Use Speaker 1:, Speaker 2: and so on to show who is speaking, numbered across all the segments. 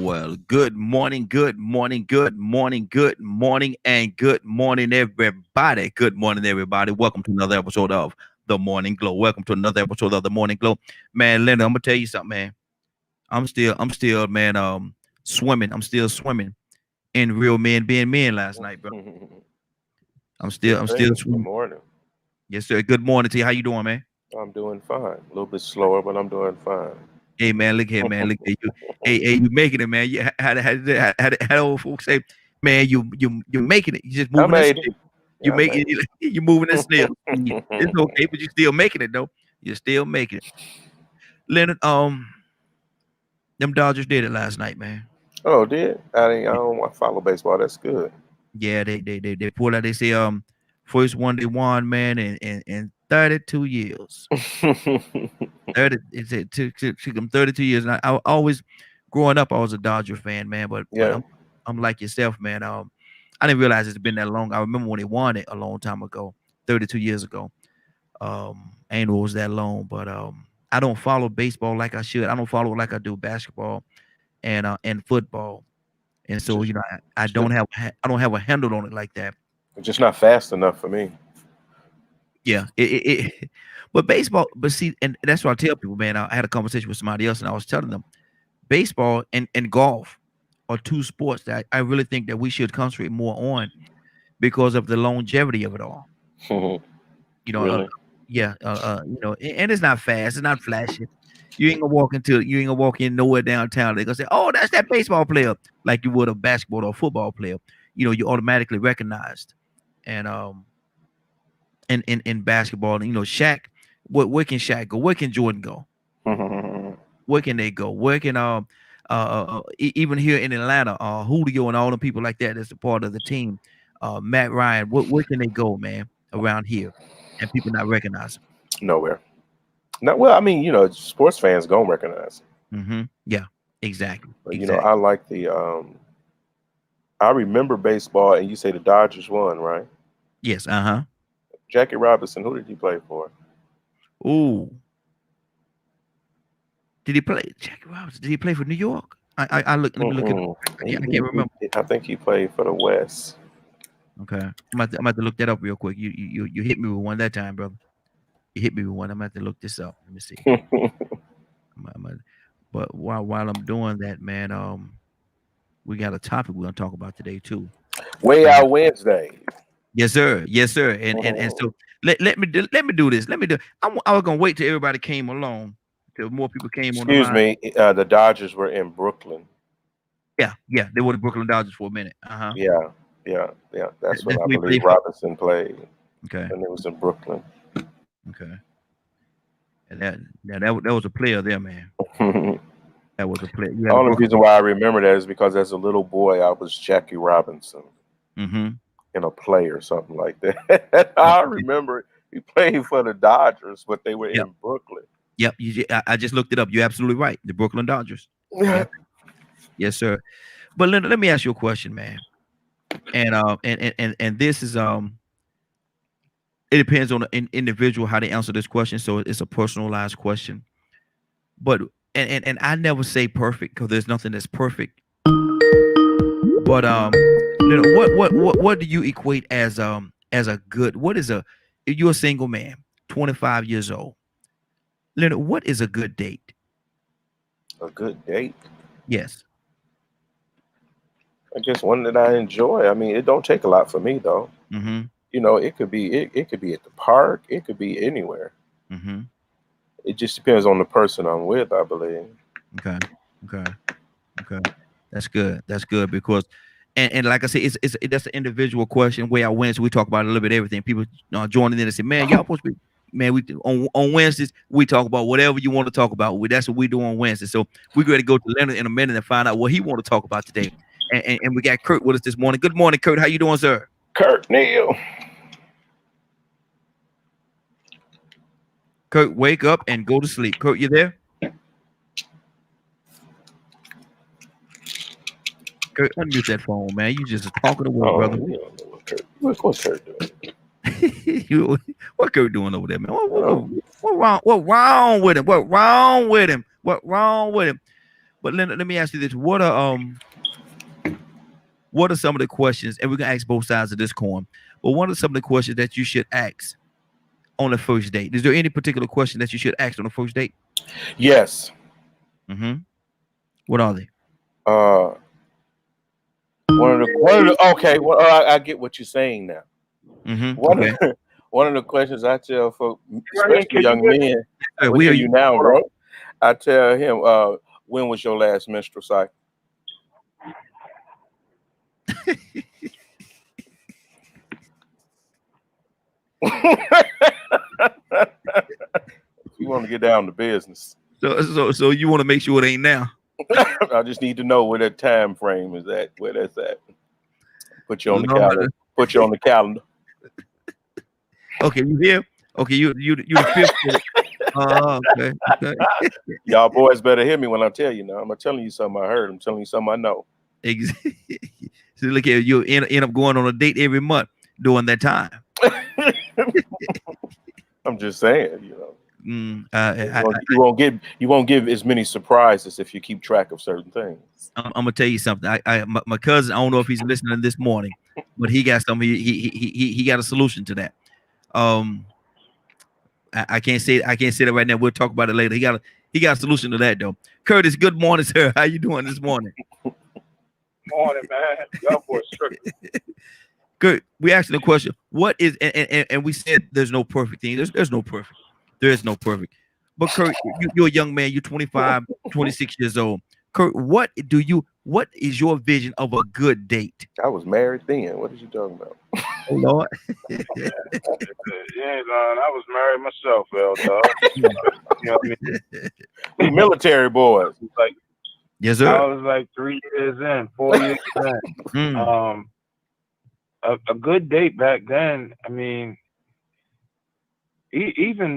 Speaker 1: Well, good morning, good morning, good morning, good morning, and good morning, everybody. Good morning, everybody. Welcome to another episode of The Morning Glow. Welcome to another episode of The Morning Glow. Man, Leonard, I'm gonna tell you something, man. I'm still, man, swimming. I'm still swimming in real men being men last night, bro. I'm still,
Speaker 2: Good
Speaker 1: I'm still
Speaker 2: thing. Good
Speaker 1: swimming.
Speaker 2: morning.
Speaker 1: Yes, sir. Good morning to you. How you doing, man?
Speaker 2: I'm doing fine. A little bit slower, but I'm doing fine.
Speaker 1: Hey, man, look here, man. Look at you. Hey, you making it, man. You how old folks say, man, you making it. You just
Speaker 2: I
Speaker 1: moving that
Speaker 2: made it.
Speaker 1: snail. You
Speaker 2: Yeah, I
Speaker 1: making
Speaker 2: made
Speaker 1: it. You moving that snail. It's
Speaker 2: it.
Speaker 1: okay, but you still making it though. You're still making it. Leonard, them Dodgers did it last night, man.
Speaker 2: Oh, did I don't follow baseball. That's good.
Speaker 1: Yeah, they pulled out. They say first one they won, man, in 32 years. 30 it said took them 32 years. And I always growing up, I was a Dodger fan, man. But
Speaker 2: Yeah.
Speaker 1: I'm like yourself, man. I didn't realize it's been that long. I remember when they won it a long time ago, 32 years ago. I ain't know it was that long, but I don't follow baseball like I should. I don't follow it like I do basketball and football. And so,
Speaker 2: Just,
Speaker 1: I
Speaker 2: just,
Speaker 1: don't have I don't have a handle on it like that.
Speaker 2: just not fast enough for me.
Speaker 1: Yeah, but baseball, but see, and that's what I tell people, man. I had a conversation with somebody else, and I was telling them baseball and golf are two sports that I really think that we should concentrate more on because of the longevity of it all. You know,
Speaker 2: Really?
Speaker 1: yeah, and it's not fast, it's not flashy. You ain't gonna walk in nowhere downtown. They're gonna say, "Oh, that's that baseball player," like you would a basketball or football player. You automatically recognized, and in basketball, Shaq. Where can Shaq go? Where can Jordan go? Where can they go? Where can even here in Atlanta, Julio and all the people like that that's a part of the team, Matt Ryan, where can they go, man, around here, and people not recognize them?
Speaker 2: Nowhere. Not well. I mean, sports fans gonna recognize it.
Speaker 1: Yeah, exactly,
Speaker 2: But
Speaker 1: exactly.
Speaker 2: I like the. I remember baseball, and you say the Dodgers won, right?
Speaker 1: Yes,
Speaker 2: Jackie Robinson. Who did he play for?
Speaker 1: Ooh, did he play Jackie Robinson? Did he play for New York? I look. Let me look it up.
Speaker 2: Mm-mm.
Speaker 1: I can't remember.
Speaker 2: I think he played for the West.
Speaker 1: Okay, I'm about to look that up real quick. You hit me with one that time, brother. You hit me with one. I'm about to look this up. Let me see. But while I'm doing that, man, we got a topic we're gonna talk about today too.
Speaker 2: Way
Speaker 1: And
Speaker 2: out Wednesday.
Speaker 1: yes, sir, yes, sir. And so let me do this. Let me do. I was gonna wait till everybody came along, till more people came on the
Speaker 2: Excuse
Speaker 1: line.
Speaker 2: me. The Dodgers were in Brooklyn.
Speaker 1: Yeah, yeah, they were the Brooklyn Dodgers for a minute.
Speaker 2: Yeah, yeah. That's when
Speaker 1: That's
Speaker 2: I
Speaker 1: where he
Speaker 2: believe
Speaker 1: played for.
Speaker 2: Robinson played,
Speaker 1: Okay,
Speaker 2: and it was in Brooklyn.
Speaker 1: okay. And that was a player there, man.
Speaker 2: The
Speaker 1: That was a player. You had a
Speaker 2: only
Speaker 1: Brooklyn.
Speaker 2: reason why I remember that is because as a little boy, I was Jackie Robinson
Speaker 1: Mm-hmm.
Speaker 2: in a play or something like that. I remember he played for the Dodgers, but they were
Speaker 1: Yep,
Speaker 2: in Brooklyn.
Speaker 1: yep. I just looked it up. You're absolutely right. The Brooklyn Dodgers. Yeah, yes, sir. But let me ask you a question, man. And this is it depends on the individual how they answer this question. So it's a personalized question. But and I never say perfect because there's nothing that's perfect. But what do you equate as a good? What is a if you're a single man, 25 years old, Leonard? What is a good date?
Speaker 2: A good date.
Speaker 1: Yes.
Speaker 2: I guess one that I enjoy. I mean, it don't take a lot for me though.
Speaker 1: Mm-hmm.
Speaker 2: It could be at the park. It could be anywhere.
Speaker 1: Mm-hmm.
Speaker 2: It just depends on the person I'm with, I believe.
Speaker 1: Okay. Okay. Okay. That's good. That's good because and like I said, that's an individual question. Where I went, so we talk about a little bit of everything. People joining in and say, "Man, y'all supposed to be." Man, we on Wednesdays we talk about whatever you want to talk about. That's what we do on Wednesday. So we're going to go to Leonard in a minute and find out what he want to talk about today. And we got Kurt with us this morning. Good morning, Kurt. How you doing, sir?
Speaker 2: Kurt Neal.
Speaker 1: Kurt, wake up and go to sleep. Kurt, you there? Kurt, unmute that phone, man. You just talking away,
Speaker 2: Oh,
Speaker 1: brother.
Speaker 2: we don't know what Kurt. What's Kurt doing?
Speaker 1: What Kurt doing over there, man?
Speaker 2: Oh,
Speaker 1: What wrong? What wrong with him? What wrong with him? What wrong with him? But let me ask you this: what are some of the questions? And we're gonna ask both sides of this coin. But what are some of the questions that you should ask on the first date? Is there any particular question that you should ask on the first date?
Speaker 2: Yes.
Speaker 1: Mm-hmm. What are they?
Speaker 2: Uh, okay. Well, I get what you're saying now.
Speaker 1: Mm-hmm.
Speaker 2: One
Speaker 1: Okay.
Speaker 2: of the, one of the questions I tell folks,
Speaker 3: Ryan,
Speaker 2: especially
Speaker 3: can you
Speaker 2: young
Speaker 3: hear me?
Speaker 2: men, we
Speaker 1: We
Speaker 2: hear
Speaker 1: hear
Speaker 2: you
Speaker 1: you.
Speaker 2: now,
Speaker 3: Hold on.
Speaker 2: bro. I tell him, when was your last menstrual cycle? You want to get down to business.
Speaker 1: So you want to make sure it ain't now.
Speaker 2: I just need to know where that time frame is at, where that's at. Put you on the
Speaker 1: Lord.
Speaker 2: calendar. Put you on the calendar.
Speaker 1: Okay, you here? Okay, you the fifth. Okay, okay.
Speaker 2: Y'all boys better hear me when I tell you now. I'm not telling you something I heard. I'm telling you something I know.
Speaker 1: So look at you end up going on a date every month during that time.
Speaker 2: I'm just saying, you won't give as many surprises if you keep track of certain things.
Speaker 1: I'm gonna tell you something. My cousin, I don't know if he's listening this morning, but he got something. He got a solution to that. I can't say that right now. We'll talk about it later. He got a solution to that though. Curtis, good morning, sir. How you doing this morning?
Speaker 3: Morning, man. Y'all boys tripping.
Speaker 1: Kurt, we asked the question. What is and we said there's no perfect thing. There's no perfect. There is no perfect. But Kurt, you're a young man. You're 25, 26 years old. Kurt, what is your vision of a good date?
Speaker 2: I was married then. What are you talking about?
Speaker 1: Oh Lord.
Speaker 3: You ain't lying. I was married myself, dog. You know what I mean?
Speaker 2: We military boys.
Speaker 3: Like,
Speaker 1: Yes,
Speaker 3: I
Speaker 1: sir.
Speaker 3: was like 3 years in, 4 years in. A good date back then. I mean, even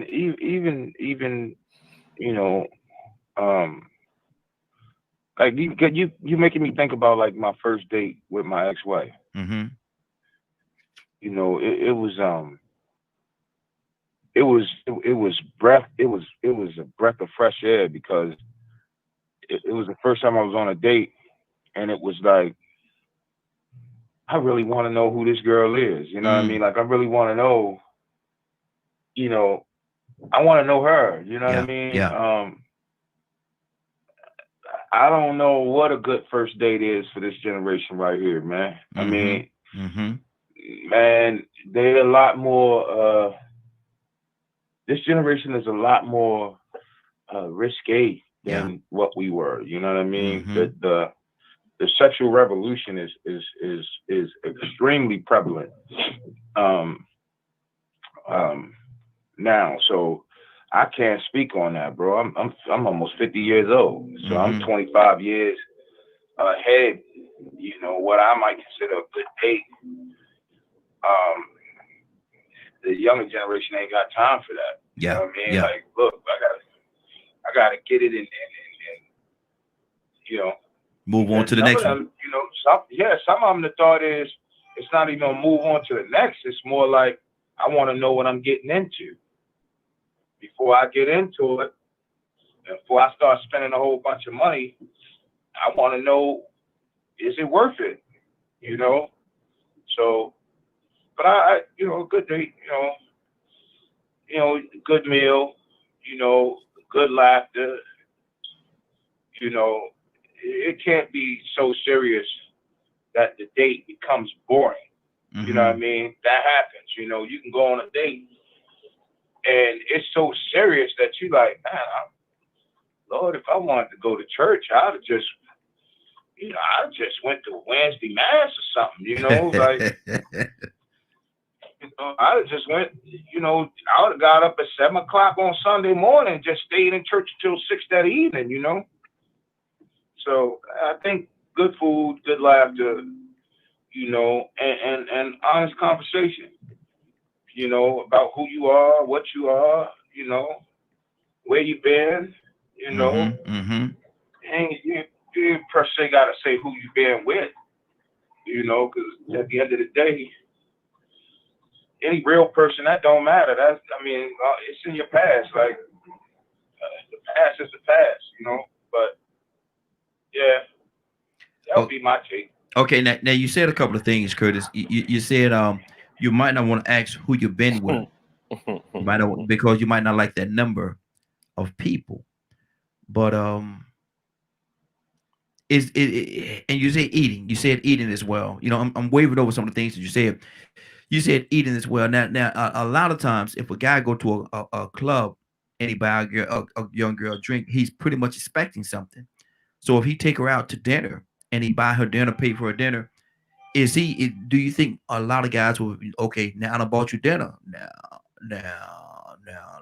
Speaker 3: like you making me think about like my first date with my ex-wife.
Speaker 1: Mm-hmm.
Speaker 3: You know, it was a breath of fresh air because it was the first time I was on a date, and it was like I really want to know who this girl is. You know what I mean? Like I really want to know. You know, I want to know her. You know what I mean?
Speaker 1: Yeah.
Speaker 3: I don't know what a good first date is for this generation right here, man. I mean, man, they're a lot more. This generation is a lot more risque than what we were. You know what I mean? The sexual revolution is extremely prevalent now. So I can't speak on that, bro. I'm almost 50 years old, so I'm 25 years ahead. You know what I might consider a good date. The younger generation ain't got time for that. You know what I mean?
Speaker 1: Yeah.
Speaker 3: Like, look, I gotta get it and you know.
Speaker 1: Move on to the next one.
Speaker 3: You know, some of them the thought is it's not even gonna move on to the next. It's more like I want to know what I'm getting into before I get into it. And before I start spending a whole bunch of money, I want to know, is it worth it? You know. So, but I you know, a good date. You know, good meal. You know, good laughter. You know, it can't be so serious that the date becomes boring. You know what I mean? That happens. You know, you can go on a date and it's so serious that you like, man, Lord, if I wanted to go to church, I'd have just, you know, I just went to Wednesday mass or something, you know, like, you know, I just went, you know, I would have got up at 7 o'clock on Sunday morning and just stayed in church until 6 that evening, you know? So I think good food, good laughter, you know, and honest conversation, you know, about who you are, what you are, you know, where you been, you know. And you per se got to say who you been with, you know, because at the end of the day, any real person, that don't matter. That's, I mean, it's in your past. Like, the past is the past, you know, but Yeah, that
Speaker 1: Oh,
Speaker 3: would be my take.
Speaker 1: okay, now you said a couple of things, Curtis. You said you might not want to ask who you've been with. You might not, because you might not like that number of people. But is it, and you said eating. You said eating as well. You know, I'm waving over some of the things that you said. You said eating as well. Now, a lot of times, if a guy go to a club and he buy a young girl a drink, he's pretty much expecting something. So if he take her out to dinner and he buy her dinner, pay for her dinner, do you think a lot of guys will okay? Now I bought you dinner. Now,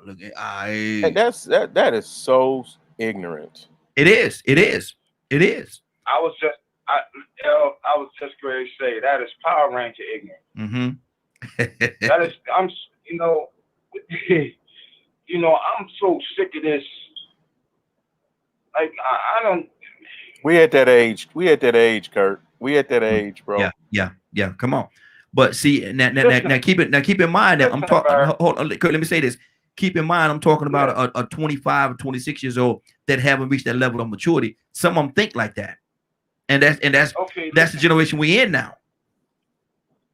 Speaker 1: look at
Speaker 2: And that is so ignorant.
Speaker 1: It is. It is. It is.
Speaker 3: I was just, I, I was just going to say that is Power Ranger ignorant.
Speaker 1: Mm-hmm.
Speaker 3: That is, you know, I'm so sick of this. Like, I don't.
Speaker 2: We at that age. We at that age, Kurt. We at that age, bro.
Speaker 1: Yeah. Come on. But see, now keep in mind that I'm talking. Hold on, Kurt, let me say this. Keep in mind, I'm talking about a 25 or 26 years old that haven't reached that level of maturity. Some of them think like that, and that's
Speaker 3: okay.
Speaker 1: That's the generation we in now.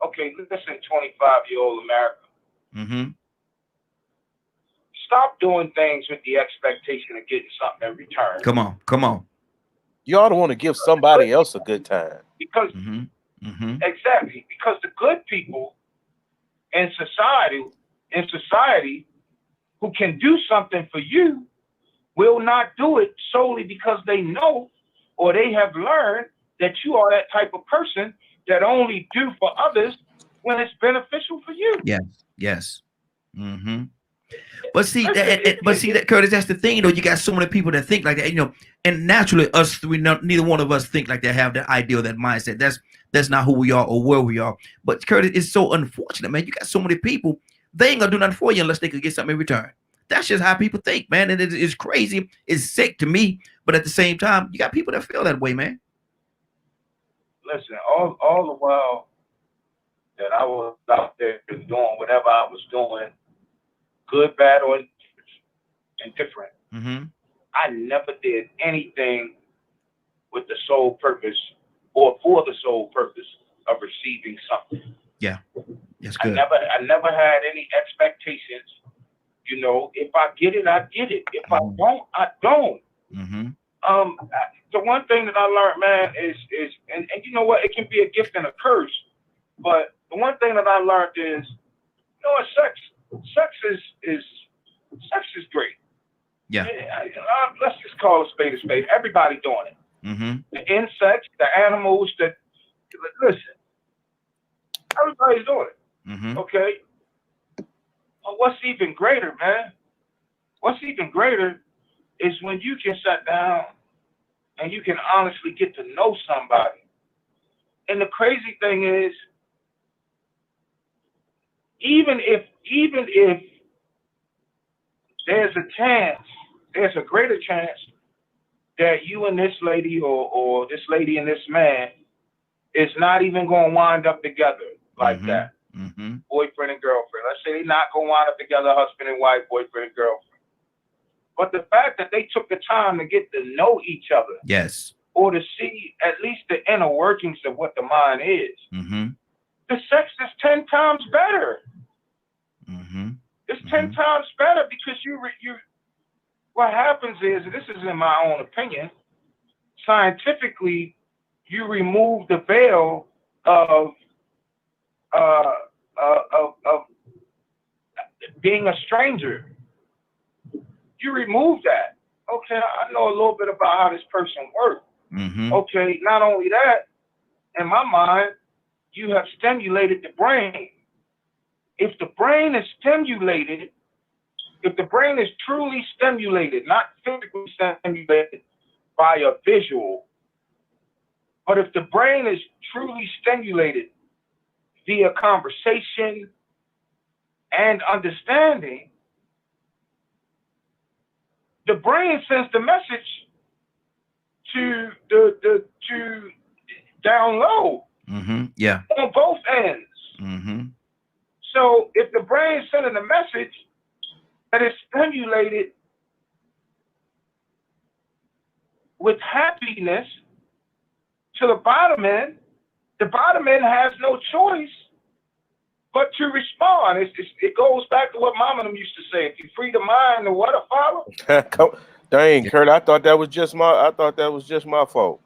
Speaker 3: Okay, listen, 25-year-old America.
Speaker 1: Mm-hmm.
Speaker 3: Stop doing things with the expectation of getting something in return.
Speaker 1: Come on.
Speaker 2: You ought to want to give somebody else a good time.
Speaker 3: Because exactly, because the good people in society who can do something for you will not do it solely because they know or they have learned that you are that type of person that only do for others when it's beneficial for you.
Speaker 1: Yes. Mm-hmm. But see, that Curtis, that's the thing, though. You got so many people that think like that, and naturally, us three, neither one of us think like that, have that idea, that mindset. That's not who we are or where we are. But Curtis, it's so unfortunate, man. You got so many people, they ain't gonna do nothing for you unless they could get something in return. That's just how people think, man. And it's crazy. It's sick to me. But at the same time, you got people that feel that way, man.
Speaker 3: Listen, all the while that I was out there doing whatever I was doing, good, bad, or indifferent, I never did anything with the sole purpose or for the sole purpose of receiving something.
Speaker 1: Yeah, that's good.
Speaker 3: I never had any expectations. If I get it, I get it. If I don't, I don't. The one thing that I learned, man, is and you know what? It can be a gift and a curse. But the one thing that I learned is, sex is great.
Speaker 1: Yeah.
Speaker 3: Let's just call a spade. Everybody doing it. The insects, the animals, listen. Everybody's doing it. Okay. But what's even greater, man? What's even greater is when you can sit down and you can honestly get to know somebody. And the crazy thing is, even if there's a greater chance that you and this lady or this lady and this man is not even going to wind up together like that. Boyfriend and girlfriend. Let's say they're not going to wind up together, husband and wife, boyfriend and girlfriend. But the fact that they took the time to get to know each other.
Speaker 1: Yes.
Speaker 3: Or to see at least the inner workings of what the mind is. The sex is 10 times better. It's 10 times better because you what happens is, this is in my own opinion, scientifically, you remove the veil of being a stranger. You remove that. Okay, I know a little bit about how this person works. Okay, not only that, in my mind, you have stimulated the brain. If the brain is stimulated, if the brain is truly stimulated, not physically stimulated by a visual, but if the brain is truly stimulated via conversation and understanding, the brain sends the message to to down low.
Speaker 1: Yeah.
Speaker 3: On both ends. So if the brain is sending a message that is stimulated with happiness, to the bottom end has no choice but to respond. It goes back to what Mama and them used to say: if you free the mind, the water follow.
Speaker 2: Dang, Kurt, I thought that was just my fault.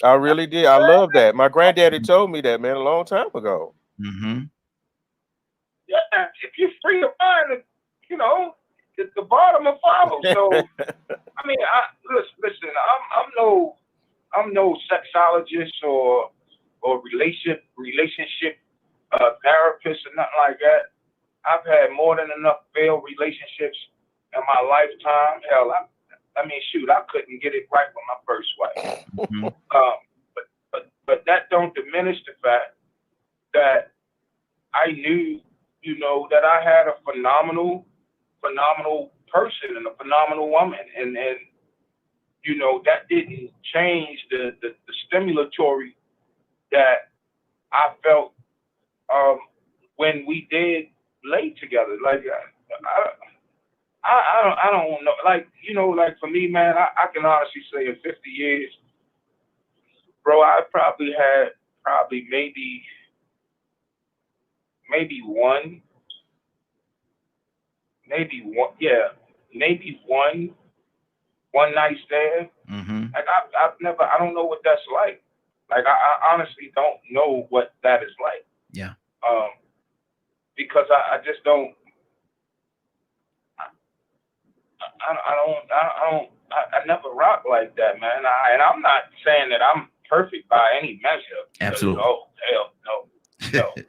Speaker 2: I really did. I love that. My granddaddy told me that, man, a long time ago.
Speaker 1: Mm-hmm.
Speaker 3: Yeah, if you free the mind, you know, the bottom will follow. So, I mean, listen. I'm no sexologist or relationship therapist or nothing like that. I've had more than enough failed relationships in my lifetime. Hell, I mean, shoot, I couldn't get it right with my first wife.
Speaker 1: Mm-hmm.
Speaker 3: But that don't diminish the fact that I knew, you know, that I had a phenomenal person and a phenomenal woman, and you know, that didn't change the stimulatory that I felt when we did lay together. Like I don't know, like, you know, like for me, man, I can honestly say in 50 years, bro, I probably had maybe one night stand.
Speaker 1: Mm-hmm.
Speaker 3: Like I don't know what that's like. Like I honestly don't know what that is like.
Speaker 1: Yeah.
Speaker 3: Because I just don't. I never rock like that, man. And I'm not saying that I'm perfect by any measure.
Speaker 1: Absolutely.
Speaker 3: Oh, hell no.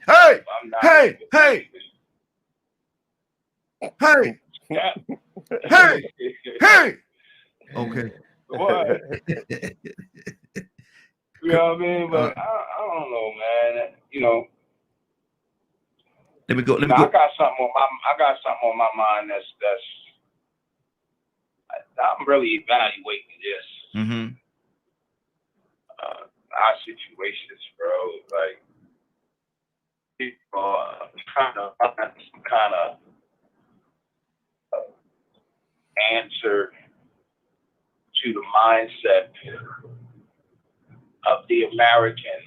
Speaker 1: Hey,
Speaker 3: I'm not.
Speaker 1: hey. Okay.
Speaker 3: What? You know what I mean? But I don't know, man. You know.
Speaker 1: Let me go.
Speaker 3: I got something on my mind that's I'm really evaluating this.
Speaker 1: Mm-hmm.
Speaker 3: Our situations, bro. Like people are trying to find some kind of answer to the mindset of the American.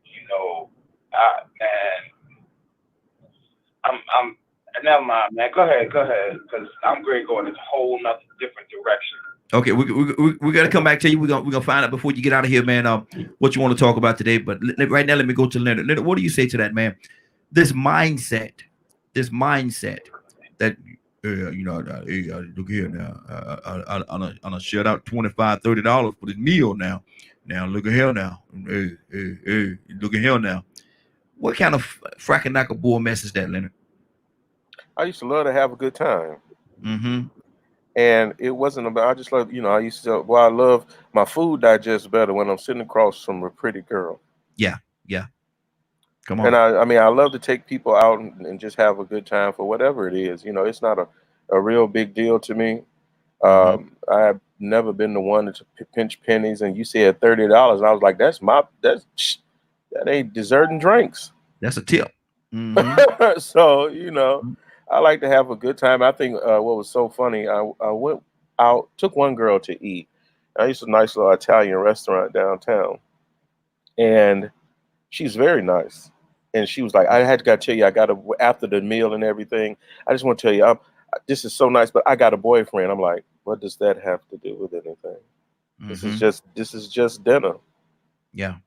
Speaker 3: You know, I'm never mind, man. Go ahead, because I'm great going in a whole nother different direction.
Speaker 1: Okay, we got to come back to you. We're gonna find out before you get out of here, man. What you want to talk about today? But right now, let me go to Leonard. Leonard, what do you say to that, man? This mindset that you know, look here now. I shut out $25-$30 for this meal now. Now look at here now. Hey, look at here now. What kind of fracking bull mess is that, Leonard?
Speaker 2: I used to love to have a good time.
Speaker 1: Mm-hmm.
Speaker 2: And it wasn't about, I just love, you know, I love my food digests better when I'm sitting across from a pretty girl.
Speaker 1: Yeah. Come on.
Speaker 2: And I mean, I love to take people out and just have a good time for whatever it is. You know, it's not a real big deal to me. I've never been the one to pinch pennies, and you said $30, and I was like, that ain't dessert and drinks.
Speaker 1: That's a tip. Mm-hmm.
Speaker 2: So, you know, I like to have a good time. I think what was so funny, I went out, took one girl to eat. I used to a nice little Italian restaurant downtown, and she's very nice. And she was like, I got to tell you, after the meal and everything, I just want to tell you, this is so nice, but I got a boyfriend. I'm like, what does that have to do with anything?
Speaker 1: Mm-hmm.
Speaker 2: This is just dinner.
Speaker 1: Yeah.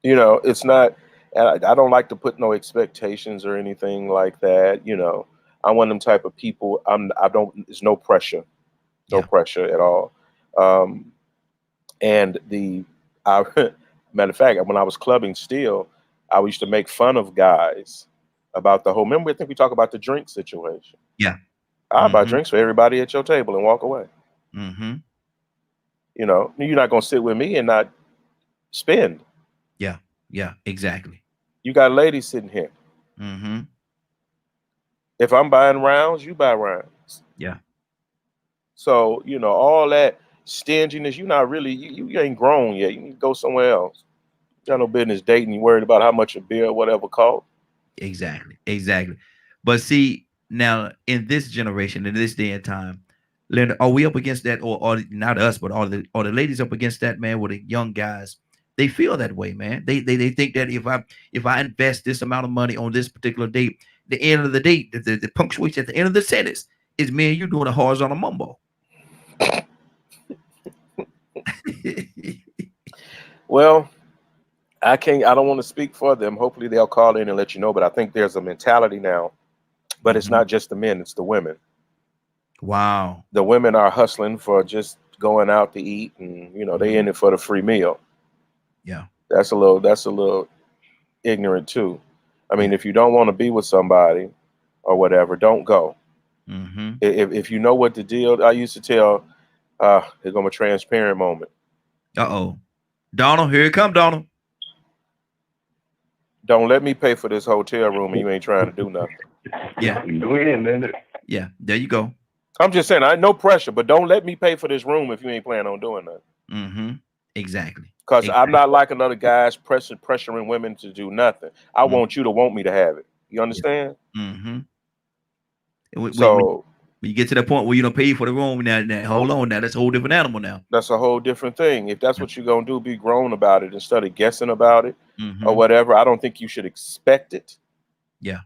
Speaker 2: You know, it's not, I don't like to put no expectations or anything like that. You know, I'm one of them type of people. There's no pressure, pressure at all. And matter of fact, when I was clubbing still, I used to make fun of guys about the whole, remember, I think we talk about the drink situation.
Speaker 1: Yeah.
Speaker 2: I buy drinks for everybody at your table and walk away.
Speaker 1: Mm-hmm.
Speaker 2: You know, you're not going to sit with me and not spend.
Speaker 1: Yeah, exactly.
Speaker 2: You got ladies sitting here.
Speaker 1: Mm-hmm.
Speaker 2: If I'm buying rounds, you buy rounds.
Speaker 1: Yeah.
Speaker 2: So, you know, all that stinginess, you're not really, you ain't grown yet. You need to go somewhere else. You got no business dating. You worried about how much a beer or whatever cost.
Speaker 1: Exactly. But see, now in this generation, in this day and time, Leonard, are we up against that, or not us, but are the ladies up against that, man? With the young guys, they feel that way, man. They think that if I invest this amount of money on this particular date, the end of the date, the punctuation at the end of the sentence is me and you doing a horizontal mumbo.
Speaker 2: Well, I don't want to speak for them. Hopefully they'll call in and let you know. But I think there's a mentality now, but it's not just the men, it's the women.
Speaker 1: Wow.
Speaker 2: The women are hustling for just going out to eat, and they in it for the free meal.
Speaker 1: Yeah.
Speaker 2: That's a little ignorant too. I mean, if you don't want to be with somebody or whatever, don't go. If you know what the deal, I used to tell, here come a transparent moment.
Speaker 1: Donald, here it come, Donald.
Speaker 2: Don't let me pay for this hotel room and you ain't trying to do nothing.
Speaker 1: Yeah.
Speaker 3: Go ahead, man.
Speaker 1: Yeah, there you go.
Speaker 2: I'm just saying, no pressure, but don't let me pay for this room if you ain't planning on doing nothing.
Speaker 1: Exactly.
Speaker 2: Because I'm not like another guys pressuring women to do nothing. I want you to want me to have it. You understand? So
Speaker 1: when you get to that point where you don't pay for the room, now hold on, now that's a whole different animal now.
Speaker 2: That's a whole different thing. If that's what you're gonna do, be grown about it instead of guessing about it or whatever. I don't think you should expect it.
Speaker 1: Yeah.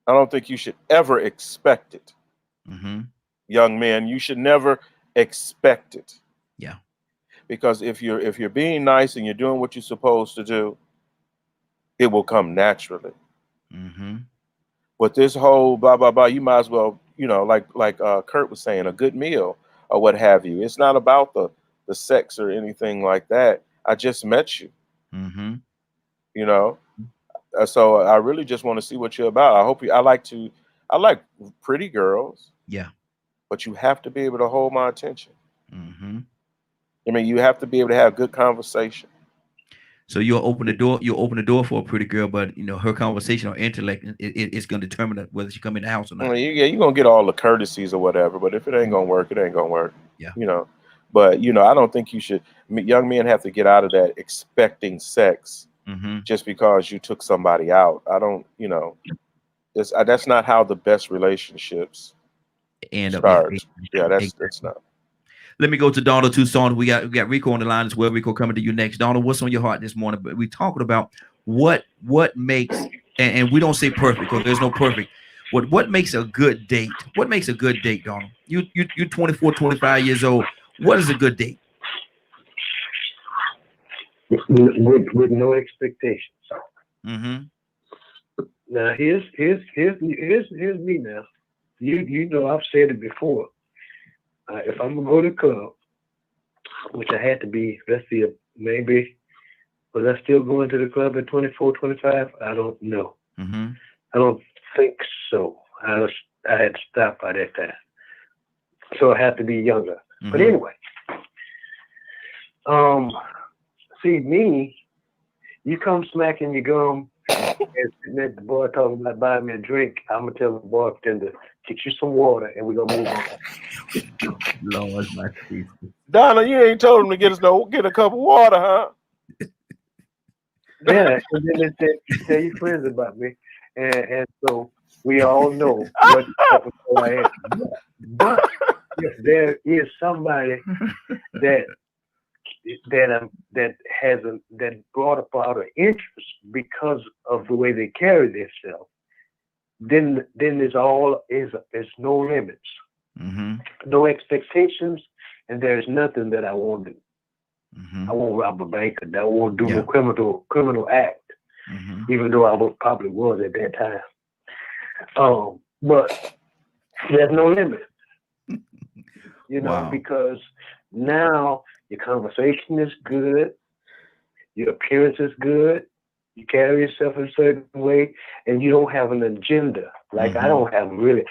Speaker 2: I don't think you should ever expect it. Young men, you should never expect it.
Speaker 1: Yeah.
Speaker 2: Because if you're being nice and you're doing what you're supposed to do, it will come naturally. But this whole blah blah blah, you might as well, like Kurt was saying, a good meal or what have you. It's not about the sex or anything like that. I just met you. So I really just want to see what you're about. I like pretty girls.
Speaker 1: Yeah.
Speaker 2: But you have to be able to hold my attention. I mean, you have to be able to have good conversation.
Speaker 1: So you'll open the door for a pretty girl, but her conversation or intellect is going to determine whether she come in the house or not.
Speaker 2: Yeah, you're gonna get all the courtesies or whatever, but if it ain't gonna work, it ain't gonna work.
Speaker 1: Yeah.
Speaker 2: But I don't think you should. Young men have to get out of that expecting sex just because you took somebody out. I don't. That's not how the best relationships start. That's not.
Speaker 1: Let me go to Donald Tucson. We got Rico on the line as well. Rico, coming to you next. Donald, what's on your heart this morning? But we talking about what makes, and we don't say perfect because there's no perfect. What makes a good date? What makes a good date, Donald? You're 24, 25 years old. What is a good date?
Speaker 4: With no expectations. Now here's me now. I've said it before. If I'm gonna go to the club, which I had to be, let's see, maybe, was I still going to the club at 24, 25? I don't know. I don't think so. I had to stop by that time. So I had to be younger. But anyway, see me, you come smacking your gum and sitting at the bar talking about buying me a drink, I'm gonna tell the bartender, get you some water and we're gonna move on.
Speaker 1: Lord, my Jesus.
Speaker 2: Donna, you ain't told him to get a cup of water, huh?
Speaker 4: Yeah, and then they tell your friends about me. And so we all know what type of girl I am. But if there is somebody that brought about an interest because of the way they carry themselves, then there's no limits, no expectations, and there's nothing that I won't do. I won't rob a bank, and I won't do a criminal act, even though I probably was at that time. But there's no limit,
Speaker 1: Wow.
Speaker 4: because now your conversation is good, your appearance is good, you carry yourself in a certain way, and you don't have an agenda. Like I really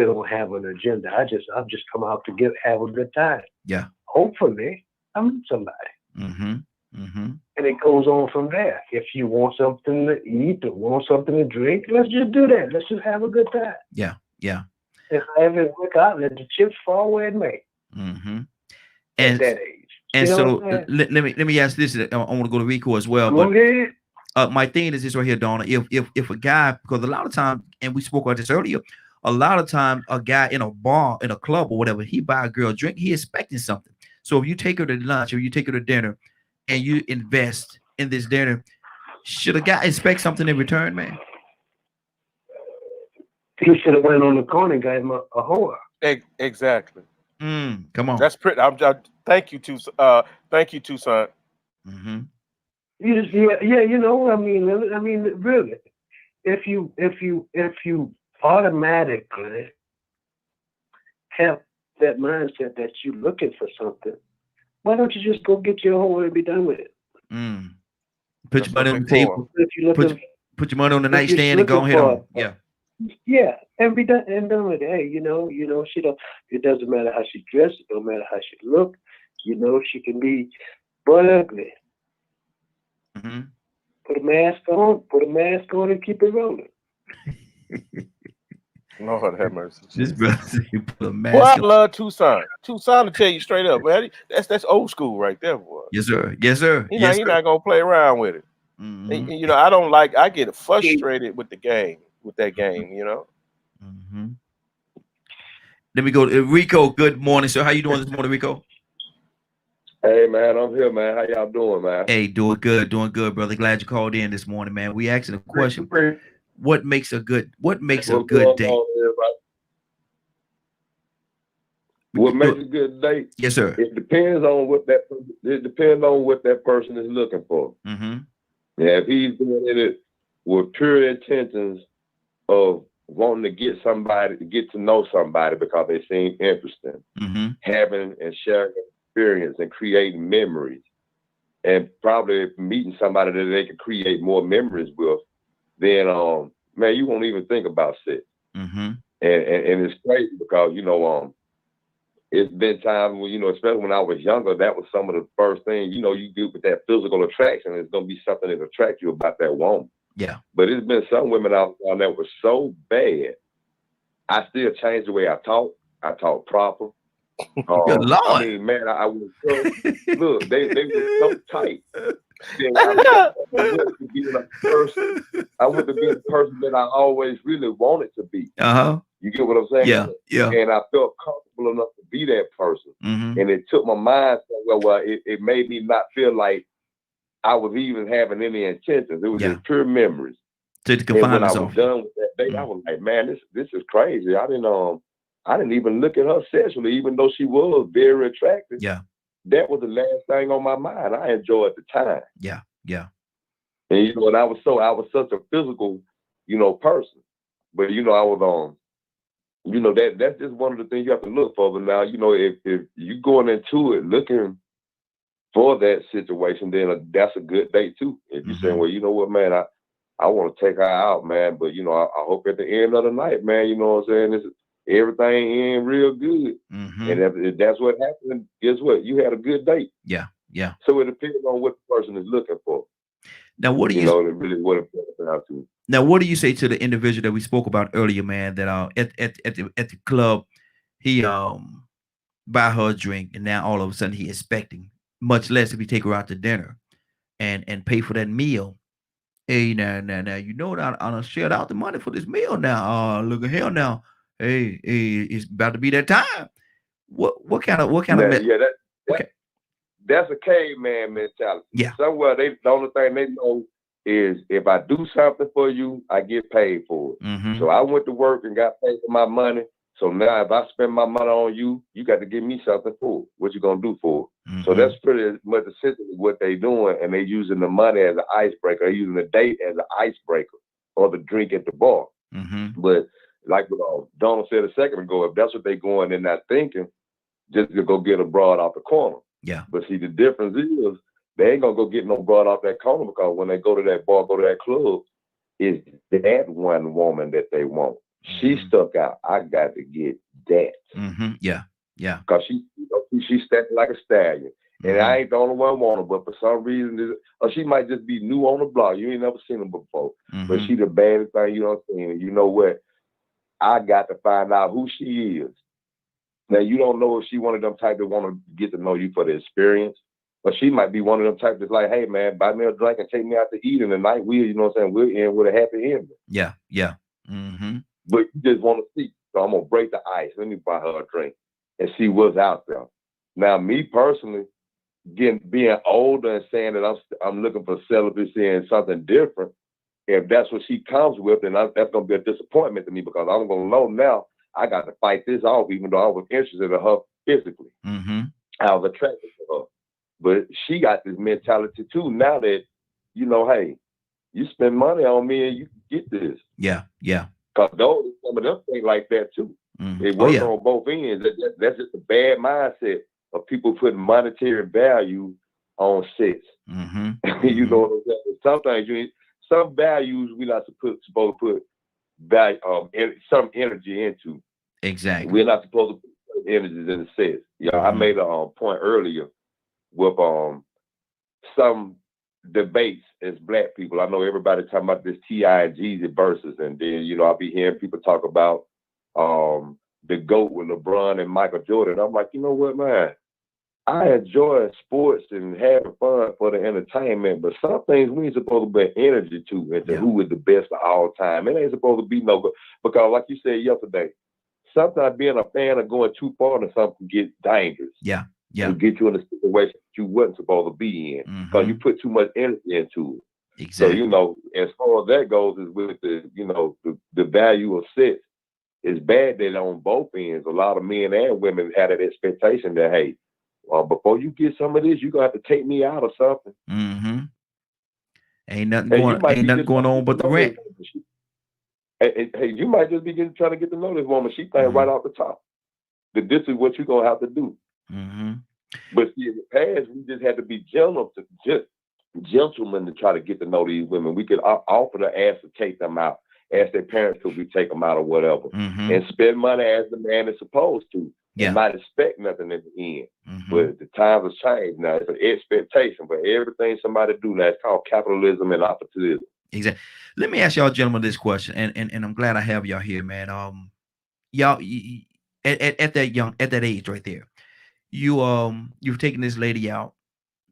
Speaker 4: don't have an agenda. I've just come out to have a good time.
Speaker 1: Yeah.
Speaker 4: Hopefully, I meet somebody. And it goes on from there. If you want something to eat or want something to drink, let's just do that. Let's just have a good time.
Speaker 1: Yeah.
Speaker 4: If I ever work out, let the chips fall where it may. At that age.
Speaker 1: And so let me ask this. I want to go to Rico as well.
Speaker 4: Go ahead.
Speaker 1: My thing is this right here, Donna. If a guy, because a lot of times, and we spoke about this earlier, a lot of times a guy in a bar, in a club or whatever, he buy a girl a drink, he expecting something. So if you take her to lunch or you take her to dinner and you invest in this dinner, should a guy expect something in return, man?
Speaker 4: He should have went on the corner and got him a whore.
Speaker 2: Exactly.
Speaker 1: Come on.
Speaker 2: That's pretty. Thank you, thank you, Tucson.
Speaker 1: Mm-hmm.
Speaker 4: Yeah. You know, I mean, really, if you automatically have that mindset that you're looking for something, why don't you just go get your whore and be done with it?
Speaker 1: Put your money on the table. Put your money on the nightstand and go ahead on. Yeah.
Speaker 4: Yeah, and be done with it. Hey, you know, she don't. It doesn't matter how she dressed. It don't matter how she look. You know, she can be butt ugly.
Speaker 1: Mm-hmm.
Speaker 4: Put a mask on, and keep it rolling.
Speaker 2: Lord have mercy.
Speaker 1: This brother, you put a mask.
Speaker 2: Well, I love Tucson. Tucson, to tell you straight up, man, that's old school right there, boy.
Speaker 1: Yes, sir. Yes, sir.
Speaker 2: You're not gonna play around with it.
Speaker 1: Mm-hmm.
Speaker 2: You know, I get frustrated with that game, you know.
Speaker 1: Mm-hmm. Let me go to Rico. Good morning, sir. How you doing this morning, Rico?
Speaker 5: Hey, man, I'm here, man. How y'all doing, man?
Speaker 1: Hey, doing good, brother. Glad you called in this morning, man. We asking a question. What makes a good day?
Speaker 5: What makes a good day?
Speaker 1: Yes, sir.
Speaker 5: It depends on what that person is looking for.
Speaker 1: Mm-hmm.
Speaker 5: Yeah, if he's doing it with pure intentions of wanting to get to know somebody because they seem interesting, having and sharing experience and creating memories, and probably meeting somebody that they can create more memories with, then man, you won't even think about sex. And it's crazy because, you know, it's been times when, you know, especially when I was younger, that was some of the first things, you know, you do with that physical attraction. It's going to be something that attracts you about that woman.
Speaker 1: Yeah.
Speaker 5: But it's been some women out there that were so bad. I still changed the way I talk. I talk proper.
Speaker 1: Good Lord.
Speaker 5: I mean, man, I was so, look, they were so tight. I went to be a person that I always really wanted to be. You get what I'm saying?
Speaker 1: Yeah.
Speaker 5: And I felt comfortable enough to be that person. And it took my mind somewhere where it made me not feel like I was even having any intentions. It was just pure memories.
Speaker 1: And
Speaker 5: when I was done with that day, I was like, man, this is crazy. I didn't even look at her sexually, even though she was very attractive.
Speaker 1: Yeah.
Speaker 5: That was the last thing on my mind. I enjoyed the time.
Speaker 1: Yeah.
Speaker 5: And you know, and I was such a physical, you know, person. But you know, I was you know, that's just one of the things you have to look for. But now, you know, if you going into it looking for that situation, then that's a good day too. If you're saying, well, you know what, man, I want to take her out, man, but you know, I hope at the end of the night, man, you know what I'm saying, everything in real good. And if that's what happened, guess what? You had a good date.
Speaker 1: Yeah.
Speaker 5: So it depends on what the person is looking for.
Speaker 1: Now, what do you
Speaker 5: know? Really, what it comes out to.
Speaker 1: Now, what do you say to the individual that we spoke about earlier, man? That at the club, he buy her a drink, and now all of a sudden he expecting much less if he take her out to dinner, and pay for that meal. Hey, now, you know that I shared out the money for this meal. Now, look at here now. Hey, it's about to be that time. What kind of
Speaker 5: that's a caveman mentality.
Speaker 1: Yeah.
Speaker 5: Somewhere the only thing they know is if I do something for you, I get paid for it. So I went to work and got paid for my money. So now if I spend my money on you, you got to give me something for it. What you gonna do for it? So that's pretty much essentially what they doing, and they using the money as an icebreaker. They're using the date as an icebreaker or the drink at the bar. But like what Donald said a second ago, if that's what they going, they're not thinking just to go get a broad off the corner.
Speaker 1: Yeah.
Speaker 5: But see, the difference is they ain't gonna go get no broad off that corner, because when they go to that bar, go to that club, it's that one woman that they want. She stuck out. I got to get that.
Speaker 1: Yeah.
Speaker 5: Because she stepped like a stallion. And I ain't the only one want her, but for some reason, or she might just be new on the block. You ain't never seen her before. But she the baddest thing you don't see. And you know what? I got to find out who she is. Now, you don't know if she one of them type that want to get to know you for the experience. Or she might be one of them type that's like, hey, man, buy me a drink and take me out to eat in the night. You know what I'm saying? We're in with a happy ending.
Speaker 1: Yeah.
Speaker 5: but you just want to see. So I'm gonna break the ice. Let me buy her a drink and see what's out there. Now, me personally, being older and saying that I'm looking for celibacy and something different. If that's what she comes with, then that's gonna be a disappointment to me because I'm gonna know now I got to fight this off, even though I was interested in her physically. I was attracted to her, but she got this mentality too. Now that hey, you spend money on me and you can get this.
Speaker 1: Yeah.
Speaker 5: Because some of them think like that too. They work on both ends. That's just a bad mindset of people putting monetary value on sex. You know what I'm saying? Sometimes some values we're not supposed to put value, some energy into.
Speaker 1: Exactly.
Speaker 5: We're not supposed to put energies in the sex. I made a point earlier with some debates as Black people. I know everybody talking about this T.I. and Jeezy versus, and then I'll be hearing people talk about the GOAT with LeBron and Michael Jordan. I'm like, you know what, man? I enjoy sports and having fun for the entertainment, but some things we ain't supposed to put energy to into who is the best of all time. It ain't supposed to be no good because, like you said yesterday, sometimes being a fan of going too far into something can get dangerous.
Speaker 1: Yeah.
Speaker 5: To get you in a situation that you wasn't supposed to be in because you put too much energy into it.
Speaker 1: Exactly.
Speaker 5: So as far as that goes, is with the value of sex. It's bad that on both ends, a lot of men and women had an expectation that, hey, before you get some of this, you're gonna have to take me out or something.
Speaker 1: Ain't nothing going on but the rent.
Speaker 5: Hey, you might just be trying to get to know this woman. She think right off the top that this is what you're gonna have to do. But see, in the past, we just had to be gentlemen to try to get to know these women. We could offer to ask to take them out, ask their parents could we take them out or whatever, and spend money as the man is supposed to, and not expect nothing in the end. But the times have changed now. It's an expectation, but everything somebody do now, it's called capitalism and opportunism.
Speaker 1: Exactly. Let me ask y'all gentlemen this question, and I'm glad I have y'all here, man. Y'all at that age right there, you've taken this lady out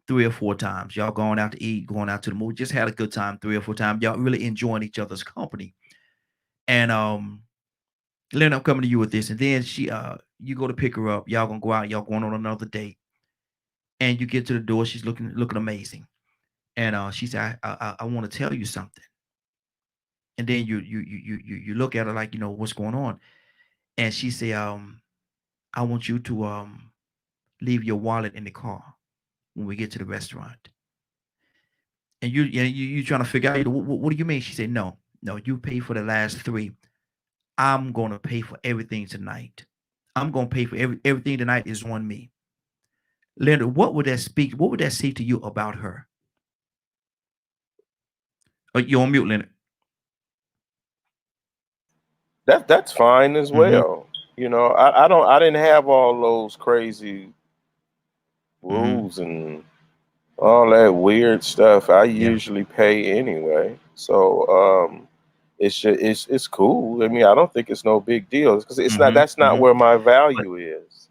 Speaker 1: 3 or 4 times. Y'all going out to eat, going out to the movie, just had a good time 3 or 4 times. Y'all really enjoying each other's company. And Lynn, I'm coming to you with this. And then you go to pick her up. Y'all gonna go out. Y'all going on another date. And you get to the door. She's looking amazing. And she said, I want to tell you something. And then you look at her like, what's going on? And she say, I want you to leave your wallet in the car when we get to the restaurant. And you trying to figure out, what do you mean? She said, no, you pay for the last 3. I'm going to pay for everything tonight. I'm going to pay for everything tonight is on me. Leonard, what would that say to you about her? You're on mute, Leonard.
Speaker 2: That's fine as well. I didn't have all those crazy rules and all that weird stuff. I usually pay anyway. So it's cool. I mean, I don't think it's no big deal because it's not. That's not where my value is.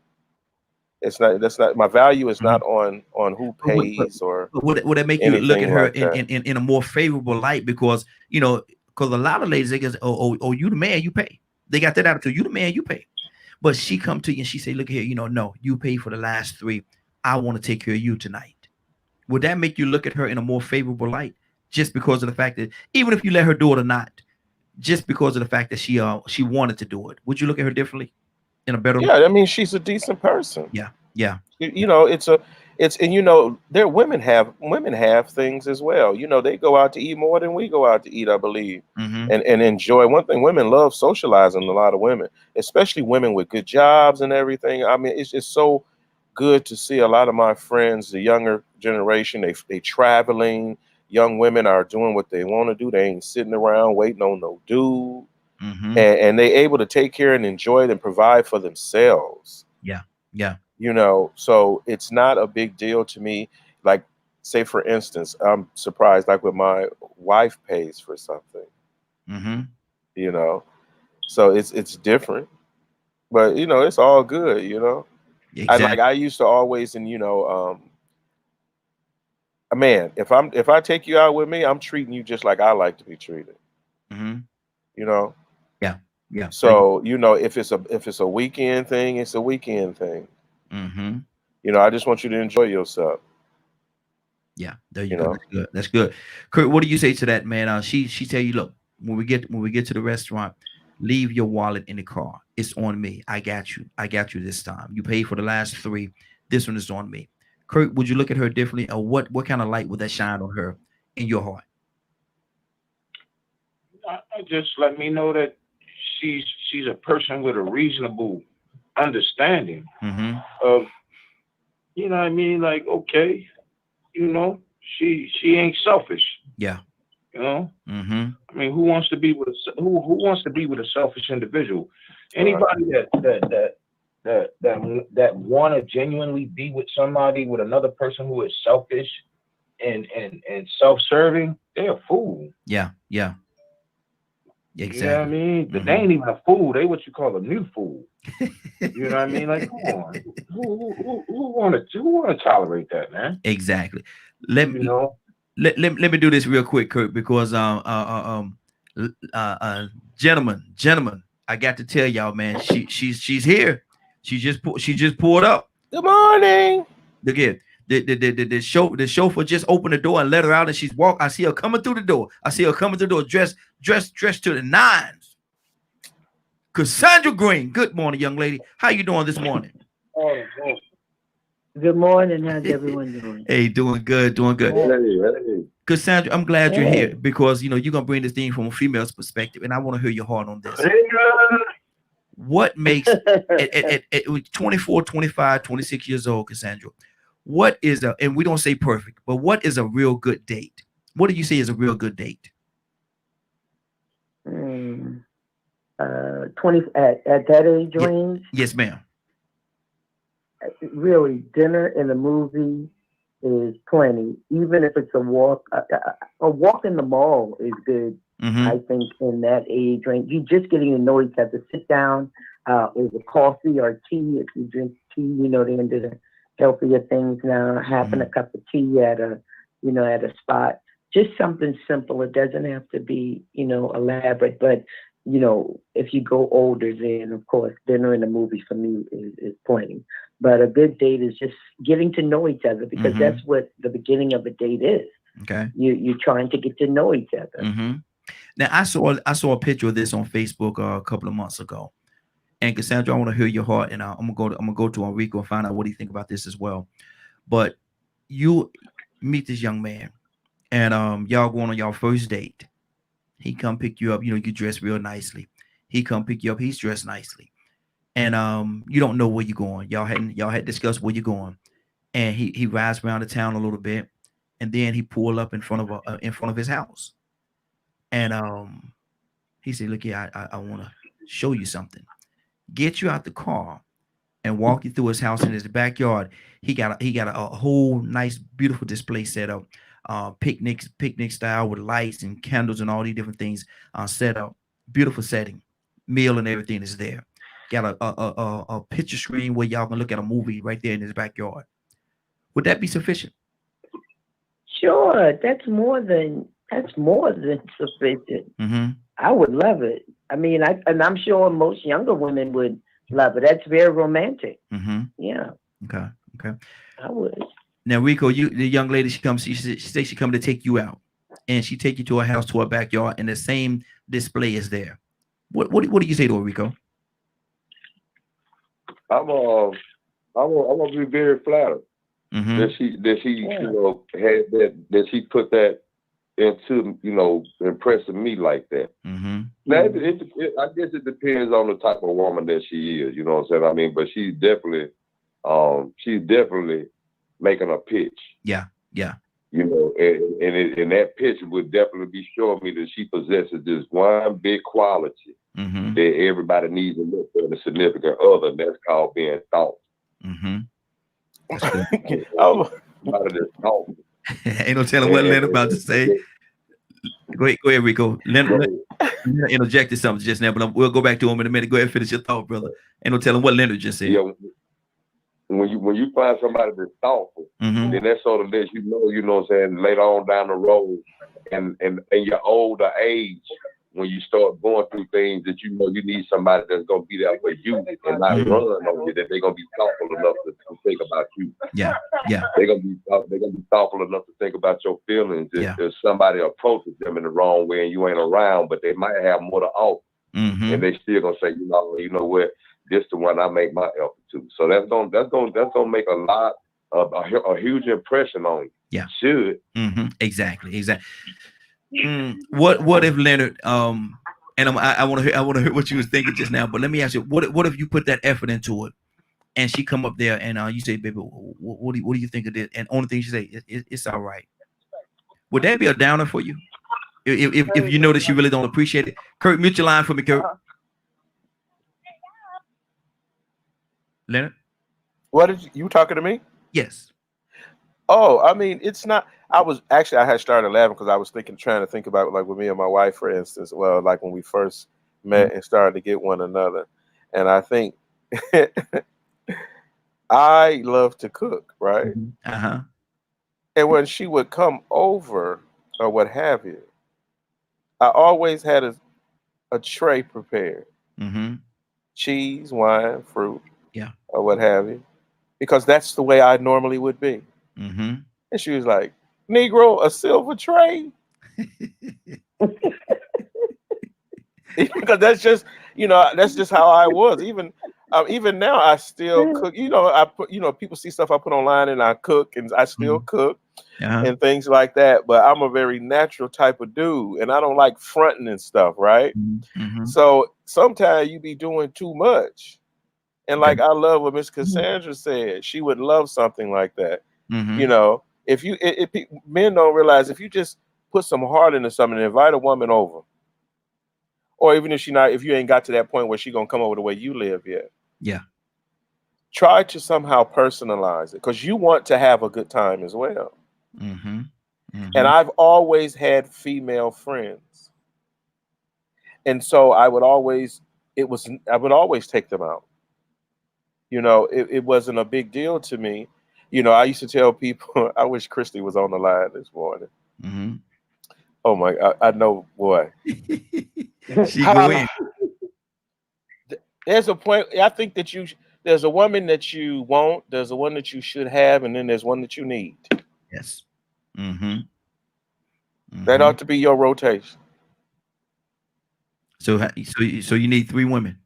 Speaker 2: That's not my value. Is not on who pays or.
Speaker 1: Would that make you look at her in a more favorable light? Because because a lot of ladies, they go, oh, you the man, you pay. They got that attitude. You the man, you pay. But she come to you and she say, look here, no, you pay for the last 3. I want to take care of you tonight. Would that make you look at her in a more favorable light, just because of the fact that even if you let her do it or not, just because of the fact that she wanted to do it, would you look at her differently, in a better way?
Speaker 2: Yeah, I mean, she's a decent person.
Speaker 1: Yeah.
Speaker 2: There women have things as well. They go out to eat more than we go out to eat, I believe, and enjoy. One thing, women love socializing. A lot of women, especially women with good jobs and everything. I mean, it's just so good to see a lot of my friends, the younger generation, they traveling. Young women are doing what they want to do. They ain't sitting around waiting on no dude. And they able to take care and enjoy it and provide for themselves.
Speaker 1: Yeah.
Speaker 2: So it's not a big deal to me. Like, say for instance, I'm surprised, like when my wife pays for something. So it's different, but it's all good.
Speaker 1: Exactly.
Speaker 2: I used to always, man, if I take you out with me, I'm treating you just like I like to be treated.
Speaker 1: Yeah. Yeah.
Speaker 2: So if it's a weekend thing, it's a weekend thing.
Speaker 1: Mm-hmm.
Speaker 2: I just want you to enjoy yourself.
Speaker 1: Yeah, there you go. That's good. That's good. Kurt, what do you say to that, man? She tell you, look, when we get to the restaurant, leave your wallet in the car. It's on me. I got you. I got you this time. You paid for the last 3. This one is on me. Kurt, would you look at her differently, or what kind of light would that shine on her in your heart?
Speaker 3: I just let me know that she's a person with a reasonable understanding of, you know what I mean? Like, okay, she ain't selfish.
Speaker 1: Yeah.
Speaker 3: I mean, who wants to be with a selfish individual? Anybody that want to genuinely be with somebody, with another person who is selfish and self-serving, they're a fool.
Speaker 1: Yeah. Exactly.
Speaker 3: You know what I mean? But they ain't even a fool. They what you call a new fool. You know what I mean? Like, come on, who want to tolerate that, man?
Speaker 1: Exactly. Let me do this real quick, Kurt, because gentlemen, I got to tell y'all, man, she's here. She just pulled up.
Speaker 2: Good morning.
Speaker 1: Look here. The chauffeur just opened the door and let her out, and she's walk. I see her coming through the door. Dressed to the nines. Cassandra Green. Good morning, young lady. How you doing this morning?
Speaker 6: Good morning. How's everyone doing?
Speaker 1: Hey, doing good.
Speaker 5: Hey.
Speaker 1: Cassandra, I'm glad you're here because you're gonna bring this thing from a female's perspective, and I want to hear your heart on this. What makes at 24, 25, 26 years old, Cassandra? What is and we don't say perfect, but what is a real good date? What do you say is a real good date?
Speaker 6: 20 at that age range?
Speaker 1: Yes, ma'am.
Speaker 6: Really, dinner and a movie is plenty. Even if it's a walk in the mall is good. I think in that age range, you just getting to know each other. Sit down with a coffee or tea. If you drink tea, they're into the healthier things now. Having a cup of tea at a spot. Just something simple. It doesn't have to be, elaborate. But if you go older, then of course dinner and a movie for me is plenty. But a good date is just getting to know each other, because that's what the beginning of a date is. Okay. You're trying to get to know each other.
Speaker 1: Now I saw a picture of this on Facebook a couple of months ago. And Cassandra, I want to hear your heart, and I'm gonna go to Enrico and find out what do you think about this as well. But you meet this young man, and y'all going on y'all first date. He come pick you up. You dress real nicely. He come pick you up. He's dressed nicely, and you don't know where you're going. Y'all had discussed where you're going, and he rides around the town a little bit, and then he pulled up in front of his house, and he said, "Look here, I want to show you something." Get you out the car and walk you through his house. In his backyard, he got a whole nice, beautiful display set up, picnic style with lights and candles and all these different things set up. Beautiful setting, meal and everything is there. Got a picture screen where y'all can look at a movie right there in his backyard. Would that be sufficient?
Speaker 6: Sure, that's more than sufficient. I would love it. I mean, I'm sure most younger women would love it. That's very romantic. Yeah.
Speaker 1: Okay.
Speaker 6: I would.
Speaker 1: Now, Rico, the young lady, she says she come to take you out, and she take you to her house, to her backyard, and the same display is there. What do you say to her, Rico?
Speaker 5: I'm gonna be very flattered that she had that she put that into impressing me like that. Now, I guess it depends on the type of woman that she is. You know what I'm saying? I mean, but she's definitely making a pitch.
Speaker 1: Yeah.
Speaker 5: And that pitch would definitely be showing me that she possesses this one big quality that everybody needs to look for in a significant other, and that's called being thoughtful.
Speaker 1: That's good.
Speaker 5: Ain't
Speaker 1: no telling what Leonard about to say. Go ahead, Rico. Leonard interjected something just now, but we'll go back to him in a minute. Go ahead and finish your thought, brother. Ain't no telling what Leonard just said.
Speaker 5: Yeah, when you find somebody that's thoughtful, then that sort of lets you know what I'm saying, later on down the road and in your older age, when you start going through things that you know you need somebody that's gonna be there for you and not run on you, that they're gonna be thoughtful enough to think about you.
Speaker 1: Yeah, yeah.
Speaker 5: They're gonna be thoughtful enough to think about your feelings. If somebody approaches them in the wrong way and you ain't around, but they might have more to offer, and they still gonna say, you know what, this the one I make my effort to. So that's gonna make a lot of a huge impression on you.
Speaker 1: Yeah,
Speaker 5: should.
Speaker 1: Exactly. What if Leonard and I want to hear what you was thinking just now, but let me ask you, what if you put that effort into it and she come up there and you say, baby, what do you think of this? And only thing she say, it's all right. Would that be a downer for you? If you know that she really don't appreciate it? Kurt, mute your line for me, Kurt. Leonard?
Speaker 2: What did you talking to me?
Speaker 1: Yes.
Speaker 2: Oh, I mean, it's not. I had started laughing because I was trying to think about like with me and my wife, for instance. Well, like when we first met and started to get one another, and I think I love to cook, right?
Speaker 1: Uh-huh.
Speaker 2: And when she would come over or what have you, I always had a tray prepared, cheese, wine, fruit, or what have you, because that's the way I normally would be. And she was like, Negro, a silver tray? Because that's just how I was. Even now I still cook. I put, people see stuff I put online and I cook, and I still cook and things like that. But I'm a very natural type of dude, and I don't like fronting and stuff, right? So sometimes you be doing too much. And like I love what Miss Cassandra said, she would love something like that. If men don't realize, if you just put some heart into something and invite a woman over, or even if you ain't got to that point where she gonna come over the way you live yet, try to somehow personalize it, because you want to have a good time as well. And I've always had female friends, and so I would always take them out. It wasn't a big deal to me. I used to tell people, I wish Christy was on the line this morning. Oh my God, I know, boy.
Speaker 1: She go in.
Speaker 2: There's a point. I think that there's a woman that you want, there's a one that you should have, and then there's one that you need.
Speaker 1: Yes.
Speaker 2: That ought to be your rotation.
Speaker 1: So you need 3 women.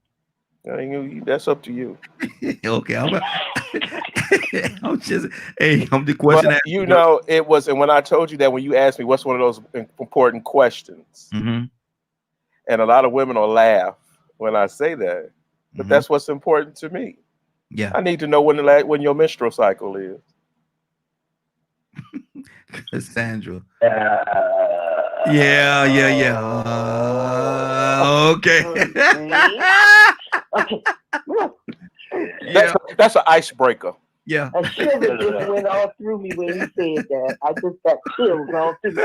Speaker 2: That's up to you.
Speaker 1: Okay, I'm just I'm the question.
Speaker 2: But, it was, and when I told you that, when you asked me what's one of those important questions, and a lot of women will laugh when I say that, but that's what's important to me.
Speaker 1: Yeah,
Speaker 2: I need to know when your menstrual cycle is.
Speaker 1: Cassandra. Yeah. Okay.
Speaker 2: That's an icebreaker.
Speaker 1: Yeah.
Speaker 6: A shiver just went all through me when you said that. I just got chills all through me.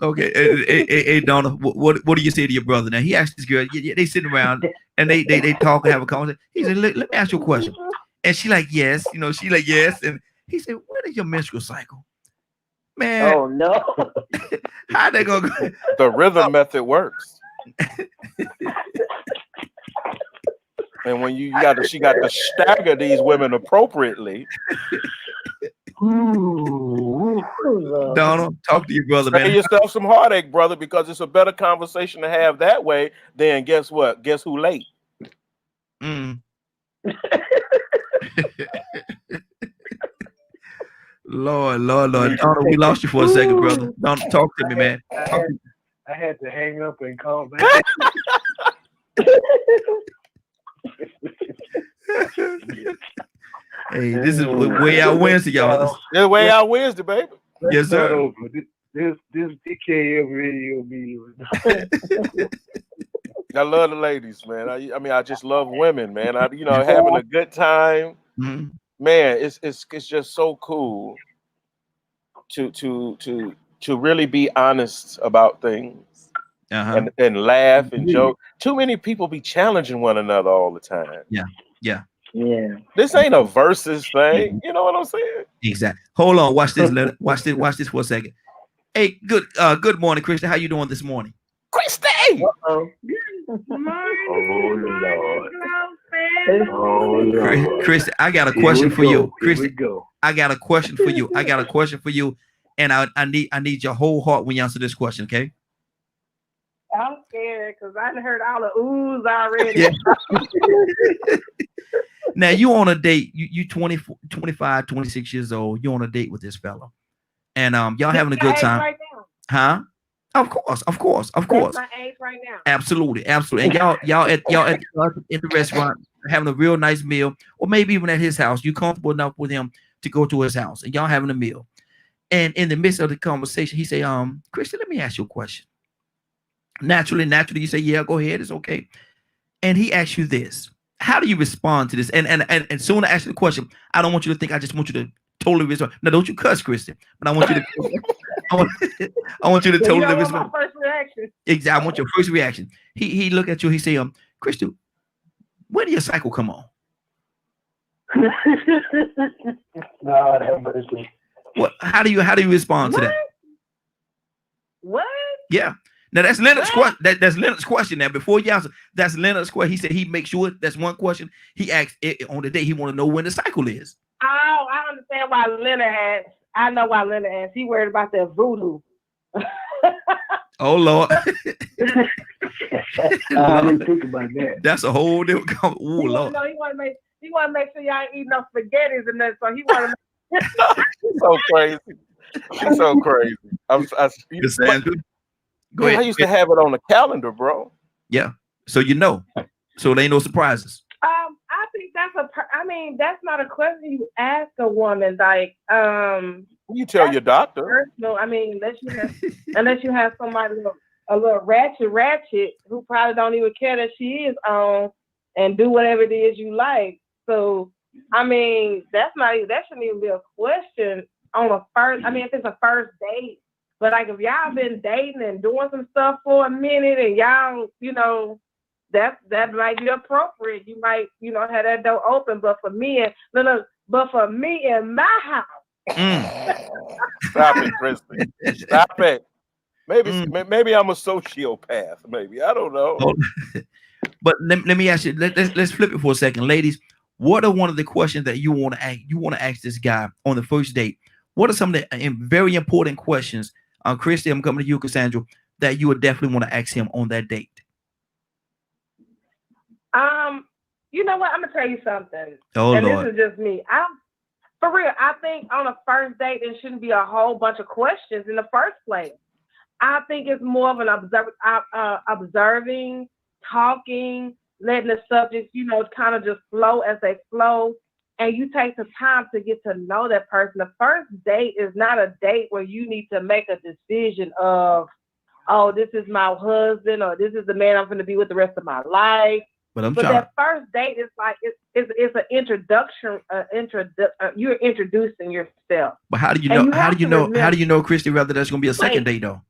Speaker 1: Okay. Hey, Donna, what do you say to your brother? Now, he asked this girl, they sitting around and they talk and have a conversation. He said, let me ask you a question. And she like, yes. She like, yes. And he said, when is your menstrual cycle? Man.
Speaker 6: Oh, no.
Speaker 1: How they gonna go?
Speaker 2: The rhythm method works. And when she got to stagger these women appropriately.
Speaker 1: Donald, talk to your brother, man.
Speaker 2: Save yourself some heartache, brother, because it's a better conversation to have that way than guess what? Guess who late?
Speaker 1: Lord. Donald, we lost you for a second, brother. Donald, talk to me, man.
Speaker 4: I had to hang up and call back.
Speaker 1: Hey, this is Way Out Wednesday, y'all.
Speaker 2: This Way Out Wednesday, baby.
Speaker 1: Yes, sir.
Speaker 4: This DKM radio meeting.
Speaker 2: I love the ladies, man. I just love women, man. Having a good time. Man, it's just so cool to really be honest about things and laugh and joke. Too many people be challenging one another all the time.
Speaker 1: Yeah.
Speaker 6: Yeah.
Speaker 2: This ain't a versus thing. You know what I'm saying?
Speaker 1: Exactly. Hold on. Watch this. Watch this. Watch this for a second. Hey, good morning, Christian. How you doing this morning?
Speaker 2: Christy!
Speaker 6: Oh,
Speaker 4: Lord.
Speaker 1: Christian, I got a question for you. Christian, I got a question for you. I got a question for you. And I need your whole heart when you answer this question, okay?
Speaker 7: I'm scared because I done heard all the oohs already.
Speaker 1: Yeah. Now you on a date, you 24, 25, 26 years old, you on a date with this fella. And y'all having a good time.
Speaker 7: Right now.
Speaker 1: Huh? Of course.
Speaker 7: That's my age right now.
Speaker 1: Absolutely. And y'all at the restaurant having a real nice meal, or maybe even at his house. You comfortable enough with him to go to his house and y'all having a meal. And in the midst of the conversation, he say, Christian, let me ask you a question. Naturally, you say, yeah, go ahead, it's okay. And he asks you this. How do you respond to this? And soon I ask you the question, I don't want you to think, I just want you to totally respond. Now, don't you cuss, Christian, but I want you to I want you to totally respond.
Speaker 7: My first reaction.
Speaker 1: Exactly. I want your first reaction. He look at you, he say, Christian, when do your cycle come on?
Speaker 4: God have mercy.
Speaker 1: What? How do you respond to that?
Speaker 7: What?
Speaker 1: Yeah. Now that's Leonard's question. That's Leonard's question. Now before you answer, that's Leonard's question. He said he makes sure that's one question. He asks it on the day he want to know when the cycle is.
Speaker 7: Oh, I understand why Leonard asked. I know why Leonard asked. He worried about that voodoo.
Speaker 1: Oh Lord.
Speaker 4: I didn't think about that.
Speaker 1: That's a whole different comment. Oh Lord.
Speaker 7: He want to make sure y'all ain't eating no spaghettis and that. So he want to.
Speaker 2: She's so crazy. She's so crazy.
Speaker 1: Go ahead.
Speaker 2: I used to have it on the calendar, bro.
Speaker 1: Yeah. So so there ain't no surprises.
Speaker 7: I think that's not a question you ask a woman. Like,
Speaker 2: you tell your doctor.
Speaker 7: Personal. I mean, unless you have somebody a little ratchet who probably don't even care that she is on and do whatever it is you like. So, I mean, that shouldn't even be a question on a first. I mean, if it's a first date. But like if y'all been dating and doing some stuff for a minute and y'all, that might be appropriate. You might, have that door open. But for me in my house.
Speaker 2: Stop it, Christy. Stop it. Maybe I'm a sociopath. Maybe I don't know.
Speaker 1: But let me ask you. Let's flip it for a second, ladies. What are one of the questions that you want to ask? You want to ask this guy on the first date? What are some of the very important questions? Christy, I'm coming to you, Cassandra, that you would definitely want to ask him on that date.
Speaker 7: You know what? I'm gonna tell you something.
Speaker 1: Oh,
Speaker 7: and
Speaker 1: Lord.
Speaker 7: This is just me. For real, I think on a first date there shouldn't be a whole bunch of questions in the first place. I think it's more of an observing, talking, letting the subjects, kind of just flow as they flow. And you take the time to get to know that person. The first date is not a date where you need to make a decision of, oh, this is my husband or this is the man I'm going to be with the rest of my life. But that first date is like it's an introduction. You're introducing yourself.
Speaker 1: But how do you know? How do you know, Christy? Rather, that's going to be a second date, though.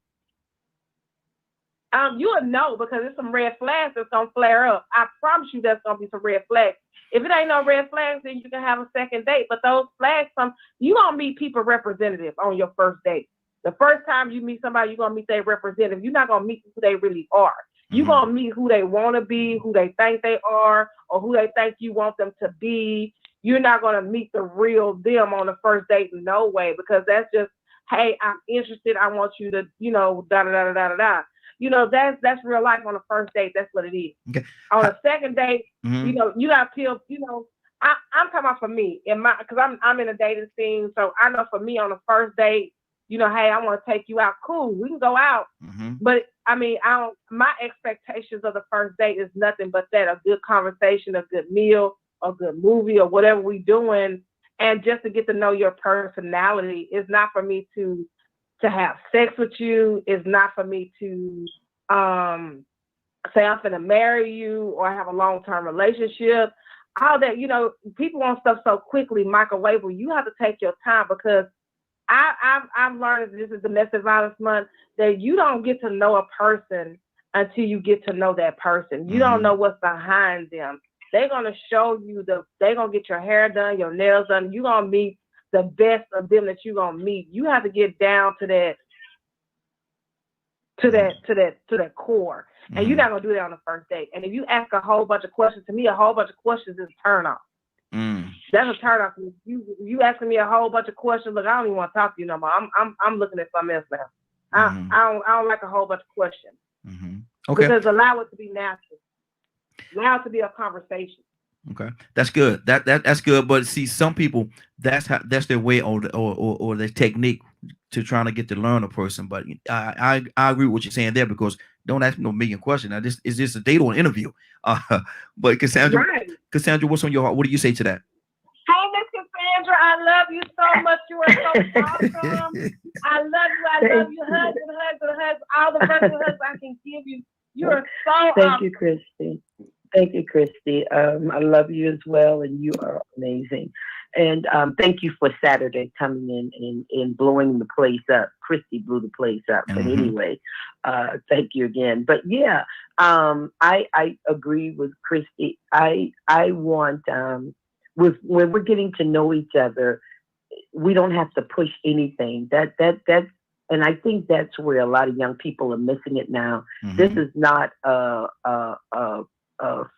Speaker 7: You'll know because there's some red flags that's gonna flare up. I promise you, there's gonna be some red flags. If it ain't no red flags, then you can have a second date. But those flags, you gonna meet people representative on your first date. The first time you meet somebody, you're gonna meet their representative. You're not gonna meet who they really are. You're gonna meet who they want to be, who they think they are, or who they think you want them to be. You're not gonna meet the real them on the first date, no way, because that's just, hey, I'm interested. I want you to, da da da da da da. That's real life on the first date. That's what it is.
Speaker 1: Okay.
Speaker 7: On a second date, you got to feel, I'm talking about for me, because I'm in a dating scene. So I know for me on the first date, hey, I want to take you out. Cool, we can go out. But I mean, my expectations of the first date is nothing but that, a good conversation, a good meal, a good movie, or whatever we doing. And just to get to know your personality. Is not for me to have sex with you. Is not for me to say I'm gonna marry you or have a long-term relationship. All that, people want stuff so quickly, microwavable. You have to take your time, because I've learned, this is Domestic Violence Month, that you don't get to know a person until you get to know that person. You don't know what's behind them. they're gonna show you they're gonna get your hair done, your nails done. You're gonna meet the best of them that you're gonna meet. You have to get down to that core. And you're not gonna do that on the first date. And if you ask a whole bunch of questions, to me, a whole bunch of questions is a turn off. That's a turn off. You asking me a whole bunch of questions. Look, I don't even want to talk to you no more. I'm looking at something else now. I don't like a whole bunch of questions.
Speaker 1: Okay.
Speaker 7: Because allow it to be natural. Allow it to be a conversation.
Speaker 1: Okay, that's good. That's good. But see, some people that's their way or their technique to trying to get to learn a person. But I agree with what you're saying there, because don't ask me no million questions. Now, is this a date or an interview? But Cassandra, Cassandra, what's on your heart? What do you say to that?
Speaker 7: Hey, Miss Cassandra, I love you so much. You are so awesome. I love you. Hugs. All the virtual hugs I can give you. You are so awesome.
Speaker 6: Thank you, Christy. Thank you, Christy. I love you as well, and you are amazing. And thank you for Saturday coming in and blowing the place up. Christy blew the place up. But anyway, thank you again. But yeah, I agree with Christy. I want when we're getting to know each other, we don't have to push anything. And I think that's where a lot of young people are missing it now. This is not a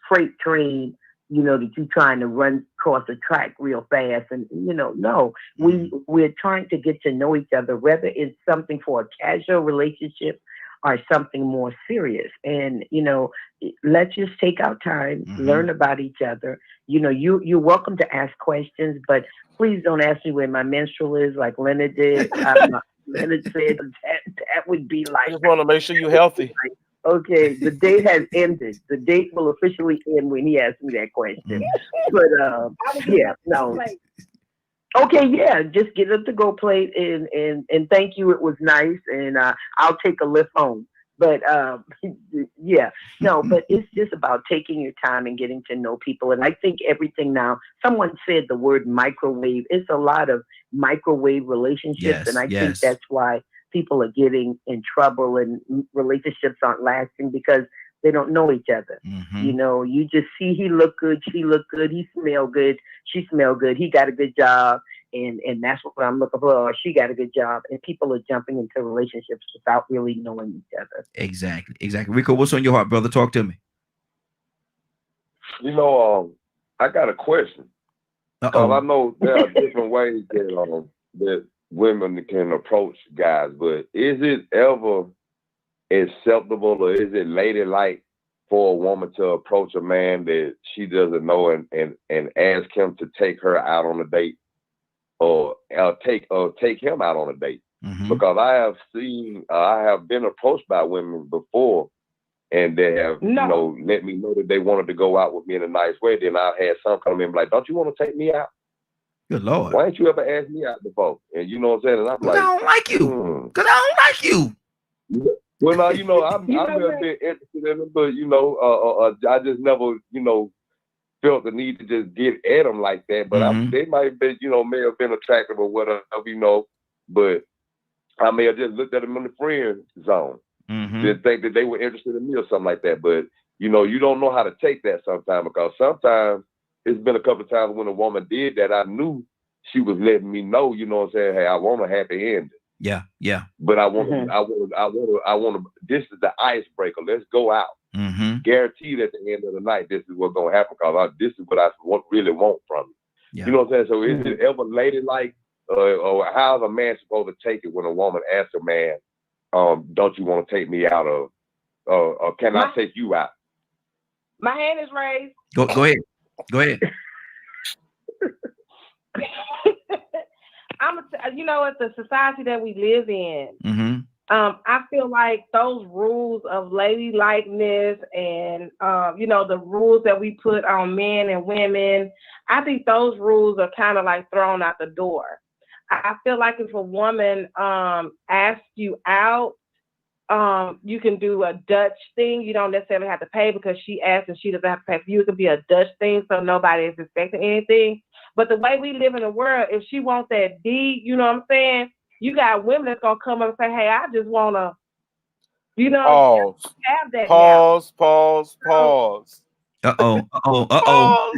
Speaker 6: freight train, that you're trying to run across a track real fast. And, no, we're trying to get to know each other, whether it's something for a casual relationship or something more serious. And, let's just take our time, learn about each other. You're welcome to ask questions, but please don't ask me where my menstrual is like Leonard did. Leonard said that would be like,
Speaker 2: I just want to make sure you're healthy.
Speaker 6: Okay, the date has ended. The date will officially end when he asks me that question. But yeah, no. Okay, yeah, just get up to Go Plate and thank you. It was nice, and I'll take a lift home. But yeah, no, but it's just about taking your time and getting to know people. And I think everything now, someone said the word microwave. It's a lot of microwave relationships, and I think that's why people are getting in trouble and relationships aren't lasting, because they don't know each other. You just see he look good, she look good, he smell good, she smell good, he got a good job, and that's what I'm looking for, or she got a good job, and people are jumping into relationships without really knowing each other.
Speaker 1: Exactly. Rico, what's on your heart, brother? Talk to me.
Speaker 5: I got a question. I know there are different ways that women can approach guys, but is it ever acceptable, or is it ladylike for a woman to approach a man that she doesn't know and ask him to take her out on a date, or take him out on a date? Because I have been approached by women before, and they have let me know that they wanted to go out with me in a nice way. Then I had some come in like, "Don't you want to take me out?"
Speaker 1: Good Lord.
Speaker 5: Why ain't you ever asked me out before? And you know what I'm saying? And I'm like,
Speaker 1: I don't like you. Because I don't like you.
Speaker 5: Well, now, I'm a bit interested in it, but, I just never, felt the need to just get at them like that. But they might be, may have been attractive or whatever, but I may have just looked at them in the friend zone. Didn't think that they were interested in me or something like that. But, you don't know how to take that sometimes, because sometimes it's been a couple of times when a woman did that, I knew she was letting me know, you know what I'm saying? Hey, I want a happy ending.
Speaker 1: Yeah.
Speaker 5: But I want to, this is the icebreaker. Let's go out. Guaranteed at the end of the night, this is what's going to happen, because this is what I really want from you. You know what I'm saying? So is it ever ladylike, or how's a man supposed to take it when a woman asks a man, don't you want to take me out, or can I take you out?
Speaker 7: My hand is raised.
Speaker 1: Go ahead.
Speaker 7: It's the society that we live in. I feel like those rules of ladylikeness and the rules that we put on men and women, I think those rules are kind of like thrown out the door. I feel like if a woman asks you out, you can do a Dutch thing. You don't necessarily have to pay because she asked and she doesn't have to pay for you. It could be a Dutch thing, so nobody is expecting anything. But the way we live in the world, if she wants that D, you know what I'm saying? You got women that's gonna come up and say, "Hey, I just wanna, have that."
Speaker 2: Pause. Oh,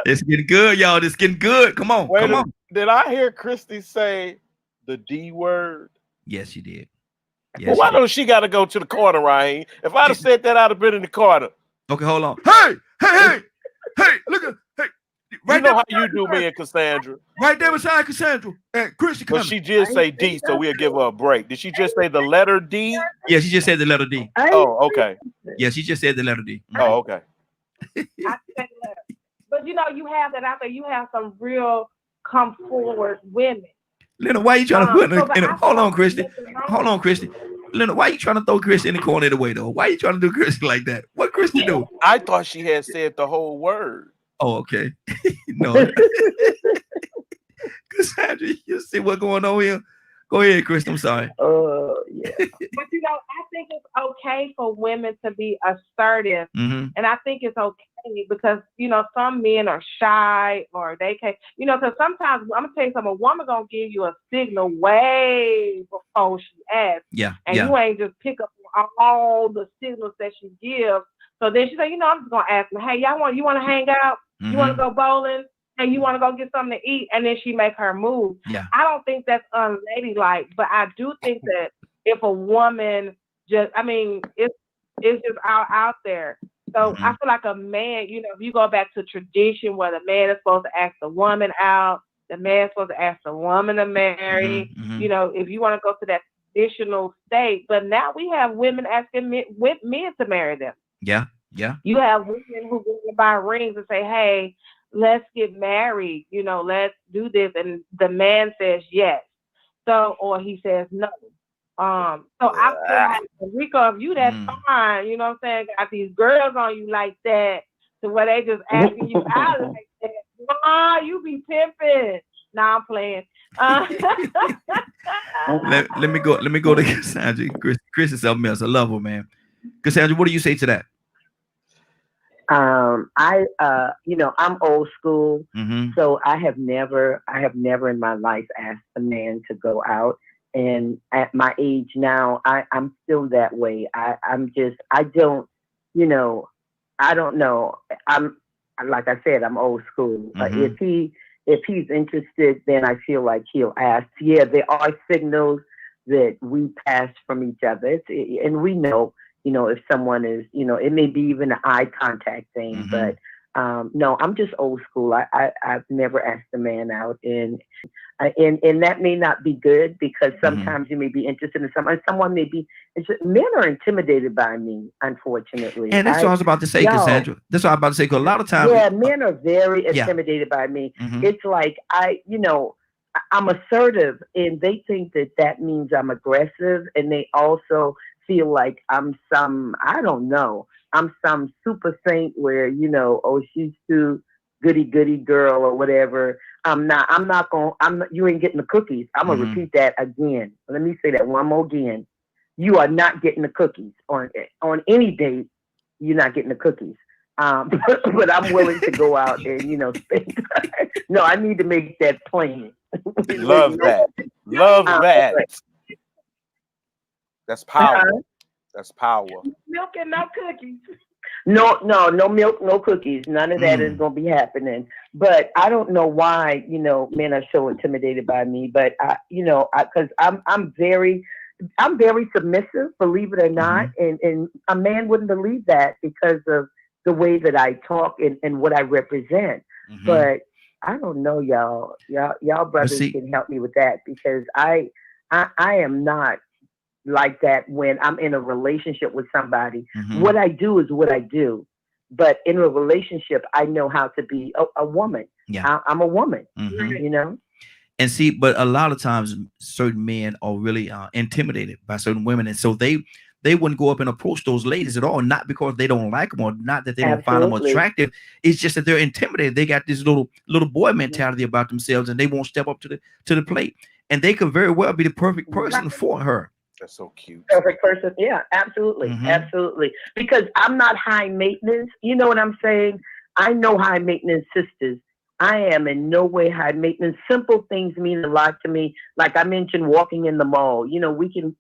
Speaker 1: It's getting good, y'all. It's getting good. Come on.
Speaker 2: Wait
Speaker 1: Come on.
Speaker 2: Did I hear Christy say the D word?
Speaker 1: Yes, you did.
Speaker 2: Yes, well, why don't she got to go to the corner, Ryan? If I'd have said that, I'd have been in the corner.
Speaker 1: Okay, hold on. Hey, look at, hey.
Speaker 2: Right, you know how you do me and Cassandra.
Speaker 1: Right there beside Cassandra. And Christy
Speaker 2: coming. But she did say D, so we'll give her a break. Did she just say the letter D?
Speaker 1: Yeah, she just said the letter D.
Speaker 2: Oh, okay.
Speaker 1: Yeah, she just said the letter D.
Speaker 2: Oh, okay.
Speaker 7: But you know, you have that out there. You have some real come forward women.
Speaker 1: Leonard, why are you trying to put hold on, Christy. Hold on, Christy. Leonard, why are you trying to throw Christy in the corner of the way, though? Why are you trying to do Christy like that? What Christy do?
Speaker 2: I thought she had said the whole word.
Speaker 1: Oh, okay. No. Cassandra, you see what's going on here? Go ahead, Chris. I'm sorry.
Speaker 7: Yeah. But you know, I think it's okay for women to be assertive, and I think it's okay because you know some men are shy or they can't. You know, because sometimes I'm gonna tell you something. A woman gonna give you a signal way before she asks.
Speaker 1: Yeah.
Speaker 7: And you ain't just pick up all the signals that she gives. So then she say, you know, I'm just gonna ask me, hey, you want to hang out? You want to go bowling? And you want to go get something to eat, and then she make her move.
Speaker 1: Yeah.
Speaker 7: I don't think that's unladylike, but I do think that if a woman it's just out there. So I feel like a man, you know, if you go back to tradition where the man is supposed to ask the woman out, the man is supposed to ask the woman to marry, you know, if you want to go to that traditional state, but now we have women asking men to marry them.
Speaker 1: Yeah. Yeah.
Speaker 7: You have women who go to buy rings and say, hey, let's get married, you know, let's do this. And the man says yes. So, or he says no. So I feel like, Rico, if you that fine, you know what I'm saying, got these girls on you like that, to where they just asking you out like that, nah, you be pimping. Nah, I'm playing.
Speaker 1: Let me go to Cassandra. Chris is something else. I love her, man. Cassandra, what do you say to that?
Speaker 6: You know, I'm old school, so I have never in my life asked a man to go out. And at my age now, I'm still that way. I don't know. I'm, like I said, I'm old school. If he's interested, then I feel like he'll ask. Yeah, there are signals that we pass from each other. And we know, you know, if someone is, you know, it may be even an eye contact thing, but no, I'm just old school. I've never asked a man out, and that may not be good because sometimes you may be interested in someone. Someone may be. Men are intimidated by me, unfortunately.
Speaker 1: And that's what I was about to say, Cassandra. That's what I was about to say. Because a lot of times,
Speaker 6: men are very intimidated by me. It's like I'm assertive, and they think that means I'm aggressive, and they also feel like I'm some super saint where, you know, oh, she's too goody girl or whatever. You ain't getting the cookies. I'm gonna repeat that again. Let me say that one more again. You are not getting the cookies on any date. You're not getting the cookies. But I'm willing to go out and, you know, spend time. No, I need to make that plain.
Speaker 2: Love that. Love that. That's power. That's power.
Speaker 7: Milk and no cookies.
Speaker 6: No milk, no cookies. None of that is going to be happening. But I don't know why, you know, men are so intimidated by me. But because I'm very submissive, believe it or not, and a man wouldn't believe that because of the way that I talk and what I represent. But I don't know, y'all brothers can help me with that, because I am not like that when I'm in a relationship with somebody. What I do is what I do, but in a relationship, I know how to be a woman. I'm a woman, you know.
Speaker 1: And see, but a lot of times certain men are really intimidated by certain women, and so they wouldn't go up and approach those ladies at all, not because they don't like them or not that they don't find them attractive. It's just that they're intimidated. They got this little boy mentality about themselves, and they won't step up to the plate. And they could very well be the perfect person for her.
Speaker 2: That's so cute.
Speaker 6: Perfect person. Yeah, absolutely. Absolutely. Because I'm not high maintenance. You know what I'm saying? I know high maintenance sisters. I am in no way high maintenance. Simple things mean a lot to me. Like I mentioned, walking in the mall. You know, we can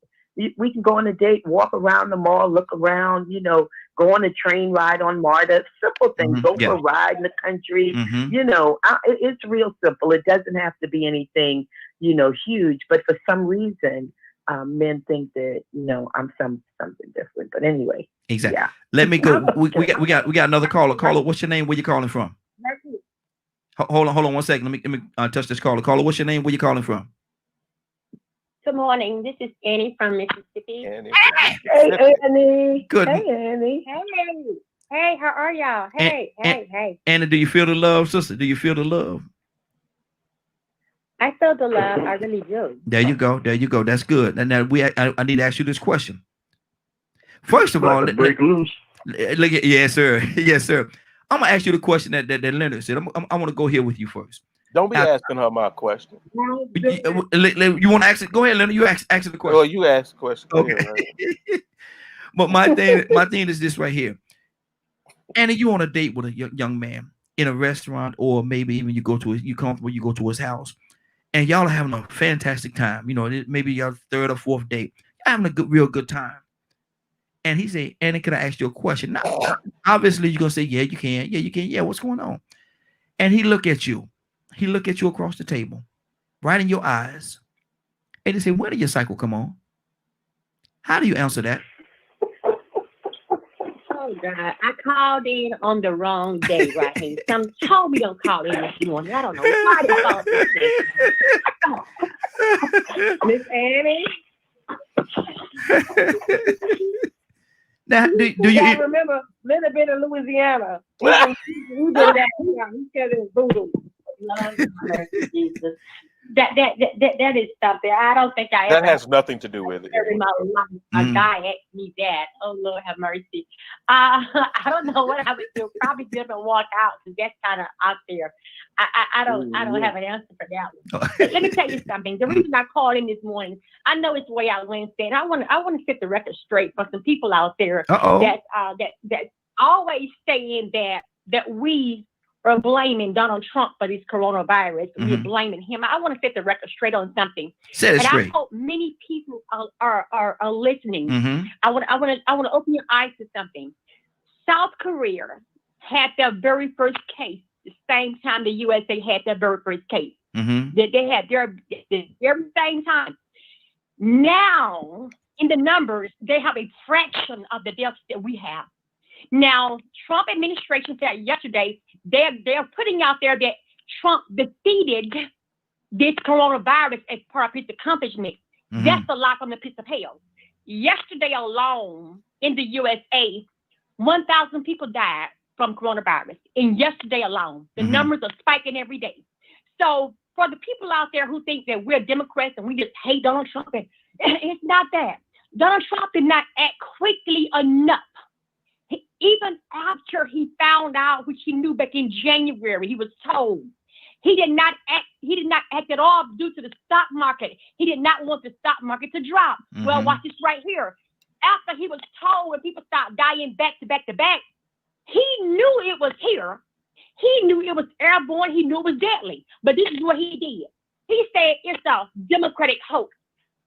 Speaker 6: go on a date, walk around the mall, look around, you know, go on a train ride on MARTA, simple things. Go for a ride in the country. You know, it's real simple. It doesn't have to be anything, you know, huge. But for some reason, men think that, you know, I'm something different. But anyway,
Speaker 1: exactly. Yeah. Let me go. We got another caller. Caller, what's your name? Where you calling from? Hold on 1 second. Let me touch this caller. Caller, what's your name? Where you calling from?
Speaker 8: Good morning. This is Annie from Mississippi.
Speaker 6: Hey, Annie.
Speaker 1: Good.
Speaker 6: Hey, Annie.
Speaker 8: Hey, how are y'all? Hey.
Speaker 1: Annie, do you feel the love, sister? Do you feel the love?
Speaker 8: I feel the love. I really do.
Speaker 1: There you go. That's good. And now I need to ask you this question. First of all,
Speaker 4: break loose.
Speaker 1: Look at, yes, sir. Yes, sir. I'm gonna ask you the question that Leonard said. I want to go here with you first.
Speaker 2: Don't be asking her my question.
Speaker 1: You want to ask it? Go ahead, Leonard. You ask the question.
Speaker 2: Well, you ask the question.
Speaker 1: Okay. Ahead, but my thing is this right here. Annie, you on a date with a young man in a restaurant, or maybe even you go to his house, and y'all are having a fantastic time. You know, maybe your third or fourth date, you're having a real good time. And he said, Annie, can I ask you a question? Now, obviously, you're gonna say, yeah, you can. Yeah, you can. Yeah, what's going on? And he look at you. He look at you across the table, right in your eyes, and he said, when did your cycle come on? How do you answer that?
Speaker 8: Oh, God. I called in on the wrong day right here. Some told me don't call in this morning. I don't know why they called Miss Annie?
Speaker 1: Now, do you
Speaker 7: remember Leonard been in Louisiana? We did that. He said it was voodoo.
Speaker 8: Jesus. That is something. I don't think
Speaker 2: that has nothing to do with it.
Speaker 8: In my life, a guy asked me that. Oh Lord, have mercy. I don't know what I would do. Probably get up and walk out, because that's kind of out there. I don't have an answer for that one. But let me tell you something. The reason I called in this morning, I know it's way out Wednesday, and I want to set the record straight for some people out there that always saying that we are blaming Donald Trump for this coronavirus. We're blaming him. I want to set the record straight on something.
Speaker 1: Set it straight.
Speaker 8: I hope many people are listening. I want to open your eyes to something. South Korea had their very first case the same time the USA had their very first case. They had their very same time. Now, in the numbers, they have a fraction of the deaths that we have. Now, Trump administration said yesterday they're putting out there that Trump defeated this coronavirus as part of his accomplishment. That's a lot from the pits of hell. Yesterday alone in the USA, 1,000 people died from coronavirus. And yesterday alone, the numbers are spiking every day. So for the people out there who think that we're Democrats and we just hate Donald Trump, it's not that. Donald Trump did not act quickly enough. Even after he found out, which he knew back in January, he was told. He did not act at all due to the stock market. He did not want the stock market to drop. Well, watch this right here. After he was told, when people start dying back to back to back, he knew it was here. He knew it was airborne. He knew it was deadly. But this is what he did. He said it's a Democratic hoax.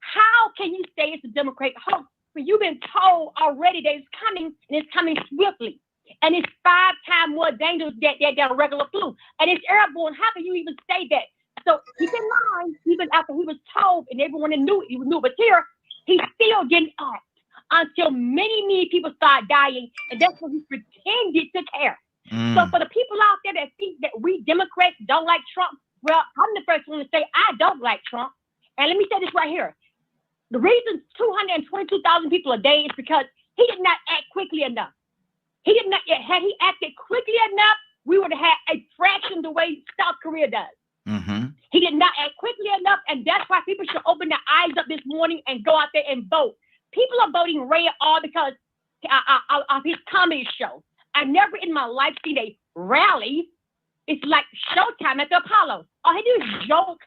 Speaker 8: How can you say it's a Democratic hoax when you've been told already that it's coming, and it's coming swiftly, and it's 5 times more dangerous than a regular flu, and it's airborne? How can you even say that? So keep in mind, even after he was told and everyone knew it was here, he still didn't act until many people started dying, and that's when he pretended to care. So for the people out there that think that we Democrats don't like Trump, well, I'm the first one to say I don't like Trump. And let me say this right here. The reason 222,000 people a day is because he did not act quickly enough. He did not. Had he acted quickly enough, we would have had a fraction the way South Korea does. He did not act quickly enough, and that's why people should open their eyes up this morning and go out there and vote. People are voting red all because of his comedy show. I've never in my life seen a rally. It's like Showtime at the Apollo. All he do is joke,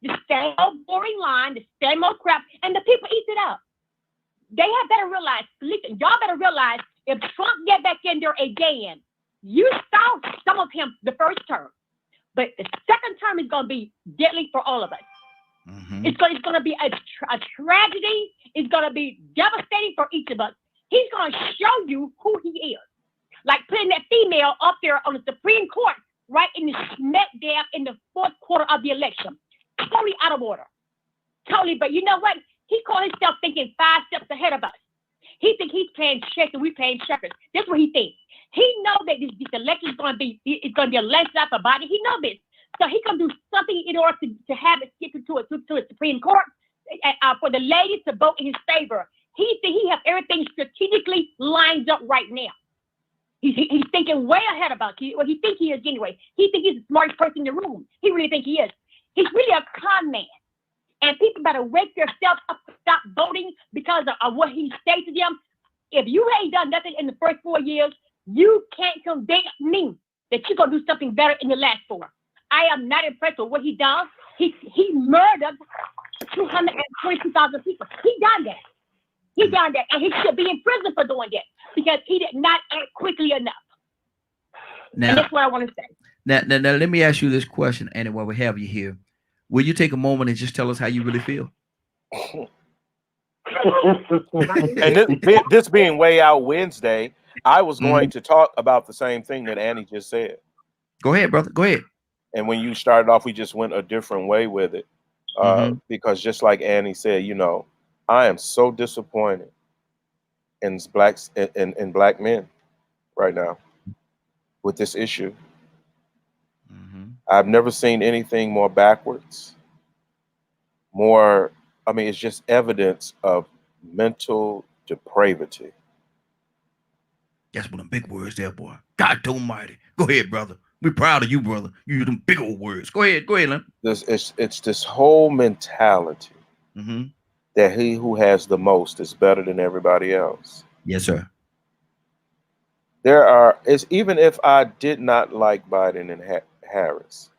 Speaker 8: the same old boring line, the same old crap, and the people eat it up. They have better realize, listen, y'all better realize, if Trump get back in there again, you saw some of him the first term, but the second term is going to be deadly for all of us. It's going to be a tragedy. It's going to be devastating for each of us. He's going to show you who he is. Like putting that female up there on the Supreme Court, right in the smack dab in the fourth quarter of the election. Totally out of order. Totally. But you know what? He called himself thinking 5 steps ahead of us. He thinks he's playing chess and we playing checkers. That's what he thinks. He knows that this election is going to be a landslide for Biden. He knows this. So he can do something in order to have it get to a Supreme Court for the ladies to vote in his favor. He thinks he has everything strategically lined up right now. He's thinking way ahead about what he thinks he is anyway. He thinks he's the smartest person in the room. He really thinks he is. He's really a con man. And people better wake yourself up to stop voting because of what he states to them. If you ain't done nothing in the first 4 years, you can't convince me that you're going to do something better in the last 4. I am not impressed with what he does. He murdered 222,000 people. He done that. He done that. And he should be in prison for doing that because he did not act quickly enough.
Speaker 1: Now,
Speaker 8: and that's what I want to say.
Speaker 1: Now, let me ask you this question, Annie, while we have you here. Will you take a moment and just tell us how you really feel?
Speaker 2: And this being Way Out Wednesday, I was going to talk about the same thing that Annie just said.
Speaker 1: Go ahead, brother. Go ahead.
Speaker 2: And when you started off, we just went a different way with it. Because just like Annie said, you know, I am so disappointed in black men right now with this issue. I've never seen anything more backwards. It's just evidence of mental depravity.
Speaker 1: That's one of the big words there, boy. God almighty. Go ahead, brother. We're proud of you, brother. You use them big old words. Go ahead, Lem.
Speaker 2: It's this whole mentality that he who has the most is better than everybody else.
Speaker 1: Yes, sir.
Speaker 2: Even if I did not like Biden and Harris,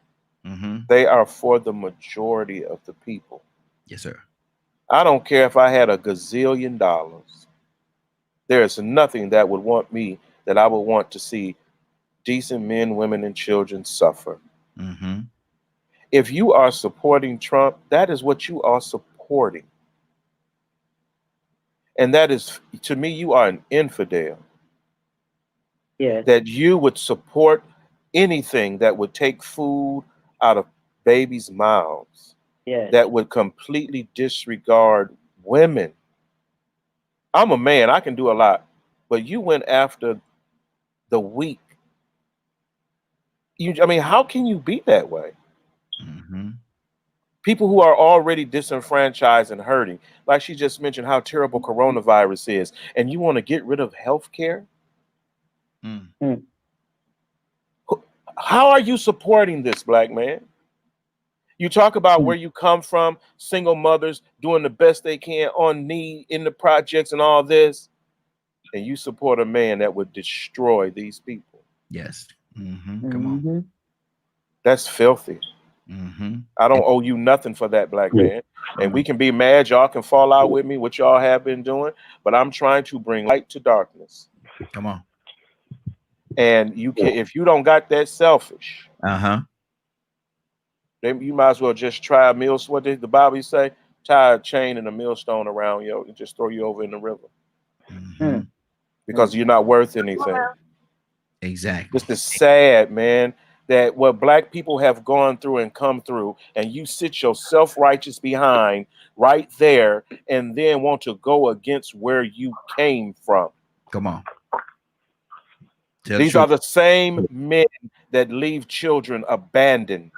Speaker 2: they are for the majority of the people.
Speaker 1: Yes, sir.
Speaker 2: I don't care if I had $1 gazillion. There's nothing that I would want to see decent men, women, and children suffer. If you are supporting Trump, that is what you are supporting. And that is, to me, you are an infidel.
Speaker 6: Yeah.
Speaker 2: That you would support anything that would take food out of babies' mouths.
Speaker 6: Yeah.
Speaker 2: That would completely disregard women. I'm a man, I can do a lot. But you went after the weak. How can you be that way? People who are already disenfranchised and hurting, like she just mentioned how terrible coronavirus is, and you want to get rid of health care? How are you supporting this, black man? You talk about where you come from, single mothers doing the best they can on need in the projects and all this, and you support a man that would destroy these people.
Speaker 1: Yes. Come on.
Speaker 2: That's filthy. I don't owe you nothing for that, black man. And we can be mad. Y'all can fall out with me, what y'all have been doing. But I'm trying to bring light to darkness.
Speaker 1: Come on.
Speaker 2: And you can, if you don't got that selfish,
Speaker 1: then
Speaker 2: you might as well just try a mill. What did the Bible say? Tie a chain and a millstone around you and just throw you over in the river. Because you're not worth anything.
Speaker 1: Exactly.
Speaker 2: This is sad, man. That what black people have gone through and come through, and you sit your self-righteous behind right there and then want to go against where you came from.
Speaker 1: Come on.
Speaker 2: These are the same men that leave children abandoned.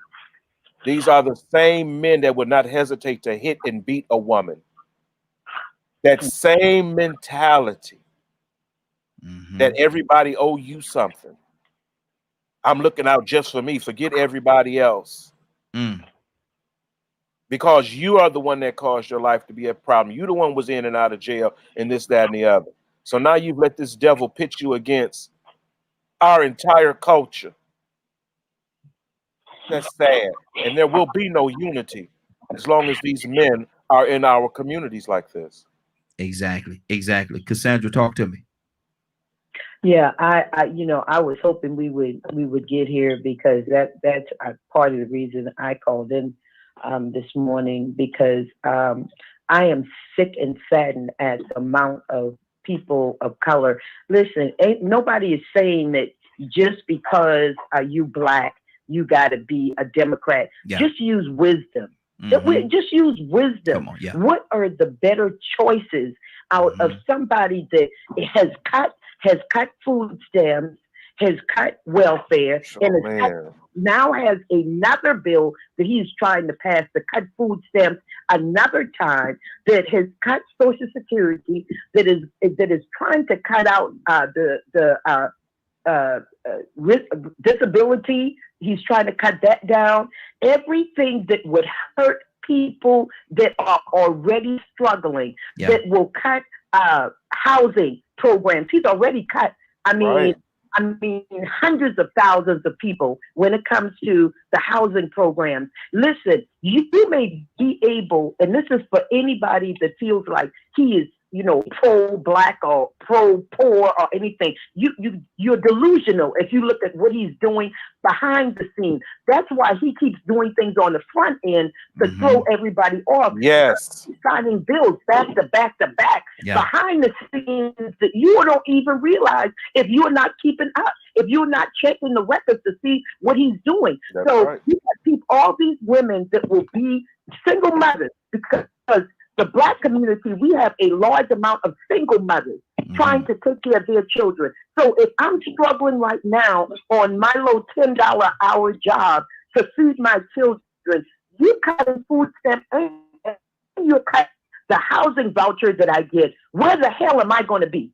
Speaker 2: These are the same men that would not hesitate to hit and beat a woman. That same mentality that everybody owe you something. I'm looking out just for me. Forget everybody else. Because you are the one that caused your life to be a problem. You the one was in and out of jail and this, that, and the other. So now you've let this devil pitch you against our entire culture. That's sad. And there will be no unity as long as these men are in our communities like this.
Speaker 1: Exactly. Cassandra, talk to me.
Speaker 6: Yeah, I was hoping we would get here because that's part of the reason I called in this morning, because I am sick and saddened at the amount of people of color. Listen, ain't nobody is saying that just because you black, you got to be a Democrat.
Speaker 1: Yeah.
Speaker 6: Just use wisdom. Just use wisdom.
Speaker 1: On, yeah.
Speaker 6: What are the better choices out of somebody that has cut food stamps, has cut welfare, and now has another bill that he's trying to pass to cut food stamps another time, that has cut Social Security, that is trying to cut out disability. He's trying to cut that down. Everything that would hurt people that are already struggling, that will cut housing programs. He's already cut, I mean, hundreds of thousands of people when it comes to the housing programs. Listen, you may be able, and this is for anybody that feels like he is, pro-black or pro-poor or anything. You're delusional if you look at what he's doing behind the scenes. That's why he keeps doing things on the front end to throw everybody off.
Speaker 2: Yes.
Speaker 6: He's signing bills back to back to back behind the scenes that you don't even realize if you're not keeping up, if you're not checking the records to see what he's doing.
Speaker 2: That's
Speaker 6: so
Speaker 2: right.
Speaker 6: you got all these women that will be single mothers, because the black community, we have a large amount of single mothers trying to take care of their children. So if I'm struggling right now on my low $10 an hour job to feed my children, you cutting food stamps and you're cutting the housing voucher that I get. Where the hell am I going to be?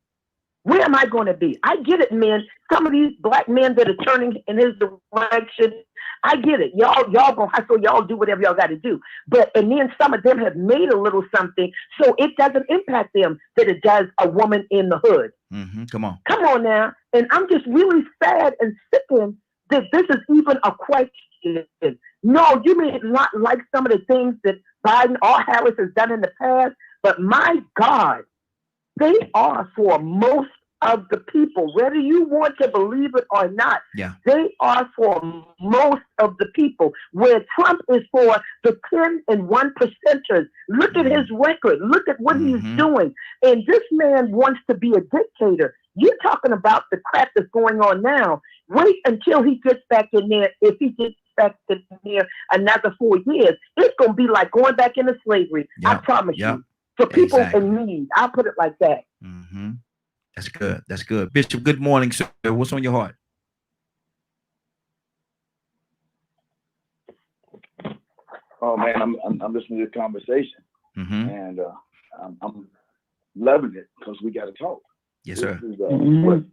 Speaker 6: Where am I going to be? I get it, men. Some of these black men that are turning in his direction, I get it. Y'all gonna hustle. Y'all do whatever y'all got to do. And then some of them have made a little something, so it doesn't impact them that it does a woman in the hood.
Speaker 1: Come on
Speaker 6: now. And I'm just really sad and sickened that this is even a question. No, you may not like some of the things that Biden or Harris has done in the past, but my God, they are for most of the people, whether you want to believe it or not. They are for most of the people, where Trump is for the 10 and 1%ers. Look at his record. Look at what he's doing. And this man wants to be a dictator. You're talking about the crap that's going on now. Wait until he gets back in there. If he gets back in there another 4 years, it's going to be like going back into slavery. I promise you. For people in need. I'll put it like that.
Speaker 1: That's good. That's good. Bishop, good morning, sir. What's on your heart?
Speaker 9: Oh man, I'm listening to the conversation, and I'm loving it because we got to talk.
Speaker 1: Yes, sir.
Speaker 9: What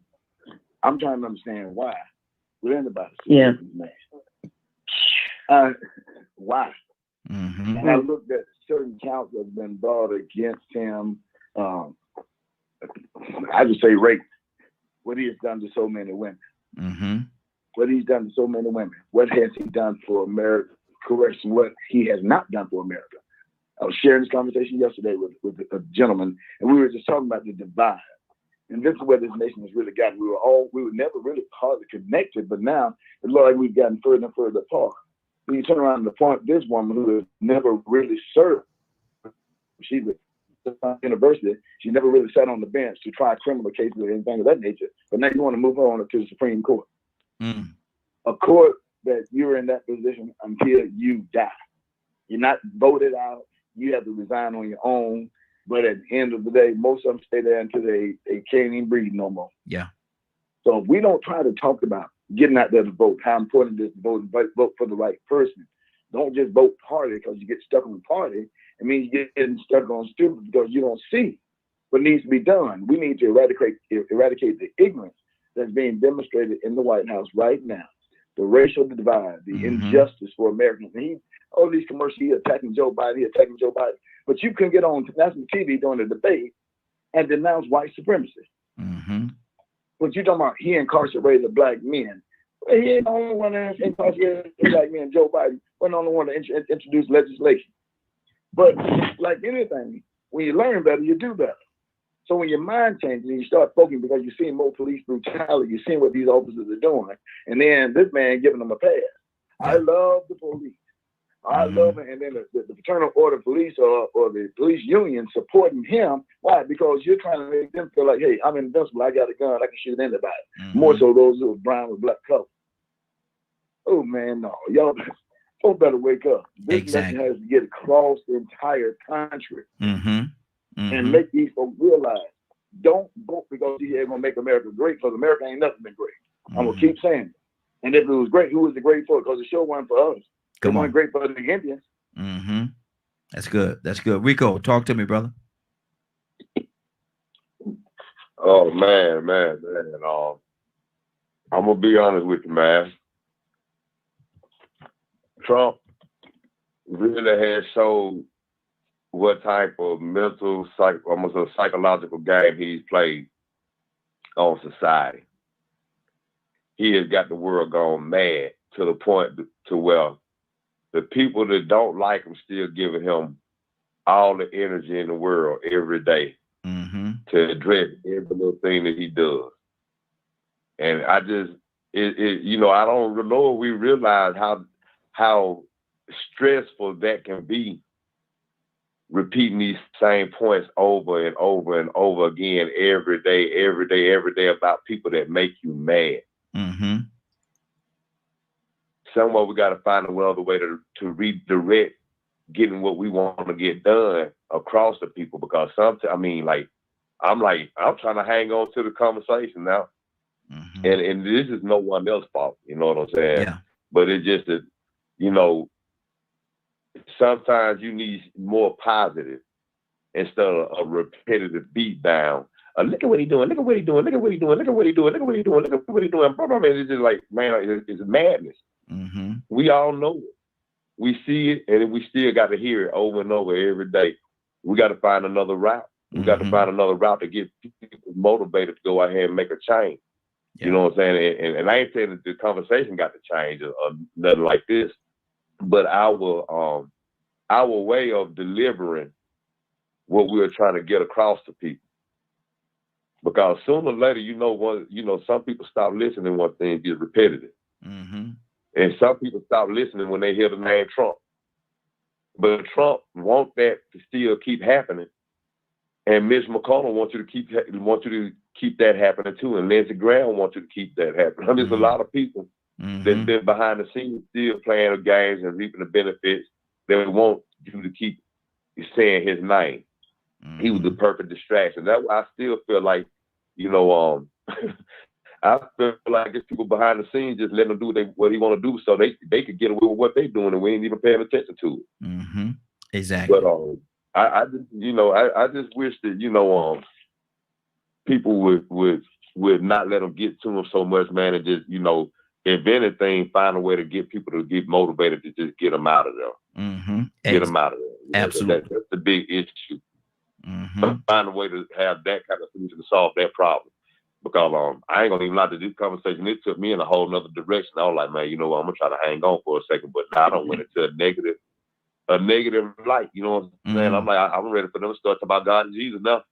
Speaker 9: I'm trying to understand why we're in about it. Why? And I looked at certain counts that have been brought against him. I just say rape. What he has done to so many women. What he's done to so many women. What has he done for America? Correction, what he has not done for America. I was sharing this conversation yesterday with a gentleman, and we were just talking about the divide. And this is where this nation has really gotten. We were never really hardly connected, but now it looks like we've gotten further and further apart. When you turn around and point this woman who has never really served, she was at university, she never really sat on the bench to try criminal cases or anything of that nature. But now you want to move her on to the Supreme Court. A court that you're in that position until you die. You're not voted out. You have to resign on your own. But at the end of the day, most of them stay there until they can't even breathe no more. So if we don't try to talk about getting out there to vote, how important it is to vote for the right person. Don't just vote party because you get stuck on the party. It means you get stuck on stupid because you don't see what needs to be done. We need to eradicate the ignorance that's being demonstrated in the White House right now. The racial divide, the injustice for Americans. And all these commercials, he attacking Joe Biden. But you can get on national TV during the debate and denounce white supremacy. But you're talking about he incarcerated black men. Well, he ain't the only one that incarcerated black men. Joe Biden wasn't the only one to introduce legislation. But like anything, when you learn better, you do better. So when your mind changes and you start focusing because you're seeing more police brutality, you're seeing what these officers are doing, and then this man giving them a pass. I love the police. I love it. And then the Fraternal Order Police or the police union supporting him. Why? Because you're trying to make them feel like, hey, I'm invincible. I got a gun. I can shoot anybody. More so those who are brown with black color. Oh, man, no. Y'all better wake up. This message has to get across the entire country and make these folks realize, don't vote because he ain't going to make America great, because America ain't nothing been great. I'm going to keep saying it. And if it was great, who was it great for? Because the show wasn't for us. It wasn't great for the Indians.
Speaker 1: That's good. That's good. Rico, talk to me, brother.
Speaker 5: Oh, man. I'm going to be honest with you, man. Trump really has showed what type of mental, almost a psychological game he's played on society. He has got the world gone mad to the point to where the people that don't like him still giving him all the energy in the world every day to address every little thing that he does. And I just, I don't know if we realize how stressful that can be, repeating these same points over and over and over again every day about people that make you mad. Somewhere we got to find another way to redirect getting what we want to get done across the people, because sometimes, I'm trying to hang on to the conversation now. And this is no one else's fault, you know what I'm saying?
Speaker 1: Yeah.
Speaker 5: But it's just that, sometimes you need more positive instead of a repetitive beat down. Look at what he's doing. Look at what he's doing. Look at what he's doing. Look at what he's doing. Look at what he's doing. Look at what he's doing. It's just like, man, it's madness. We all know it. We see it, and we still got to hear it over and over every day. We got to find another route. We got to find another route to get people motivated to go out here and make a change. You know what I'm saying? And I ain't saying that the conversation got to change or nothing like this, but our way of delivering what we're trying to get across to people. Because sooner or later, some people stop listening when things get repetitive. And some people stop listening when they hear the name Trump. But Trump wants that to still keep happening. And Mitch McConnell wants you to keep that happening too. And Lindsey Graham wants you to keep that happening. There's a lot of people that's been behind the scenes still playing the games and reaping the benefits. They want you to keep saying his name. He was the perfect distraction. That's why I still feel like, I feel like it's people behind the scenes just letting him do what he want to do, so they could get away with what they're doing, and we ain't even paying attention to it.
Speaker 1: Exactly.
Speaker 5: But I just wish that people would not let them get to them so much, man, and just if anything, find a way to get people to get motivated to just get them out of there. Get them out of there.
Speaker 1: Absolutely.
Speaker 5: That's the big issue. Find a way to have that kind of solution to solve that problem. Because I ain't gonna even lie to this conversation. It took me in a whole nother direction. I was like, man, you know what? I'm gonna try to hang on for a second, but now I don't went into a negative light. You know what I'm saying? I'm like, I'm ready for them to start talking about God and Jesus now.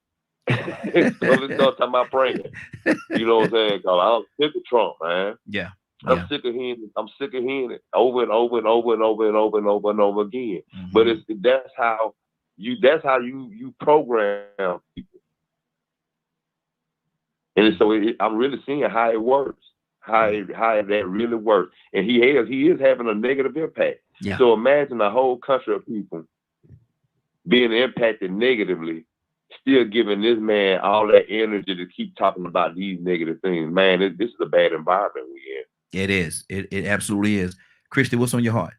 Speaker 5: Let's start talking about praying. You know what I'm saying? Cause I'm sick of Trump, man.
Speaker 1: Yeah.
Speaker 5: I'm sick of hearing it over and over and over and over and over and over and over again. But that's how you program people. And so I'm really seeing how it works, how that really works. And he is having a negative impact.
Speaker 1: Yeah.
Speaker 5: So imagine a whole country of people being impacted negatively, still giving this man all that energy to keep talking about these negative things. Man, this is a bad environment we're in.
Speaker 1: It is. It absolutely is. Christy, what's on your heart?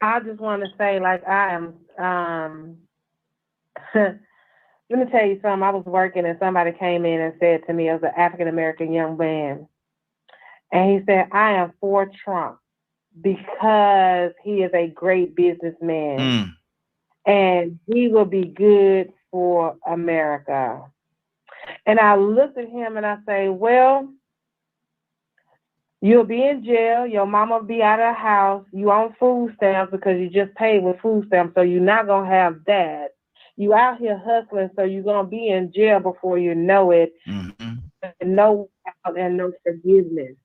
Speaker 7: I just want to say, like, I am, let me tell you something. I was working and somebody came in and said to me, as an African-American young man, and he said, I am for Trump because he is a great businessman and he will be good for America. And I looked at him and I say, well, you'll be in jail. Your mama will be out of the house. You on food stamps because you just paid with food stamps, so you're not going to have that. You out here hustling, so you're going to be in jail before you know it. And no forgiveness.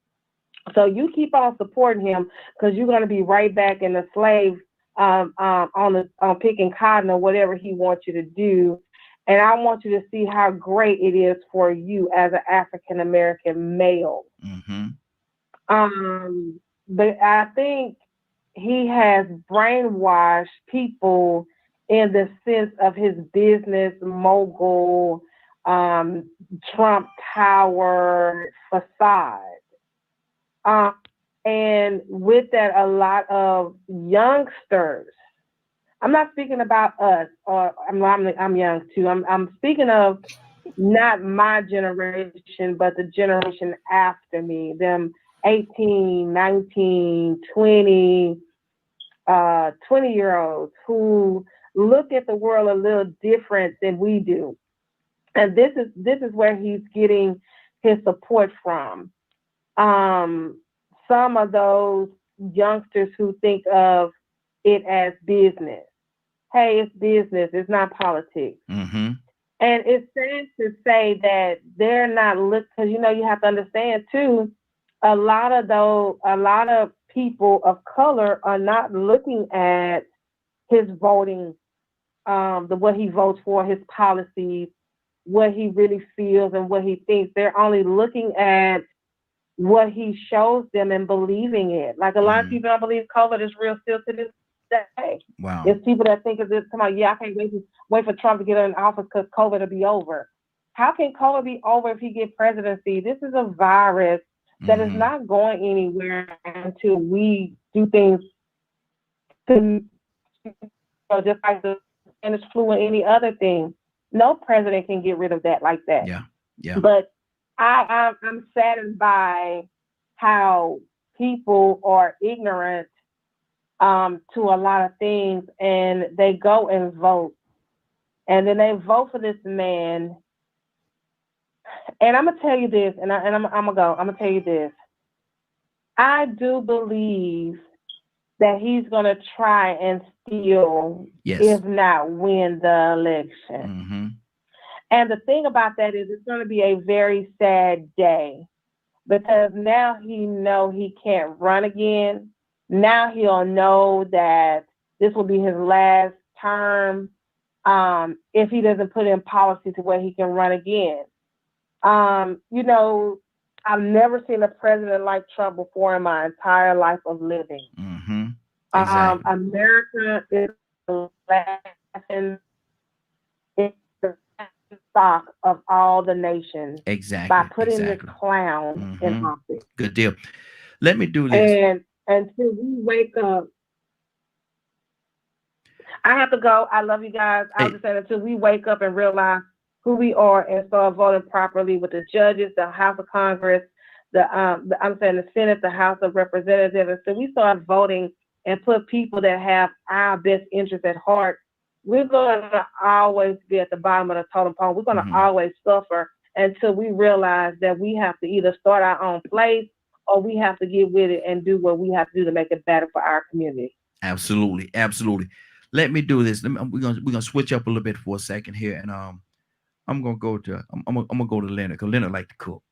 Speaker 7: So you keep on supporting him because you're going to be right back in the slave on picking cotton or whatever he wants you to do. And I want you to see how great it is for you as an African American male.
Speaker 1: Mm-hmm.
Speaker 7: But I think he has brainwashed people in the sense of his business mogul, Trump Tower facade. And with that, a lot of youngsters, I'm not speaking about us, or I'm young too. I'm speaking of not my generation, but the generation after me, them 18, 19, 20, 20-year-olds who look at the world a little different than we do. And this is where he's getting his support from. Some of those youngsters who think of it as business. Hey, it's business. It's not politics.
Speaker 1: Mm-hmm.
Speaker 7: And it's sad to say that they're not looking, because you have to understand too, a lot of people of color are not looking at his voting, what he votes for, his policies, what he really feels and what he thinks. They're only looking at what he shows them and believing it. Like a lot of people don't believe COVID is real still to this day.
Speaker 1: Wow.
Speaker 7: There's people that think of this, come on, I can't wait for Trump to get in office because COVID will be over. How can COVID be over if he gets presidency? This is a virus that is not going anywhere until we do things just like the Spanish flu or any other thing. No president can get rid of that like that.
Speaker 1: Yeah.
Speaker 7: But I'm saddened by how people are ignorant to a lot of things, and they go and vote, and then they vote for this man. And I'm gonna tell you this, and I'm gonna tell you this. I do believe that he's gonna try and steal, if not win, the election.
Speaker 1: Mm-hmm.
Speaker 7: And the thing about that is it's going to be a very sad day, because now he know he can't run again. Now he'll know that this will be his last term if he doesn't put in policy to where he can run again. I've never seen a president like Trump before in my entire life of living.
Speaker 1: Mm-hmm. Exactly.
Speaker 7: America is laughing stock of all the nations, by putting this clown in office.
Speaker 1: Good deal. Let me do this.
Speaker 7: And until we wake up, I have to go. I love you guys. I was just saying, until we wake up and realize who we are and start voting properly with the judges, the House of Congress, the Senate, the House of Representatives, and so we start voting and put people that have our best interests at heart, we're going to always be at the bottom of the totem pole. We're going to always suffer until we realize that we have to either start our own place or we have to get with it and do what we have to do to make it better for our community.
Speaker 1: Absolutely. Let me do this. We're gonna switch up a little bit for a second here, and I'm gonna go to Leonard, because Leonard like to cook.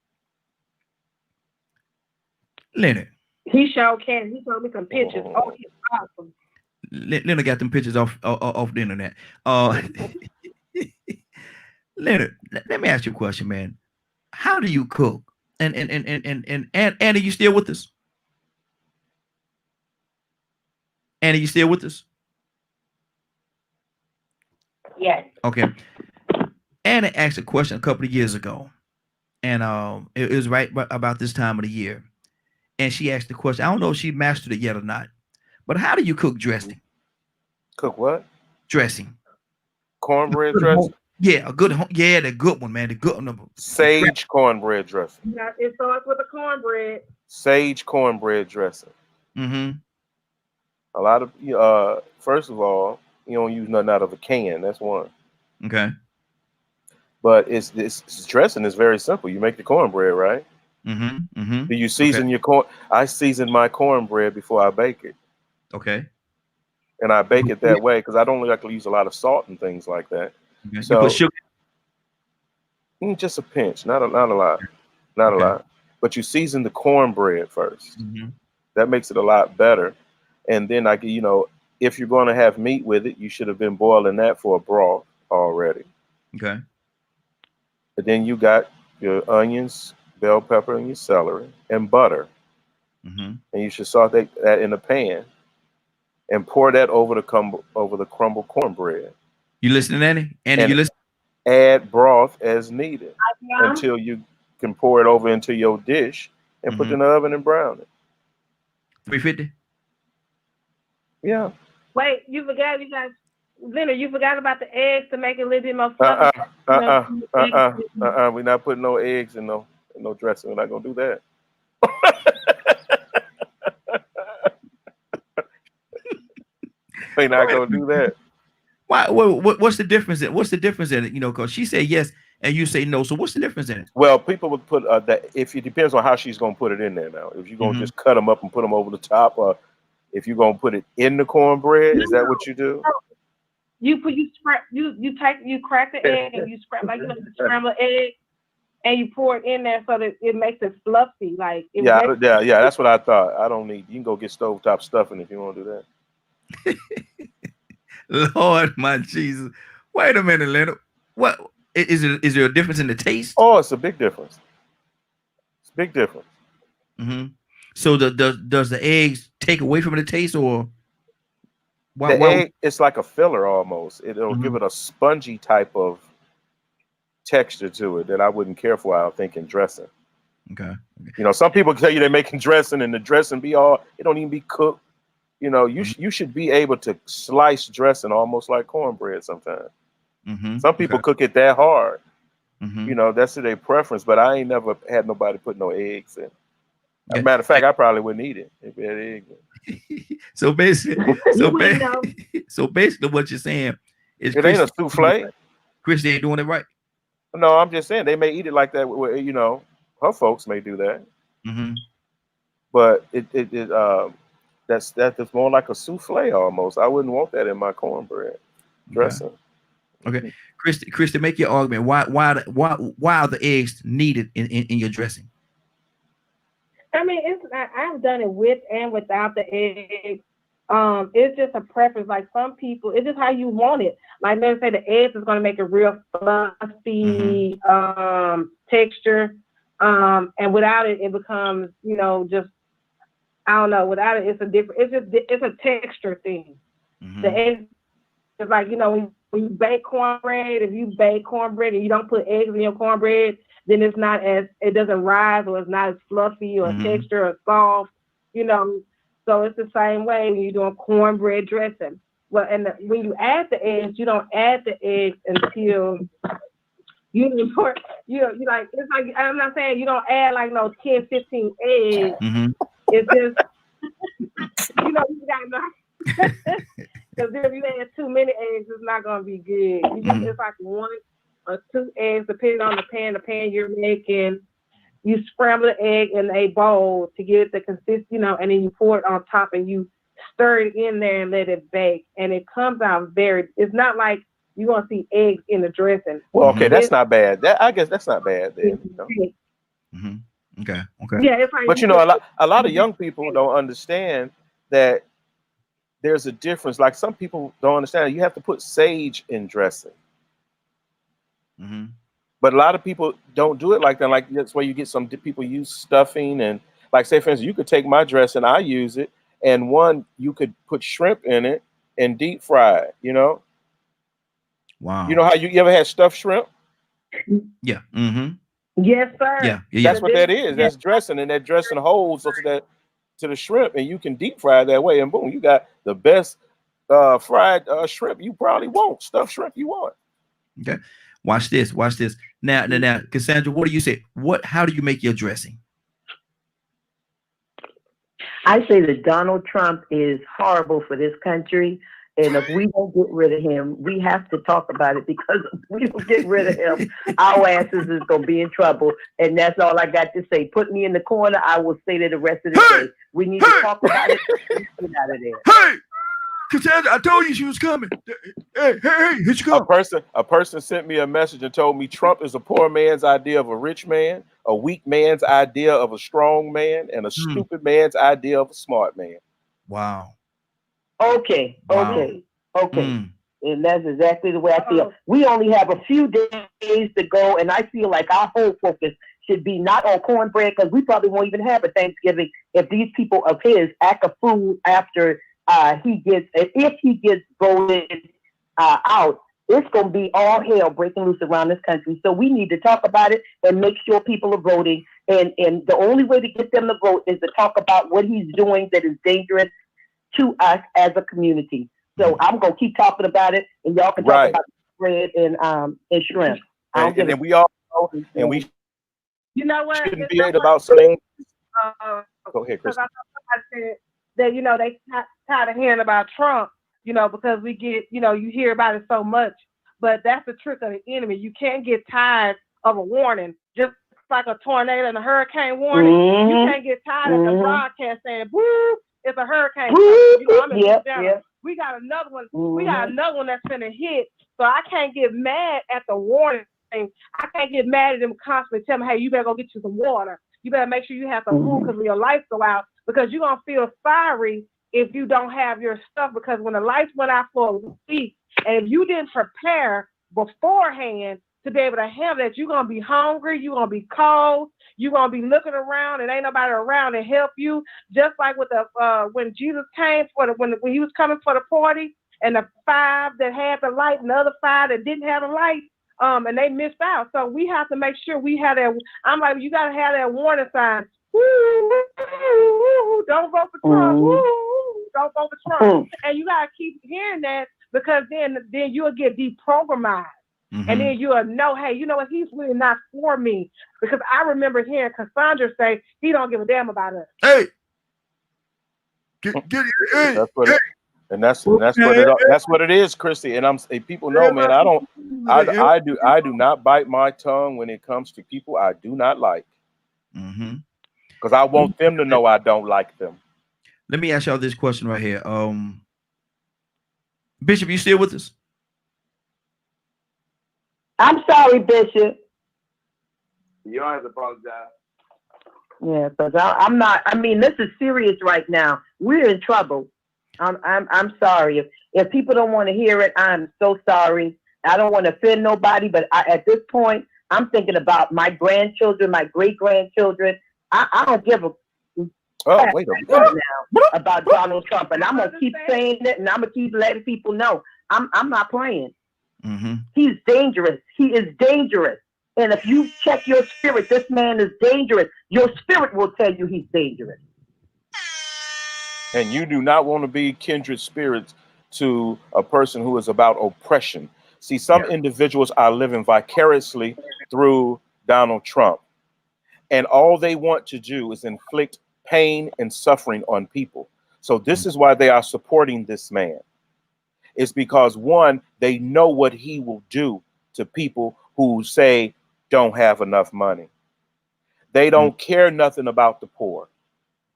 Speaker 1: Leonard.
Speaker 7: He sure can. He showed me some pictures. Oh, he's awesome.
Speaker 1: Leonard got them pictures off the internet. Leonard, let me ask you a question, man. How do you cook? And Annie, you still with us? Annie, you still with us?
Speaker 7: Yes.
Speaker 1: Okay. Anna asked a question a couple of years ago, and it was right about this time of the year. And she asked the question. I don't know if she mastered it yet or not, but how do you cook dressing?
Speaker 2: Cook what?
Speaker 1: Dressing.
Speaker 2: Cornbread dressing?
Speaker 1: Yeah, the good one, man. The good one.
Speaker 2: Sage cornbread dressing.
Speaker 7: Yeah, it starts with the cornbread.
Speaker 2: Sage cornbread dressing.
Speaker 1: Mm-hmm.
Speaker 2: A lot of first of all, you don't use nothing out of a can. That's one.
Speaker 1: Okay.
Speaker 2: But this dressing is very simple. You make the cornbread, right?
Speaker 1: Mm-hmm. Mm-hmm.
Speaker 2: Do you season your corn? I season my cornbread before I bake it.
Speaker 1: Okay.
Speaker 2: And I bake it that way because I don't like to use a lot of salt and things like that.
Speaker 1: Okay.
Speaker 2: So
Speaker 1: you put sugar?
Speaker 2: Just a pinch, not a lot. Not a lot. but you season the cornbread first. That makes it a lot better. And then if you're going to have meat with it, you should have been boiling that for a broth already.
Speaker 1: Okay.
Speaker 2: And then you got your onions, bell pepper, and your celery, and butter. And you should saute that in a pan and pour that over the crumbled cornbread.
Speaker 1: You listening, Annie? Annie, you listen?
Speaker 2: Add broth as needed until you can pour it over into your dish and put it in the oven and brown it.
Speaker 1: 350?
Speaker 2: Yeah.
Speaker 7: Wait, you forgot, you guys, Leonard, you forgot about the eggs to make it a little bit more fluffy.
Speaker 2: We're not putting no eggs in no dressing. We're not gonna do that. We're not gonna do that.
Speaker 1: Why? What's the difference in? What's the difference in it? Because she said yes and you say no. So what's the difference in it?
Speaker 2: Well, people would put that. If it depends on how she's gonna put it in there. Now, if you're gonna just cut them up and put them over the top, or if you're gonna put it in the cornbread, is that what you do?
Speaker 7: You crack the egg and you scramble egg and you pour it in there so that it makes it fluffy. Yeah.
Speaker 2: That's what I thought. I don't need. You can go get stovetop stuffing if you want to do that.
Speaker 1: Lord, my Jesus! Wait a minute, Leonard. What is it? Is there a difference in the taste?
Speaker 2: Oh, it's a big difference. It's a big difference.
Speaker 1: So does the eggs take away from the taste, or
Speaker 2: the egg? It's like a filler almost. It'll give it a spongy type of texture to it that I wouldn't care for. I think in dressing.
Speaker 1: Okay.
Speaker 2: Some people tell you they're making dressing, and the dressing it don't even be cooked. You should be able to slice dressing almost like cornbread sometimes. Some people cook it that hard. That's their preference, but I ain't never had nobody put no eggs in. As a matter of fact, I probably wouldn't eat it if it had eggs in.
Speaker 1: So basically, what you're saying is
Speaker 2: it ain't a souffle.
Speaker 1: Christy ain't doing it right.
Speaker 2: No, I'm just saying they may eat it like that. Her folks may do that. But that's more like a souffle almost. I wouldn't want that in my cornbread dressing.
Speaker 1: Okay, Christy, make your argument. Why are the eggs needed in your dressing?
Speaker 7: I mean, I've done it with and without the eggs. It's just a preference. Like some people, it's just how you want it. Like let's say the eggs is going to make a real fluffy texture, and without it, it becomes just. I don't know. Without it, it's a texture thing. The eggs, it's like when you bake cornbread. If you bake cornbread and you don't put eggs in your cornbread, then it doesn't rise, or it's not as fluffy or texture or soft. So it's the same way when you're doing cornbread dressing. Well, and when you add the eggs, you don't add the eggs until you import. It's like I'm not saying you don't add like no 10, 15 eggs. It's just, you gotta know. Because if you add too many eggs, it's not gonna be good. It's like 1 or 2 eggs, depending on the pan you're making. You scramble the egg in a bowl to get the consistency, and then you pour it on top and you stir it in there and let it bake. And it comes out it's not like you're gonna see eggs in the dressing.
Speaker 2: Well, okay, that's not bad. I guess that's not bad then.
Speaker 1: Okay.
Speaker 7: Yeah, it's like,
Speaker 2: but a lot of young people don't understand that there's a difference. Like some people don't understand. You have to put sage in dressing. But a lot of people don't do it like that. Like that's why you get some people use stuffing and like say for instance, you could take my dressing, I use it, and you could put shrimp in it and deep fry it.
Speaker 1: Wow.
Speaker 2: You know how you ever had stuffed shrimp?
Speaker 1: Yeah.
Speaker 7: Yes, sir.
Speaker 1: Yeah.
Speaker 2: That's what that is. That's dressing, and that dressing holds to the shrimp, and you can deep fry that way, and boom, you got the best fried shrimp you probably want, stuffed shrimp you want.
Speaker 1: Okay. Watch this. Now, Cassandra, what do you say? How do you make your dressing?
Speaker 6: I say that Donald Trump is horrible for this country. And if we don't get rid of him, we have to talk about it, because if we don't get rid of him, our asses is going to be in trouble. And that's all I got to say. Put me in the corner. I will stay there the rest of the day. We need to talk about it. Get out of there.
Speaker 1: Cassandra, I told you she was coming. Hey, here she comes.
Speaker 2: A person sent me a message and told me Trump is a poor man's idea of a rich man, a weak man's idea of a strong man, and a stupid man's idea of a smart man.
Speaker 1: Wow.
Speaker 6: Okay. And that's exactly the way I feel. We only have a few days to go, and I feel like our whole focus should be not on cornbread, because we probably won't even have a Thanksgiving if these people of his act a fool after if he gets voted out. It's going to be all hell breaking loose around this country. So we need to talk about it and make sure people are voting. And the only way to get them to vote is to talk about what he's doing that is dangerous to us as a community. So I'm going to keep talking about it, and y'all can talk about bread and shrimp.
Speaker 2: And we all know, and we
Speaker 7: you know what?
Speaker 2: shouldn't be late about saying. Go ahead, Chris.
Speaker 7: I said that, they tired of hearing about Trump, because we get, you hear about it so much. But that's the trick of the enemy. You can't get tired of a warning. Just like a tornado and a hurricane warning, you can't get tired of the broadcast saying, "Woo, it's a hurricane." We got another one. We got another one that's gonna hit. So I can't get mad at the warning. I can't get mad at them constantly telling me, "Hey, you better go get you some water. You better make sure you have some food because when your lights go out, because you're gonna feel sorry if you don't have your stuff, because when the lights went out for a week, and if you didn't prepare beforehand to be able to handle that, you're gonna be hungry, you're gonna be cold, you're gonna be looking around and ain't nobody around to help you. Just like with the when Jesus came when he was coming for the party, and the 5 that had the light and the other 5 that didn't have the light, and they missed out. So we have to make sure we have that. I'm like, you gotta have that warning sign. Woo, don't vote for Trump. Woo, don't vote for Trump. And you gotta keep hearing that, because then you'll get deprogrammed. And then you'll know, hey, you know what? He's really not for me. Because I remember hearing Cassandra say he don't give a damn about us.
Speaker 1: Hey, get hey.
Speaker 2: That's what it is, Christy. And people know, man. I do not bite my tongue when it comes to people I do not like. Because I want them to know I don't like them.
Speaker 1: Let me ask y'all this question right here. Bishop, you still with us?
Speaker 6: I'm sorry, Bishop.
Speaker 9: You don't have to apologize.
Speaker 6: Yeah, because I'm not. I mean, this is serious right now. We're in trouble. I'm sorry if people don't want to hear it. I'm so sorry. I don't want to offend nobody, but at this point, I'm thinking about my grandchildren, my great grandchildren. I don't give a
Speaker 2: wait a
Speaker 6: minute now about Donald Trump, and I'm gonna keep saying it, and I'm gonna keep letting people know I'm not playing. He's dangerous. He is dangerous. And if you check your spirit, this man is dangerous. Your spirit will tell you he's dangerous.
Speaker 2: And you do not want to be kindred spirits to a person who is about oppression. See, some individuals are living vicariously through Donald Trump. And all they want to do is inflict pain and suffering on people. So this is why they are supporting this man. It's because, one, they know what he will do to people who say don't have enough money. They don't care nothing about the poor.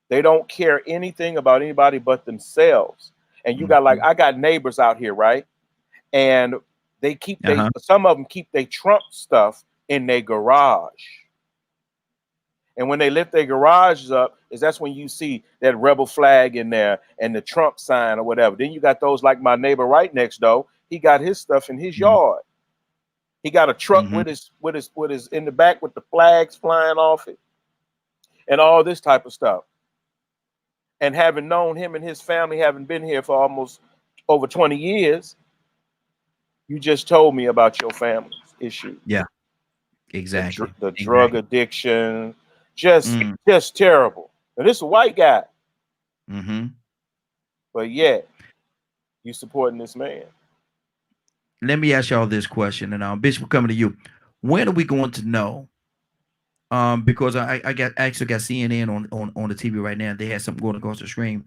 Speaker 2: They don't care anything about anybody but themselves. And you got I got neighbors out here, right? And they keep some of them keep their Trump stuff in their garage. And when they lift their garages up, that's when you see that rebel flag in there and the Trump sign or whatever. Then you got those like my neighbor right next door. He got his stuff in his yard. He got a truck with his in the back with the flags flying off it and all this type of stuff. And having known him and his family, having been here for almost over 20 years, you just told me about your family's issue.
Speaker 1: Yeah, exactly.
Speaker 2: The drug addiction. Just terrible. And this is a white guy. But yet, you supporting this man.
Speaker 1: Let me ask y'all this question, and Bishop, we're coming to you. When are we going to know? Because I actually got CNN on the TV right now. They had something going across the screen.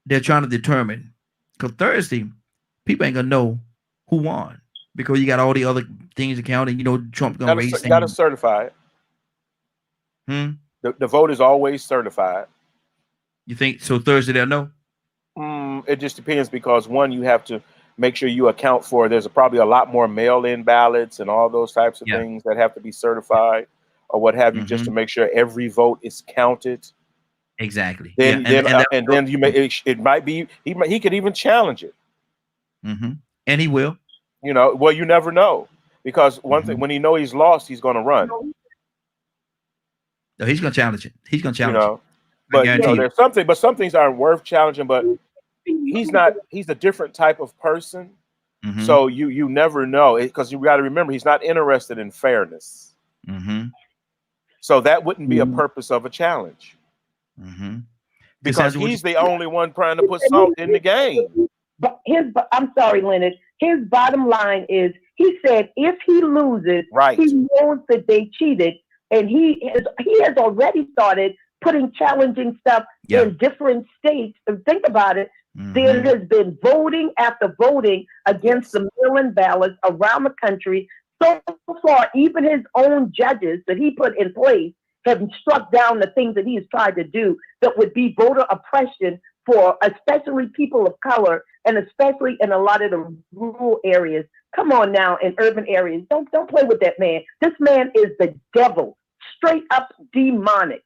Speaker 1: They're trying to determine, because Thursday, people ain't gonna know who won, because you got all the other things accounting. Trump gonna raise.
Speaker 2: Got to certify it. The vote is always certified.
Speaker 1: You think so? Thursday they'll know.
Speaker 2: It just depends, because one, you have to make sure you account for, there's probably a lot more mail-in ballots and all those types of things that have to be certified or what have you, just to make sure every vote is counted.
Speaker 1: Exactly.
Speaker 2: Then then you may, it might be, he could even challenge it.
Speaker 1: And he will.
Speaker 2: You know, well, you never know, because one thing, when he know he's lost, he's going to run.
Speaker 1: No, he's going to challenge it. He's going to challenge it.
Speaker 2: But there's something, but some things aren't worth challenging. But he's not. He's a different type of person. So you never know, because you got to remember, he's not interested in fairness. So that wouldn't be a purpose of a challenge. Because he's the only one trying to put salt in the game.
Speaker 6: But I'm sorry, Leonard. His bottom line is, he said if he loses, he knows that they cheated, and he has already started putting challenging stuff in different states. And think about it. There has been voting after voting against the mail-in ballots around the country. So far, even his own judges that he put in place have struck down the things that he has tried to do that would be voter oppression for especially people of color, and especially in a lot of the rural areas. Come on now, in urban areas. Don't play with that man. This man is the devil, straight up demonic.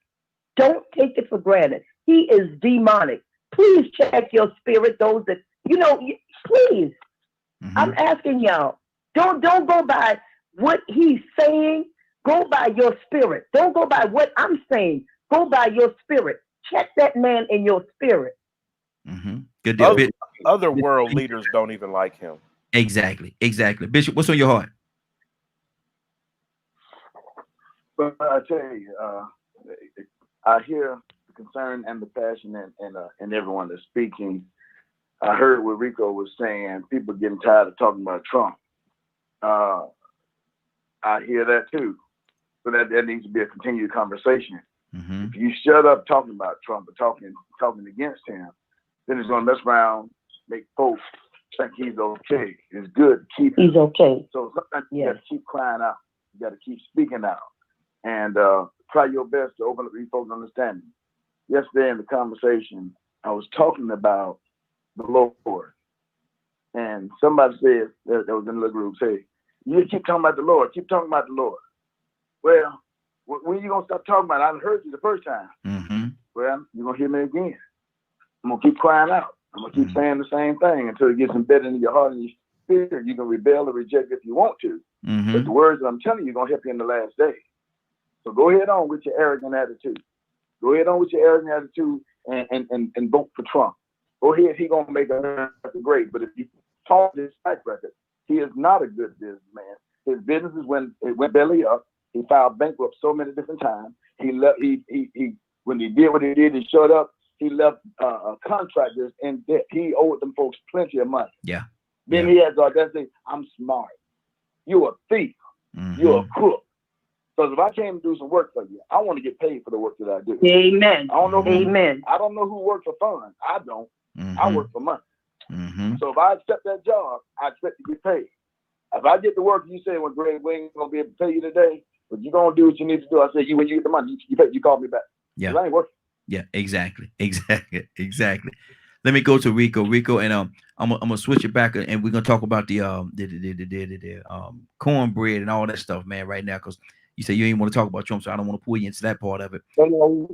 Speaker 6: Don't take it for granted. He is demonic. Please check your spirit, those that, please. I'm asking y'all, don't go by what he's saying. Go by your spirit. Don't go by what I'm saying. Go by your spirit. Check that man in your spirit.
Speaker 1: Good deal.
Speaker 2: Other world leaders don't even like him.
Speaker 1: Exactly. Bishop, what's on your heart?
Speaker 9: But I tell you, I hear the concern and the passion and everyone that's speaking. I heard what Rico was saying. People getting tired of talking about Trump. I hear that too. So that needs to be a continued conversation. If you shut up talking about Trump or talking against him, then it's going to mess around, make folks think he's okay. It's good to keep him.
Speaker 6: He's okay.
Speaker 9: So sometimes you got to keep crying out. You got to keep speaking out. And try your best to open up these folks' understanding. Yesterday in the conversation, I was talking about the Lord. And somebody said, that was in the little group, say, you keep talking about the Lord. Keep talking about the Lord. Well, when are you going to stop talking about it? I heard you the first time. Well, you're going to hear me again. I'm going to keep crying out. I'm going to keep saying the same thing until it gets embedded in your heart and your spirit. You can rebel or reject if you want to. But the words that I'm telling you are going to help you in the last day. So go ahead on with your arrogant attitude. Go ahead on with your arrogant attitude and vote for Trump. Go ahead. He's going to make America great. But if you talk his track record, he is not a good businessman. His businesses went belly up. He filed bankrupt so many different times. He left. He when he did what he did, he showed up. He left contractors in debt. He owed them folks plenty of money. Then he had the audacity, I'm smart. You're a thief. You're a crook. Because if I came to do some work for you, I want to get paid for the work that I do.
Speaker 6: Amen.
Speaker 9: I don't know
Speaker 6: Amen.
Speaker 9: I don't know who works for fun. I don't. I work for money. So if I accept that job, I expect to get paid. If I get the work, you say, well, Greg, we ain't going to be able to pay you today, but you're going to do what you need to do. I say, when you get the money, you call me back.
Speaker 1: Yeah.
Speaker 9: I ain't working.
Speaker 1: Yeah, exactly. Let me go to Rico, and I'm gonna switch it back, and we're gonna talk about the cornbread and all that stuff, man, right now, because you say you ain't want to talk about Trump, so I don't want to pull you into that part of it.
Speaker 5: No,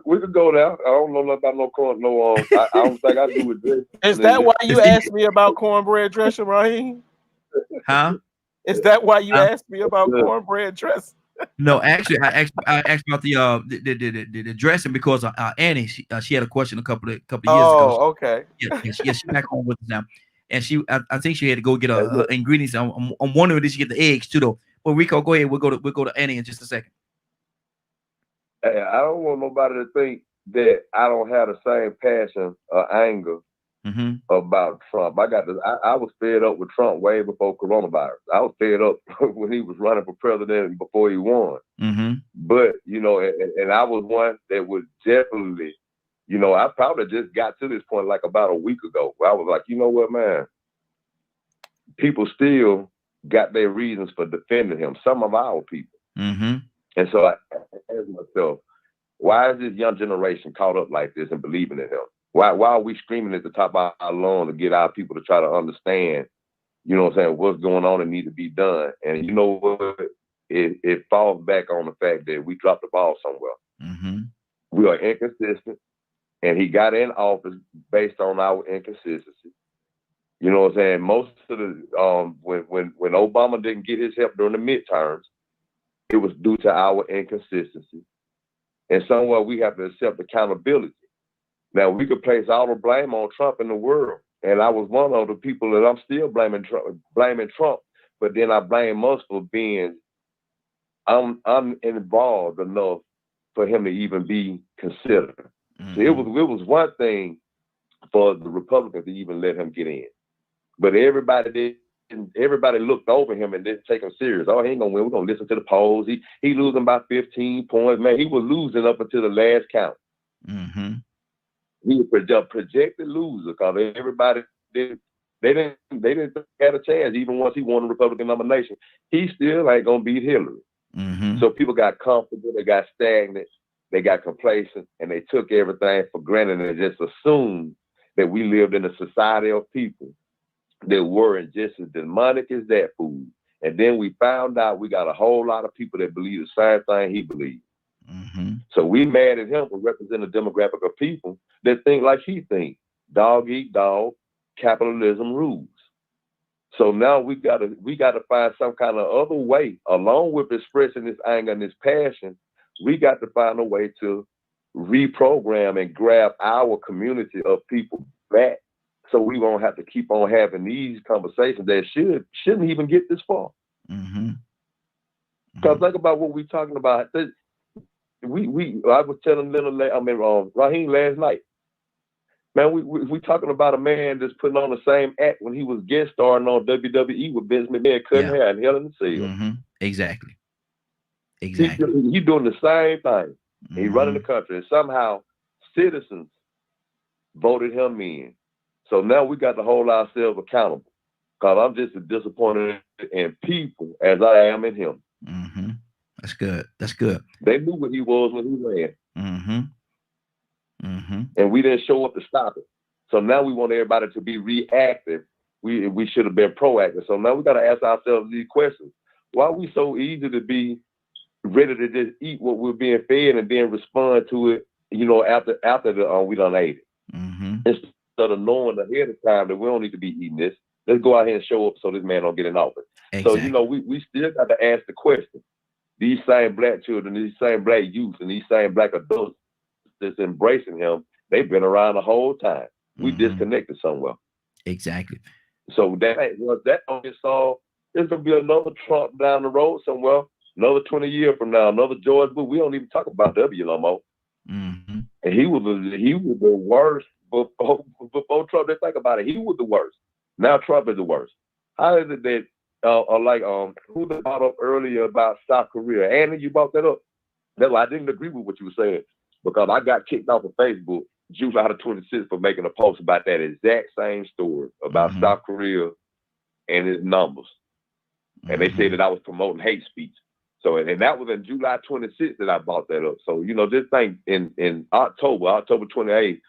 Speaker 5: we could go there. I don't know nothing about no corn. I don't think I do with this.
Speaker 2: Is that why you asked me about cornbread dressing, Raheem?
Speaker 1: Huh?
Speaker 2: Is that why you asked me about cornbread dressing?
Speaker 1: No, actually, I asked about the dressing because Annie, she had a question a couple of years ago.
Speaker 2: Oh, okay.
Speaker 1: Yeah, she's back on with us now, and I think she had to go get her ingredients. I'm wondering did she get the eggs too though. But Rico, go ahead. We'll go to Annie in just a second.
Speaker 5: Hey, I don't want nobody to think that I don't have the same passion or anger about Trump. I was fed up with Trump way before coronavirus. I was fed up when he was running for president before he won. But, and I was one that was definitely, I probably just got to this point like about a week ago where I was like, you know what, man? People still got their reasons for defending him. Some of our people. And so I asked myself, why is this young generation caught up like this and believing in him? Why are we screaming at the top of our lungs to get our people to try to understand, you know what I'm saying, what's going on and need to be done? And you know what? It falls back on the fact that we dropped the ball somewhere.
Speaker 1: Mm-hmm.
Speaker 5: We are inconsistent, and he got in office based on our inconsistency. You know what I'm saying? Most of the when Obama didn't get his help during the midterms, it was due to our inconsistency. And somewhere we have to accept accountability. Now, we could place all the blame on Trump in the world. And I was one of the people that I'm still blaming Trump, but then I blame us for being I'm involved enough for him to even be considered.
Speaker 1: Mm-hmm.
Speaker 5: So it was one thing for the Republicans to even let him get in. But everybody looked over him and didn't take him serious. Oh, he ain't gonna win. We're gonna listen to the polls. He losing by 15 points. Man, he was losing up until the last count.
Speaker 1: Mm-hmm.
Speaker 5: He was a projected loser because everybody didn't have a chance. Even once he won the Republican nomination, he still ain't gonna beat Hillary.
Speaker 1: Mm-hmm.
Speaker 5: So people got comfortable, they got stagnant, they got complacent, and they took everything for granted and just assumed that we lived in a society of people that weren't just as demonic as that food. And then we found out we got a whole lot of people that believe the same thing he believed.
Speaker 1: Mm-hmm.
Speaker 5: So we mad at him for representing a demographic of people that think like he thinks. Dog eat dog, capitalism rules. So now we gotta find some kind of other way, along with expressing this anger and this passion. We got to find a way to reprogram and grab our community of people back, so we won't have to keep on having these conversations that shouldn't even get this far.
Speaker 1: Mm-hmm.
Speaker 5: Because think about what we're talking about. I was telling Raheem last night. Man, we talking about a man that's putting on the same act when he was guest starring on WWE with Vince McMahon cutting hair and Hell in the Cell.
Speaker 1: Mm-hmm. Exactly.
Speaker 5: He's doing the same thing. Mm-hmm. He's running the country, and somehow citizens voted him in. So now we got to hold ourselves accountable. Because I'm just as disappointed in people as I am in him.
Speaker 1: Mm-hmm. That's good. That's good.
Speaker 5: They knew what he was when he ran.
Speaker 1: Mm-hmm. Mm-hmm.
Speaker 5: And we didn't show up to stop it. So now we want everybody to be reactive. We should have been proactive. So now we got to ask ourselves these questions. Why are we so easy to be ready to just eat what we're being fed and then respond to it, after we done ate it?
Speaker 1: Mm-hmm.
Speaker 5: Instead of knowing ahead of time that we don't need to be eating this, let's go out here and show up so this man don't get in office.
Speaker 1: Exactly.
Speaker 5: So, we still got to ask the question. These same black children, these same black youth, and these same black adults that's embracing him, they've been around the whole time. We disconnected somewhere.
Speaker 1: Exactly.
Speaker 5: So that don't get solved, there's going to be another Trump down the road somewhere, another 20 years from now, another George Bush. We don't even talk about W no more.
Speaker 1: Mm-hmm.
Speaker 5: And he was the worst before Trump. They think about it. He was the worst. Now Trump is the worst. How is it that who brought up earlier about South Korea? Andy, you brought that up. No, I didn't agree with what you were saying because I got kicked off of Facebook July the 26th for making a post about that exact same story about South Korea and its numbers. And they said that I was promoting hate speech. So, and that was in July 26th that I brought that up. So, this thing in October 28th,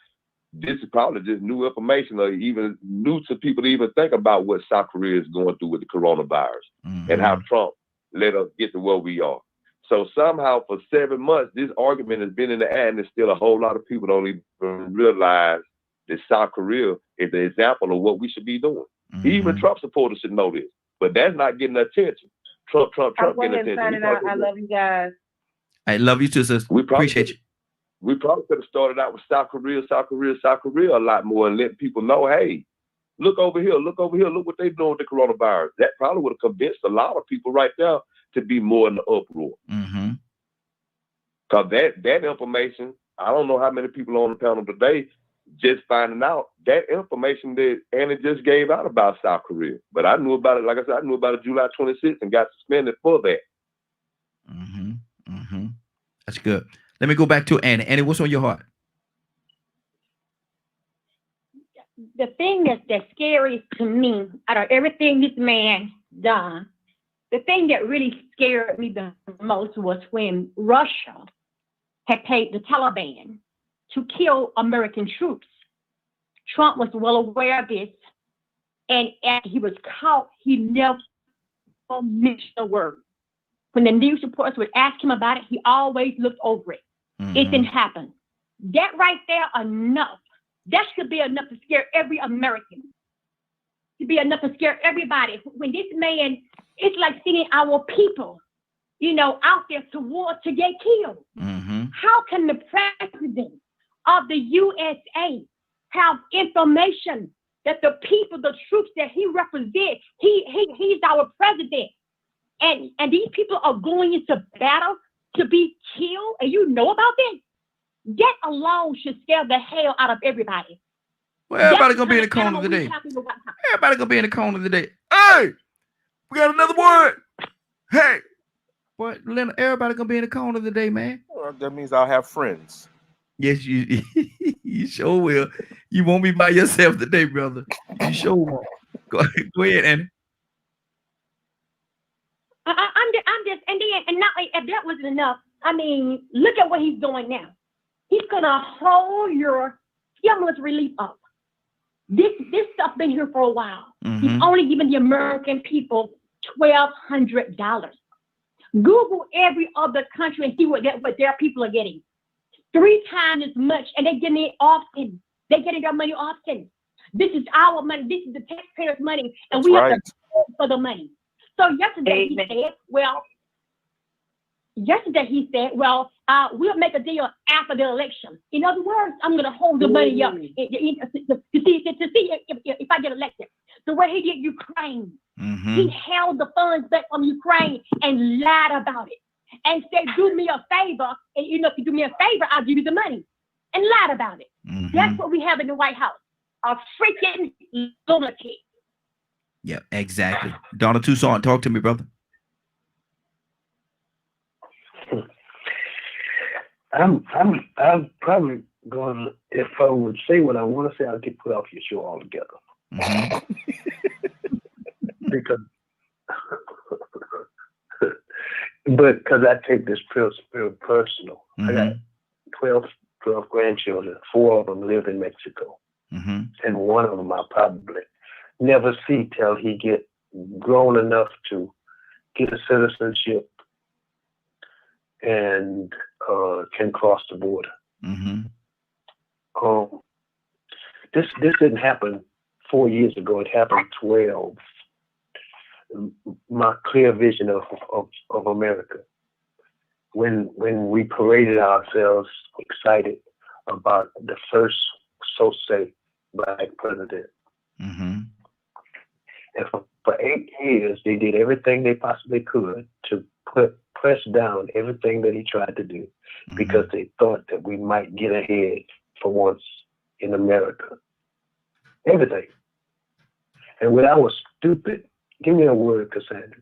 Speaker 5: this is probably just new information or even new to people to even think about what South Korea is going through with the coronavirus and how Trump let us get to where we are. So somehow for 7 months, this argument has been in the air, and there's still a whole lot of people don't even realize that South Korea is the example of what we should be doing. Even Trump supporters should know this, but that's not getting attention. Trump getting attention.
Speaker 7: I love you guys.
Speaker 1: I love you too, sis. Appreciate you.
Speaker 5: We probably could have started out with South Korea a lot more and let people know, hey, look over here, look what they're doing with the coronavirus. That probably would have convinced a lot of people right there to be more in the uproar. Because that information, I don't know how many people on the panel today just finding out that information that Annie just gave out about South Korea. But I knew about it, like I said, I knew about it July 26th and got suspended for that.
Speaker 1: That's good. Let me go back to Annie. Annie, what's on your heart?
Speaker 8: The thing that's scary to me out of everything this man done, the thing that really scared me the most was when Russia had paid the Taliban to kill American troops Trump was well aware of this. And after he was caught, he never mentioned a word. When the news reporters would ask him about it, he always looked over it. It didn't happen. That right there, enough. That should be enough to scare every American. To be enough to scare everybody. When this man, it's like seeing our people, out there to war to get killed. How can the president of the USA have information that the people, the troops that he represents, he's our president, and these people are going into battle to be killed, and you know about this? That alone should scare the hell out of everybody.
Speaker 1: Well, everybody gonna be in the corner today. Everybody gonna be in the corner today. Hey, we got another word. Hey, what? Everybody gonna be in the corner today, man.
Speaker 2: Well, that means I'll have friends.
Speaker 1: Yes, you sure will. You won't be by yourself today, brother. You sure won't. Go ahead, Andy.
Speaker 8: I'm just, and not like if that wasn't enough. I mean, look at what he's doing now. He's gonna hold your stimulus relief up. This stuff been here for a while. He's only giving the American people $1,200. Google every other country and see what their people are getting. 3 times as much, and they're getting it often. They're getting their money often. This is our money. This is the taxpayers' money, and we have to pay for the money. So yesterday he said, we'll make a deal after the election. In other words, I'm going to hold the money up to see if I get elected. The way he did Ukraine, he held the funds back from Ukraine and lied about it and said, do me a favor. And if you do me a favor, I'll give you the money, and lied about it. That's what we have in the White House, a freaking lunatic.
Speaker 1: Yeah, exactly. Donald Tucson, talk to me, brother.
Speaker 4: I'm probably going to, if I would say what I want to say, I'll get put off your show altogether. Because I take this real personal. I got 12 grandchildren. 4 of them live in Mexico. And one of them I'll probably never see till he get grown enough to get a citizenship and can cross the border. This didn't happen 4 years ago. It happened 12. My clear vision of America, when we paraded ourselves excited about the first so-say Black president. And for 8 years, they did everything they possibly could to press down everything that he tried to do, because they thought that we might get ahead for once in America. Everything. And when I was stupid, give me a word, Cassandra.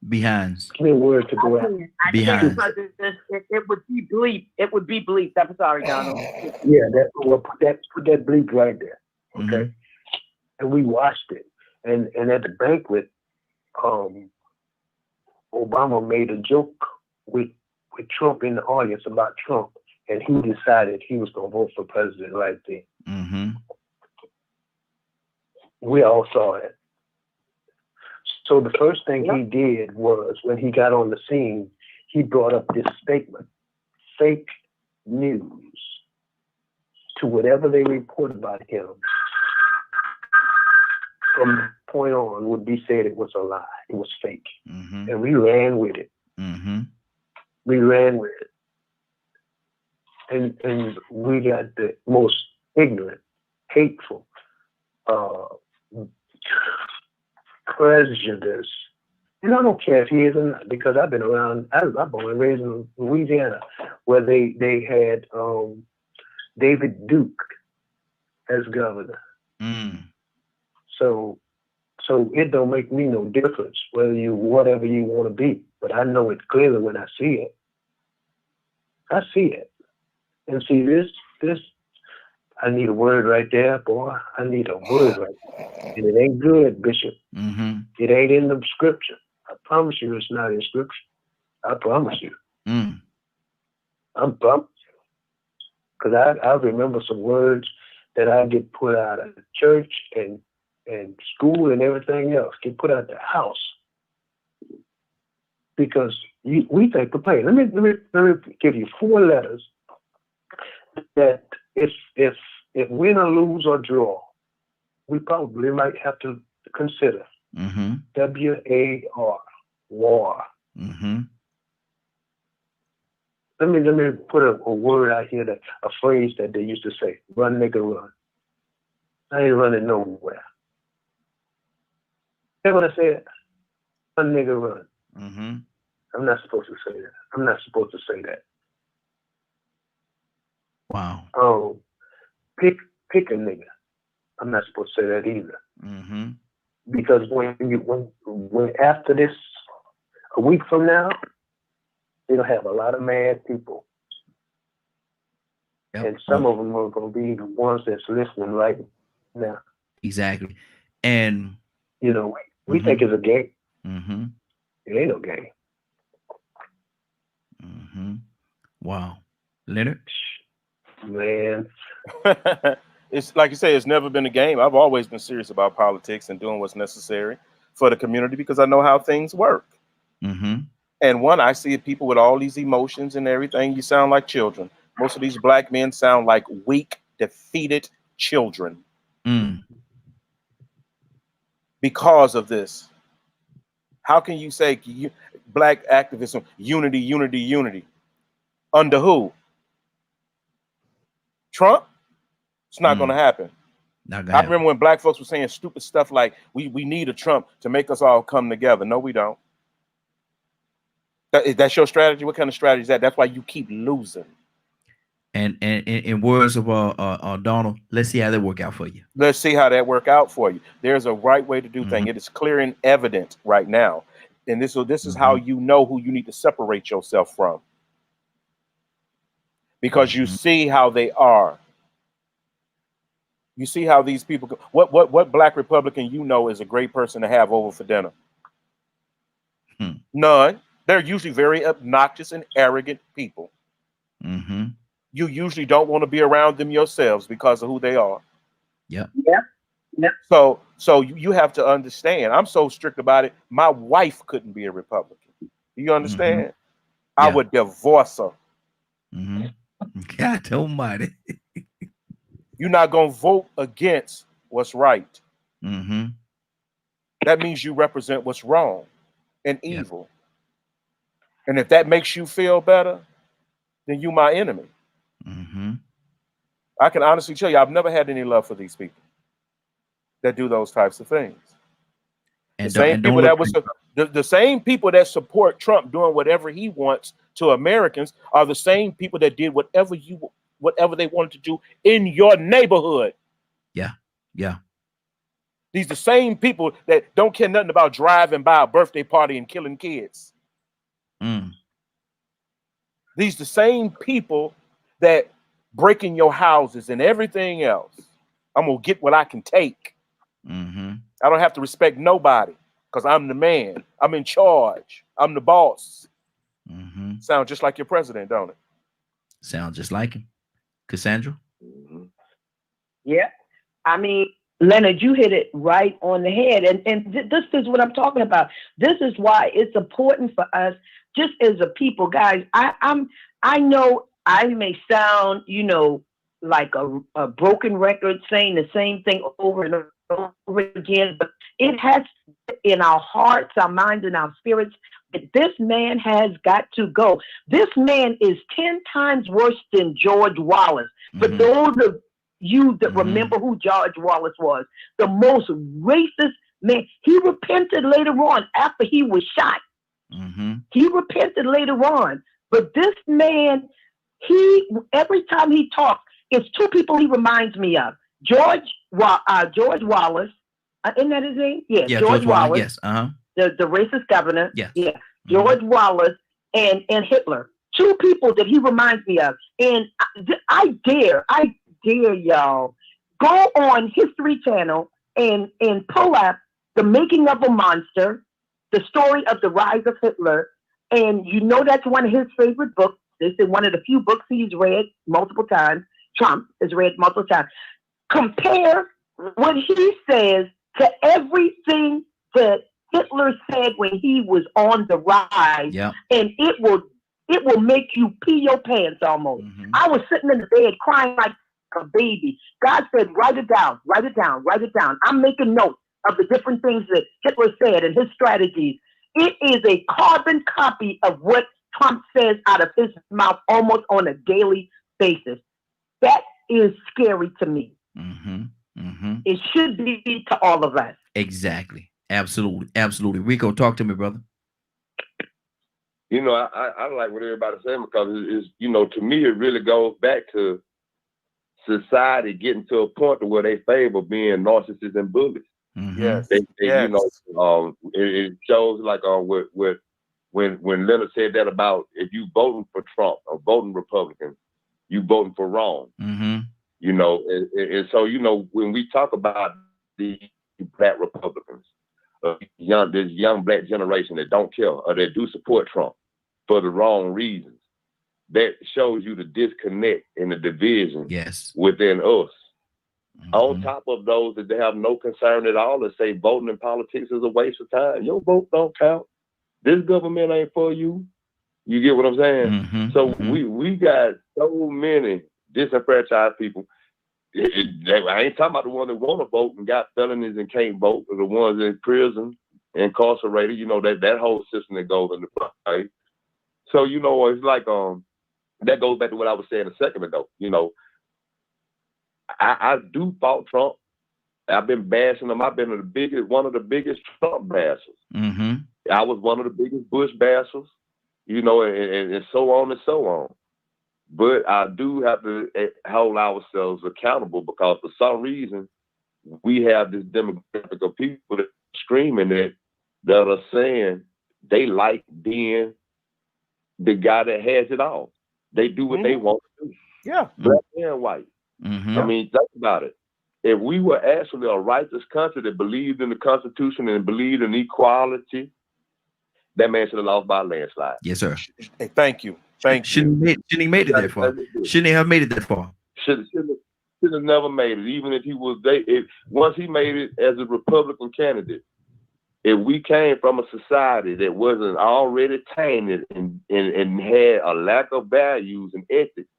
Speaker 1: Behind.
Speaker 4: Give me a word to go out.
Speaker 1: Behind.
Speaker 10: It would be bleep. It would be bleep. I'm sorry, Donald.
Speaker 4: Yeah, put that bleep right there. Okay. And we watched it. And at the banquet, Obama made a joke with Trump in the audience about Trump, and he decided he was going to vote for president right then. We all saw it. So the first thing he did was, when he got on the scene, he brought up this statement: fake news. To whatever they report about him, from that point on, would be said it was a lie. It was fake. And we ran with it. We ran with it. And we got the most ignorant, hateful, prejudice. And I don't care if he is or not, because I've been around. I was born and raised in Louisiana, where they had David Duke as governor. So it don't make me no difference whatever you want to be. But I know it clearly when I see it. I see it. And see this, I need a word right there, boy. I need a word right there. And it ain't good, Bishop. It ain't in the scripture. I promise you it's not in scripture. I promise you. I'm pumped. Because I remember some words that I get put out of the church and school and everything else, get put out of the house because we take the pain. Let me give you 4 letters that if win or lose or draw, we probably might have to consider. WAR, war. Let me put a word out here, that a phrase that they used to say: "Run, nigga, run." I ain't running nowhere. You know what I said? Run, nigga, run. I'm not supposed to say that. I'm not supposed to say that.
Speaker 1: Wow.
Speaker 4: Oh, pick a nigga. I'm not supposed to say that either. Because when after this, a week from now, it'll have a lot of mad people. And some of them are going to be the ones that's listening right now.
Speaker 1: Exactly. And,
Speaker 4: you know, we think it's a game. It ain't no game.
Speaker 1: Wow. Leonard?
Speaker 2: Man. It's like you say, it's never been a game. I've always been serious about politics and doing what's necessary for the community because I know how things work. And one, I see people with all these emotions and everything. You sound like children. Most of these black men sound like weak, defeated children because of this. How can you say black activism, unity, unity, unity? Under who? Trump? It's not going to happen. I remember when black folks were saying stupid stuff like, we need a Trump to make us all come together. No, we don't. That's your strategy? What kind of strategy is that? That's why you keep losing.
Speaker 1: And in words of Donald, let's see how that work out for you.
Speaker 2: Let's see how that work out for you. There's a right way to do things. It is clear and evident right now. And this is how you know who you need to separate yourself from. Because you see how they are. You see how these people go. What black Republican you know is a great person to have over for dinner? None. They're usually very obnoxious and arrogant people. You usually don't want to be around them yourselves because of who they are.
Speaker 1: Yeah.
Speaker 2: So you have to understand. I'm so strict about it. My wife couldn't be a Republican. Do you understand? I would divorce her.
Speaker 1: God almighty.
Speaker 2: You're not going to vote against what's right. That means you represent what's wrong and evil. And if that makes you feel better, then you my enemy. I can honestly tell you, I've never had any love for these people that do those types of things. And the same people that support Trump doing whatever he wants to Americans are the same people that did whatever they wanted to do in your neighborhood. These are the same people that don't care nothing about driving by a birthday party and killing kids. These are the same people that break in your houses and everything else. I'm gonna get what I can take. I don't have to respect nobody because I'm the man. I'm in charge. I'm the boss. Sound just like your president, don't it?
Speaker 1: Sound just like him. Cassandra?
Speaker 10: Yeah. I mean, Leonard, you hit it right on the head. And this is what I'm talking about. This is why it's important for us, just as a people, guys. I know I may sound, like a broken record saying the same thing over and over again, but it has in our hearts, our minds, and our spirits that this man has got to go. This man is 10 times worse than George Wallace. For those of you that remember who George Wallace was, the most racist man. He repented later on after he was shot. He repented later on. But this man, every time he talks, it's 2 people he reminds me of. George Wallace. Isn't that his name? Yeah,
Speaker 1: George Wallace. Yes.
Speaker 10: The racist governor.
Speaker 1: Yes.
Speaker 10: Yeah. George Wallace and Hitler. 2 people that he reminds me of. And I dare y'all go on History Channel and pull up The Making of a Monster, the story of the rise of Hitler. And that's one of his favorite books. This is one of the few books he's read multiple times. Trump has read multiple times. compare what he says to everything that Hitler said when he was on the rise, and it will make you pee your pants almost. I was sitting in the bed crying like a baby. God said, write it down, write it down, write it down. I'm making notes of the different things that Hitler said and his strategies. It is a carbon copy of what Trump says out of his mouth almost on a daily basis. That is scary to me. It should be to all of us.
Speaker 1: Exactly. Absolutely. Absolutely. Rico, talk to me, brother.
Speaker 5: You know, I like what everybody's saying because it's, you know, to me, it really goes back to society getting to a point where they favor being narcissists and bullies.
Speaker 2: Yes.
Speaker 5: You know, it shows like when Leonard said that about if you voting for Trump or voting Republican, you voting for wrong. You know, and so, you know, when we talk about the Black Republicans, this young Black generation that don't care or that do support Trump for the wrong reasons, that shows you the disconnect and the division within us. On top of those that they have no concern at all and say voting in politics is a waste of time. Your vote don't count. This government ain't for you. You get what I'm saying? So we got so many disenfranchised people. I ain't talking about the ones that want to vote and got felonies and can't vote, or the ones in prison, incarcerated. You know, that whole system that goes into play. So, you know, it's like that goes back to what I was saying a second ago. You know, I do fault Trump. I've been bashing him. I've been one of the biggest Trump bashers. I was one of the biggest Bush bashers, you know, and so on and so on. But I do have to hold ourselves accountable because for some reason we have this demographic of people that are screaming that are saying they like being the guy that has it all. They do what they want to do.
Speaker 2: Yeah.
Speaker 5: Black and white. I mean, think about it. If we were actually a righteous country that believed in the Constitution and believed in equality, that man should have lost by a landslide.
Speaker 1: Yes, sir.
Speaker 2: Hey, thank you.
Speaker 1: Shouldn't he made it that far? Shouldn't he have made it that far?
Speaker 5: Should have never made it. Even if he was once he made it as a Republican candidate, if we came from a society that wasn't already tainted and had a lack of values and ethics,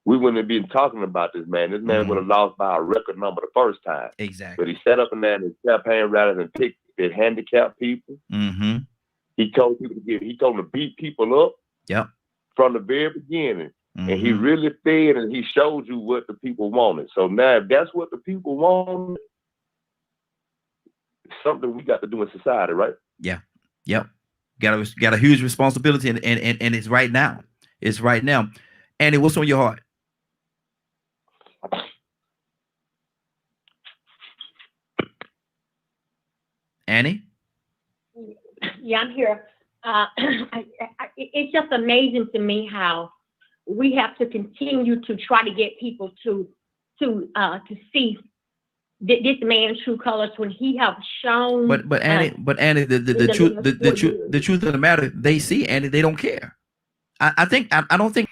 Speaker 5: we wouldn't have been talking about this man. This man would have lost by a record number the first time.
Speaker 1: Exactly.
Speaker 5: But he set up in there in his campaign rather than pick the handicapped people. He told people he told them to beat people up. From the very beginning. And he really fed and he showed you what the people wanted. So now if that's what the people want, it's something we got to do in society, right?
Speaker 1: Got a huge responsibility and it's right now. It's right now. Annie, what's on your heart? Annie?
Speaker 8: Yeah, I'm here. It's just amazing to me how we have to continue to try to get people to see this man's true colors when he have shown.
Speaker 1: But Annie, the truth of the matter, they see Annie, they don't care. I don't think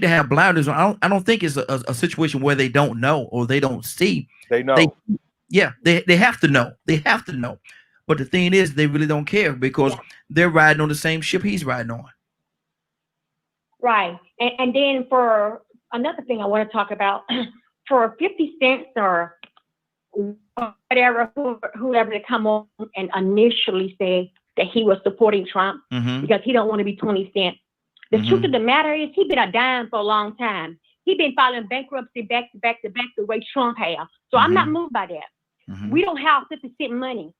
Speaker 1: they have blinders on. I don't think it's a situation where they don't know or they don't see.
Speaker 2: They know.
Speaker 1: They have to know. They have to know. But the thing is, they really don't care because they're riding on the same ship he's riding on.
Speaker 8: Right. And then for another thing I want to talk about, for 50 cents or whatever, whoever to come on and initially say that he was supporting Trump because he don't want to be 20 cents. The truth of the matter is he's been a dime for a long time. He's been filing bankruptcy back to back the way Trump has. So I'm not moved by that. We don't have 50 cent money.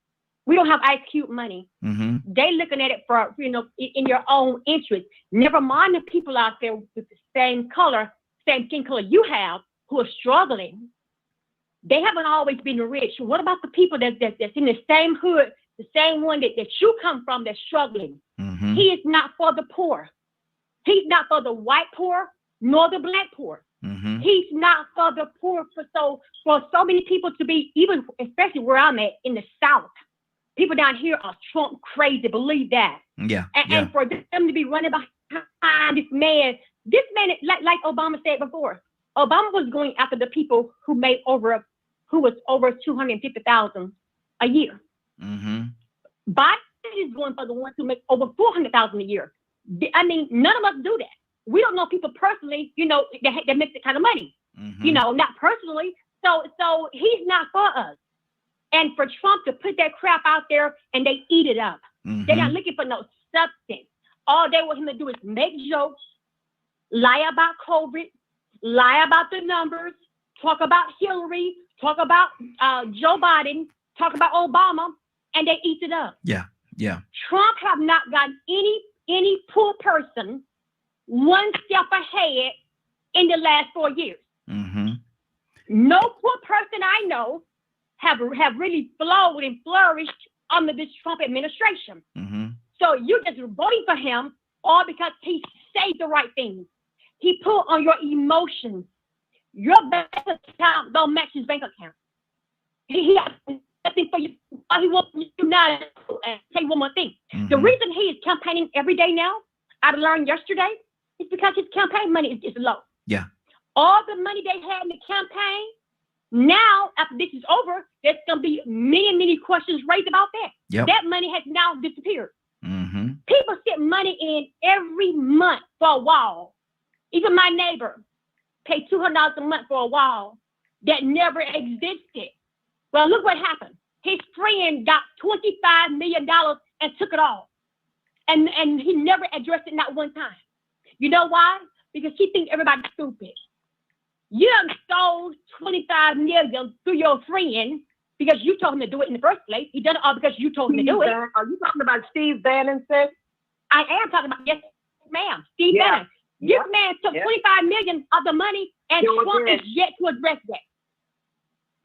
Speaker 8: We don't have IQ money. They looking at it for, in your own interest. Never mind the people out there with the same skin color you have who are struggling. They haven't always been rich. What about the people that's in the same hood, the same one that you come from that's struggling? He is not for the poor. He's not for the white poor nor the black poor. He's not for the poor. For so many people to be, even especially where I'm at in the South, people down here are Trump crazy, believe that. And for them to be running behind this man, like Obama said before, Obama was going after the people who was over 250,000 a year.
Speaker 1: Mm-hmm.
Speaker 8: Biden is going for the ones who make over 400,000 a year. I mean, none of us do that. We don't know people personally, that make that kind of money.
Speaker 1: Mm-hmm.
Speaker 8: Not personally. So he's not for us. And for Trump to put that crap out there and they eat it up.
Speaker 1: Mm-hmm.
Speaker 8: They're not looking for no substance. All they want him to do is make jokes, lie about COVID, lie about the numbers, talk about Hillary, talk about Joe Biden, talk about Obama, and they eat it up.
Speaker 1: Yeah.
Speaker 8: Trump have not gotten any poor person one step ahead in the last 4 years.
Speaker 1: Mm-hmm.
Speaker 8: No poor person I know have really flowed and flourished under this Trump administration.
Speaker 1: Mm-hmm.
Speaker 8: So you're just voting for him all because he says the right things. He pull on your emotions. Your bank account don't match his bank account. He has nothing for you. All he wants you now. And say one more thing.
Speaker 1: Mm-hmm.
Speaker 8: The reason he is campaigning every day now, I learned yesterday, is because his campaign money is low.
Speaker 1: Yeah.
Speaker 8: All the money they had in the campaign, now after this is over, there's gonna be many questions raised about that.
Speaker 1: Yep.
Speaker 8: That money has now disappeared.
Speaker 1: Mm-hmm.
Speaker 8: People sit money in every month for a wall. Even my neighbor paid $200 a month for a wall that never existed. Well, look what happened. His friend got $25 million and took it all. And he never addressed it not one time. You know why? Because he thinks everybody's stupid. You done stole $25 million through your friend because you told him to do it in the first place. He done it all because you told him to do it.
Speaker 7: Are you talking about Steve Bannon, sis?
Speaker 8: I am talking about, yes, ma'am, Steve Bannon. This man took $25 million of the money, and Trump is yet to address that.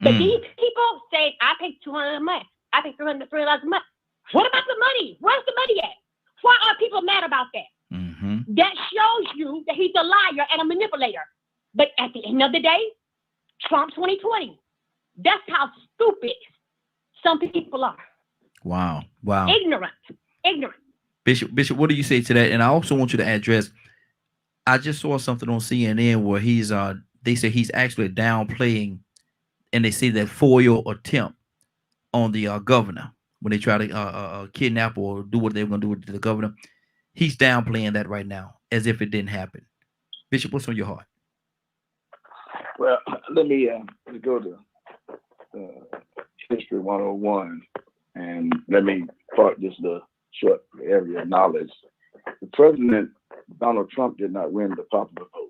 Speaker 8: But these people say, I pay $200 a month. I pay $300 a month. What about the money? Where's the money at? Why are people mad about that?
Speaker 1: Mm-hmm.
Speaker 8: That shows you that he's a liar and a manipulator. But at the end of the day, Trump 2020. That's how stupid some people are.
Speaker 1: Wow.
Speaker 8: Ignorant.
Speaker 1: Bishop, what do you say to that? And I also want you to address, I just saw something on CNN where they say he's actually downplaying, and they say that foil attempt on the governor when they try to kidnap or do what they were going to do to the governor. He's downplaying that right now as if it didn't happen. Bishop, what's on your heart?
Speaker 9: Well, let me go to History 101, and let me part just the short area of knowledge. The President Donald Trump did not win the popular votes.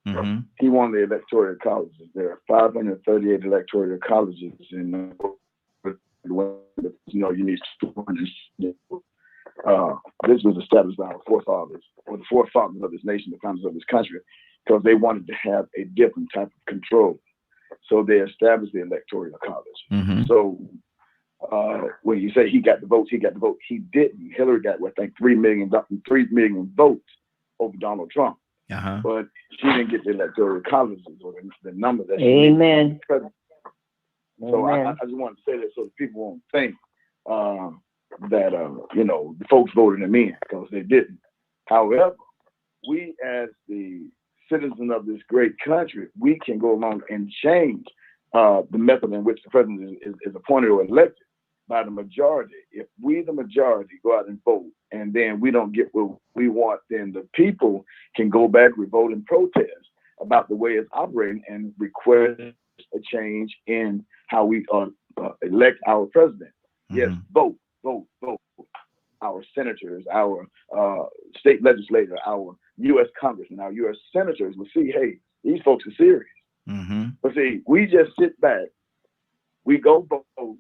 Speaker 1: Mm-hmm.
Speaker 9: He won the electoral colleges. There are 538 electoral colleges in you need to. This was established by our forefathers, or the forefathers of this nation, the founders of this country, because they wanted to have a different type of control. So they established the electoral college.
Speaker 1: Mm-hmm.
Speaker 9: So when you say he got the votes, he didn't. Hillary got, I think, 3 million votes over Donald Trump.
Speaker 1: Uh-huh.
Speaker 9: But she didn't get the electoral colleges or the number that she
Speaker 10: Amen.
Speaker 9: did. So I just want to say that so that people won't think that the folks voted him in, because they didn't. However, we as the citizens of this great country, we can go along and change the method in which the president is appointed or elected by the majority. If we, the majority, go out and vote, and then we don't get what we want, then the people can go back, revolt, and protest about the way it's operating and request a change in how we elect our president. Mm-hmm. Yes, vote. Our senators, our state legislators, our U.S. congressmen, our U.S. senators will see, hey, these folks are serious.
Speaker 1: Mm-hmm.
Speaker 9: But see, we just sit back, we go vote,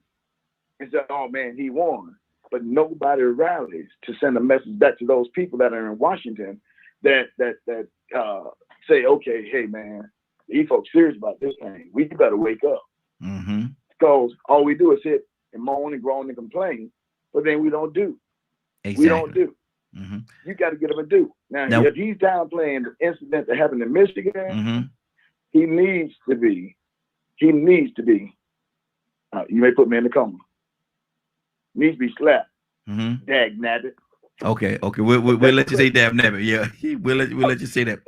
Speaker 9: and say, oh man, he won. But nobody rallies to send a message back to those people that are in Washington that say, okay, hey man, these folks serious about this thing. We better wake up.
Speaker 1: Mm-hmm.
Speaker 9: Because all we do is sit and moan and groan and complain, but then we don't do.
Speaker 1: Exactly.
Speaker 9: We don't do.
Speaker 1: Mm-hmm.
Speaker 9: You got to get him a do. Now, if he's downplaying the incident that happened in Michigan,
Speaker 1: mm-hmm.
Speaker 9: he needs to be, you may put me in the coma, needs to be slapped.
Speaker 1: Mm-hmm.
Speaker 9: Dag nabbit.
Speaker 1: Okay. We'll let you say dag nabbit. Yeah, we'll let you say that.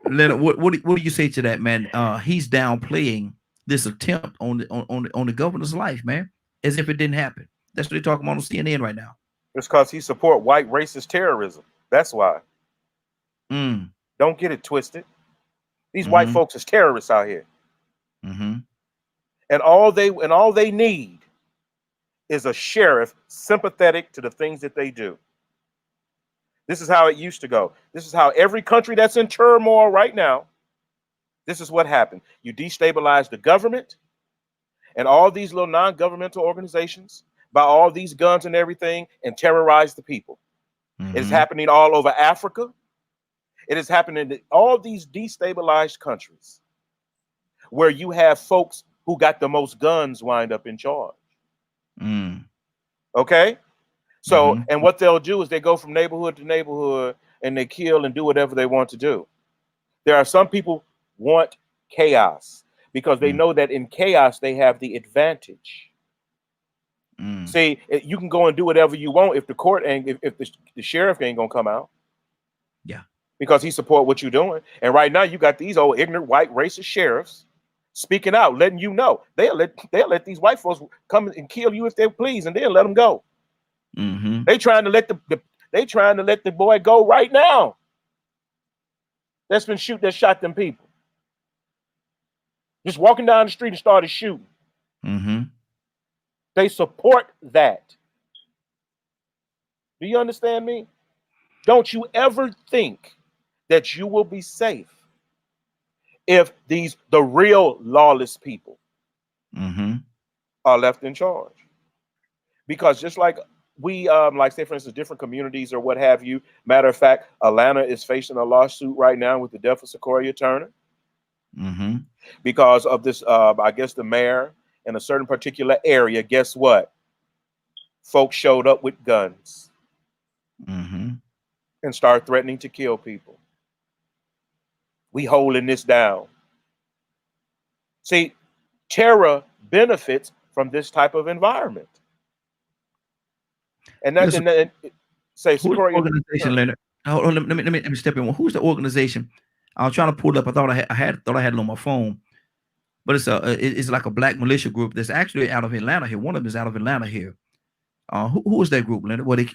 Speaker 1: Leonard, what do you say to that, man? He's downplaying this attempt on the governor's life, man, as if it didn't happen. That's what they're talking about on CNN right now.
Speaker 2: It's because he support white racist terrorism. That's why. Don't get it twisted. These white folks is terrorists out here. And all they need is a sheriff sympathetic to the things that they do. This is how it used to go. This is how every country that's in turmoil right now, this is what happened. You destabilize the government and all these little non-governmental organizations, buy all these guns and everything, and terrorize the people. It is happening all over Africa. It is happening in all these destabilized countries where you have folks who got the most guns wind up in charge. Okay? So, and what they'll do is they go from neighborhood to neighborhood and they kill and do whatever they want to do. There are some people want chaos because they know that in chaos they have the advantage. See, you can go and do whatever you want if the court ain't, if the sheriff ain't gonna come out.
Speaker 1: Yeah.
Speaker 2: Because he support what you're doing. And right now you got these old ignorant white racist sheriffs speaking out, letting you know they'll let these white folks come and kill you if they please, and then let them go. They trying to let the boy go right now. That's shot them people. Just walking down the street and started shooting. They support that. Do you understand me? Don't you ever think that you will be safe if the real lawless people are left in charge. Because just like we, like say for instance, different communities or what have you. Matter of fact, Atlanta is facing a lawsuit right now with the death of Sequoia Turner because of this. I guess the mayor in a certain particular area. Guess what? Folks showed up with guns and started threatening to kill people. We holding this down. See, terror benefits from this type of environment. And that's say
Speaker 1: organization, Leonard. Let me step in. Who's the organization? I was trying to pull it up. I thought I had it on my phone, but it's like a black militia group that's actually out of Atlanta here. One of them is out of Atlanta here. Who is that group, Leonard? Where they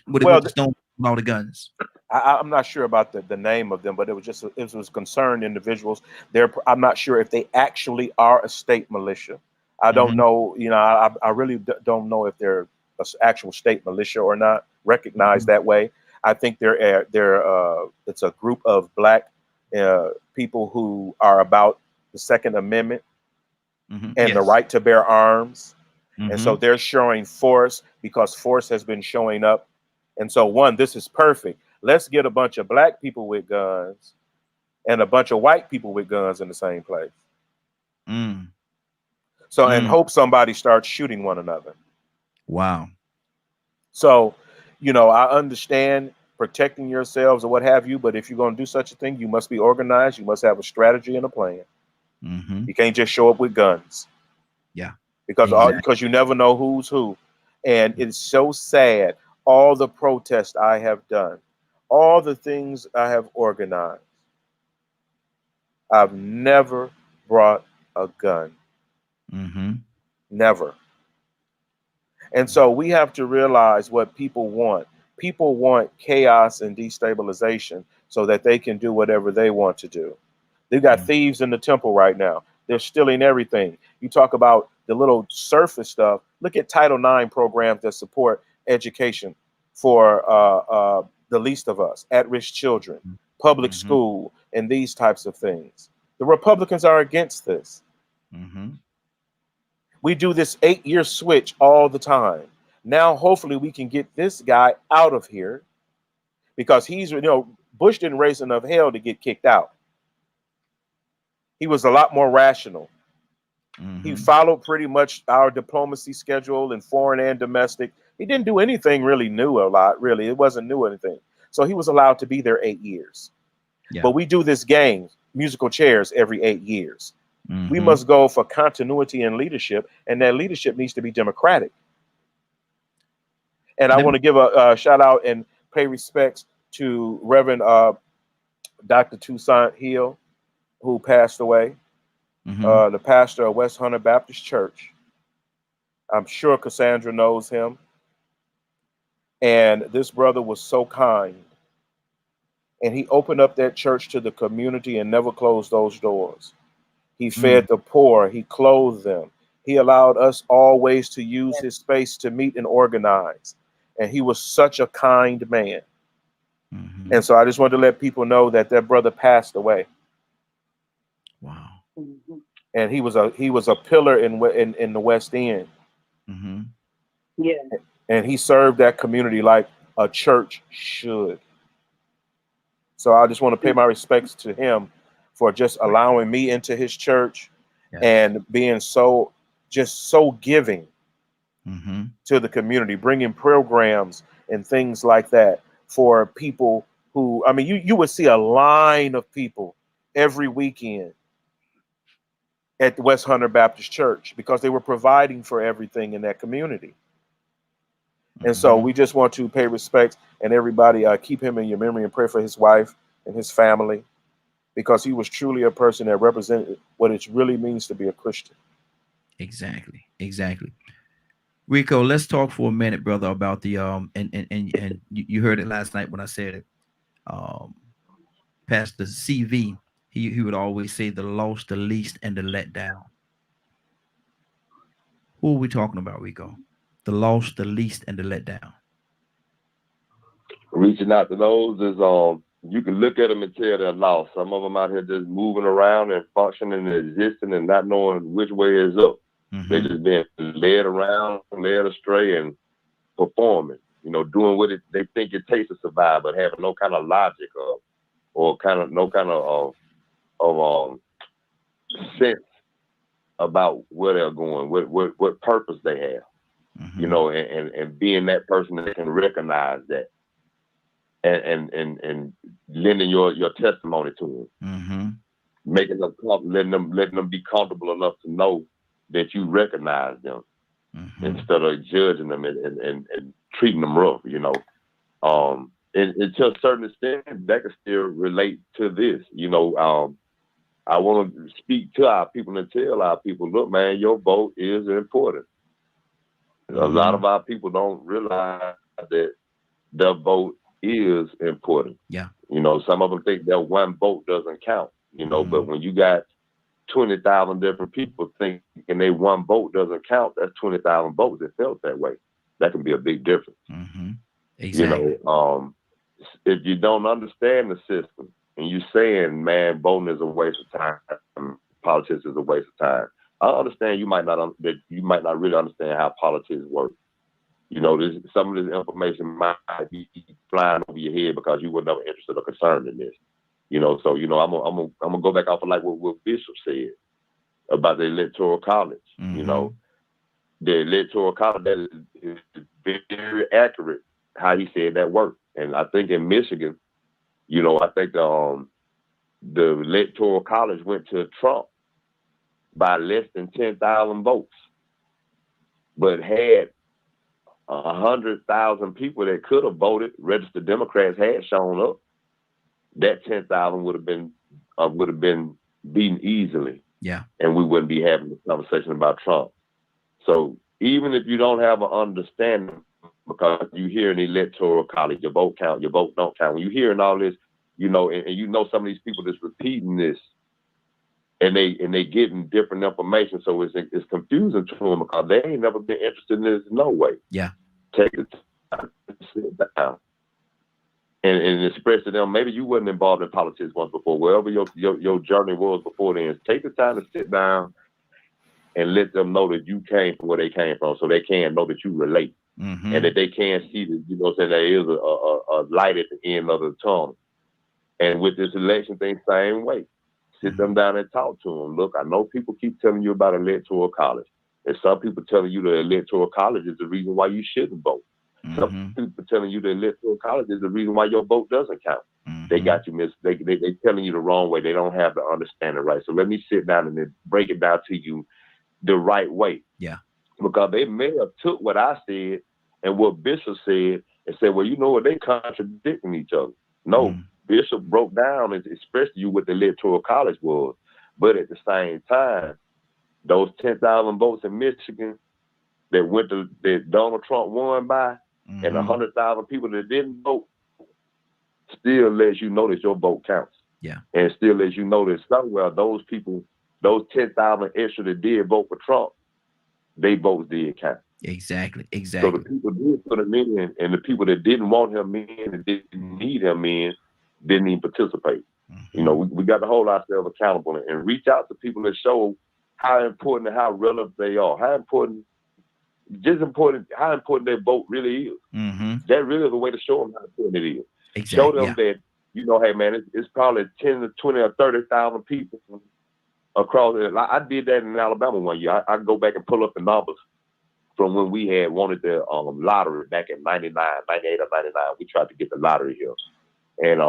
Speaker 1: stone all the guns?
Speaker 2: I'm not sure about the name of them, but it was concerned individuals. I'm not sure if they actually are a state militia. I don't know. You know, I really don't know if they're an actual state militia or not, recognized that way. I think it's a group of black people who are about the Second Amendment and the right to bear arms. And so they're showing force because force has been showing up. And so this is perfect. Let's get a bunch of black people with guns and a bunch of white people with guns in the same place. So, and hope somebody starts shooting one another.
Speaker 1: Wow.
Speaker 2: So, you know, I understand protecting yourselves or what have you, but if you're going to do such a thing, you must be organized. You must have a strategy and a plan. You can't just show up with guns.
Speaker 1: Yeah.
Speaker 2: Because you never know who's who. And it's so sad. All the protests I have done, all the things I have organized, I've never brought a gun. Never. And so we have to realize what people want. People want chaos and destabilization so that they can do whatever they want to do. They've got thieves in the temple right now. They're stealing everything. You talk about the little surface stuff. Look at Title IX programs that support education for the least of us, at-risk children, public school, and these types of things. The Republicans are against this. We do this 8-year switch all the time. Now, hopefully we can get this guy out of here because Bush didn't raise enough hell to get kicked out. He was a lot more rational. He followed pretty much our diplomacy schedule in foreign and domestic. He didn't do anything really new a lot, really. It wasn't new anything. So he was allowed to be there 8 years. Yeah. But we do this game, musical chairs, every 8 years. We must go for continuity and leadership, and that leadership needs to be democratic. And I want to give a shout out and pay respects to Reverend Dr. Toussaint Hill. who passed away, the pastor of West Hunter Baptist Church. I'm sure Cassandra knows him. And this brother was so kind. And he opened up that church to the community and never closed those doors. He fed the poor. He clothed them. He allowed us always to use his space to meet and organize. And he was such a kind man. And so I just wanted to let people know that that brother passed away.
Speaker 1: Wow.
Speaker 2: And he was a pillar in the West End.
Speaker 10: Yeah.
Speaker 2: And he served that community like a church should. So I just want to pay my respects to him for just allowing me into his church and being so giving to the community, bringing programs and things like that for people who, I mean, you would see a line of people every weekend at the West Hunter Baptist Church because they were providing for everything in that community. And so we just want to pay respects, and everybody keep him in your memory and pray for his wife and his family, because he was truly a person that represented what it really means to be a Christian.
Speaker 1: Exactly. Rico, let's talk for a minute, brother, about the and you heard it last night when I said it. Pastor CV, he would always say the lost, the least, and the let down. Who are we talking about, Rico? The lost, the least, and the let down.
Speaker 5: Reaching out to those is you can look at them and tell they're lost. Some of them out here just moving around and functioning and existing and not knowing which way is up. They just been led around, led astray, and performing. You know, doing what they think it takes to survive, but having no kind of logic or no kind of sense about where they're going, what purpose they have. You know, and being that person that can recognize that and lending your testimony to them, making them, letting them be comfortable enough to know that you recognize them instead of judging them and treating them rough. You know, and to a certain extent that can still relate to this. You know, I want to speak to our people and tell our people, look, man, your vote is important. A lot of our people don't realize that their vote is important.
Speaker 1: Yeah.
Speaker 5: You know, some of them think that one vote doesn't count, you know, but when you got 20,000 different people thinking they one vote doesn't count, that's 20,000 votes that felt that way. That can be a big difference.
Speaker 1: Exactly.
Speaker 5: You know, if you don't understand the system and you saying, man, voting is a waste of time, politics is a waste of time. I understand you might not really understand how politics work. You know, some of this information might be flying over your head because you were never interested or concerned in this. You know, so you know, I'm gonna go back off of like what Bishop said about the Electoral College. You know, the Electoral College, that is very accurate how he said that worked. And I think in Michigan, you know, I think the Electoral College went to Trump by less than 10,000 votes, but had 100,000 people that could have voted, registered Democrats had shown up, that 10,000 would have been beaten easily.
Speaker 1: Yeah. And
Speaker 5: we wouldn't be having this conversation about Trump. So even if you don't have an understanding, because you hear in the Electoral College, your vote count, your vote don't count. When you hearing all this, you know, and you know some of these people that's repeating this, and they getting different information, so it's confusing to them because they ain't never been interested in this no way.
Speaker 1: Yeah.
Speaker 5: Take the time to sit down and express to them. Maybe you wasn't involved in politics once before. Wherever your journey was before then, take the time to sit down and let them know that you came from where they came from, so they can know that you relate and that they can see that, you know, saying there is a light at the end of the tunnel. And with this election thing, same way. Sit them down and talk to them. Look, I know people keep telling you about Electoral College. And some people telling you the Electoral College is the reason why you shouldn't vote. Some people telling you the Electoral College is the reason why your vote doesn't count. They got you they telling you the wrong way. They don't have the understanding right. So let me sit down and then break it down to you the right way.
Speaker 1: Yeah.
Speaker 5: Because they may have took what I said and what Bishop said and said, well, you know what, they contradicting each other. No, Bishop broke down and expressed to you what the electoral college was. But at the same time, those 10,000 votes in Michigan that Donald Trump won by, and 100,000 people that didn't vote, still lets you know that your vote counts.
Speaker 1: Yeah.
Speaker 5: And still lets you know that somewhere those people, those 10,000 extra that did vote for Trump, they votes did count.
Speaker 1: Exactly.
Speaker 5: So the people did put him in, and the people that didn't want him in and didn't need him in didn't even participate. You know, we got to hold ourselves accountable and reach out to people that show how important and how relevant they are, how important their vote really is. That really is a way to show them how important it is.
Speaker 1: Exactly.
Speaker 5: Show them that, you know, hey man, it's probably 10 to 20 or 30,000 people across it. I did that in Alabama one year. I go back and pull up the numbers from when we had wanted the lottery back in 98 or 99. We tried to get the lottery here. And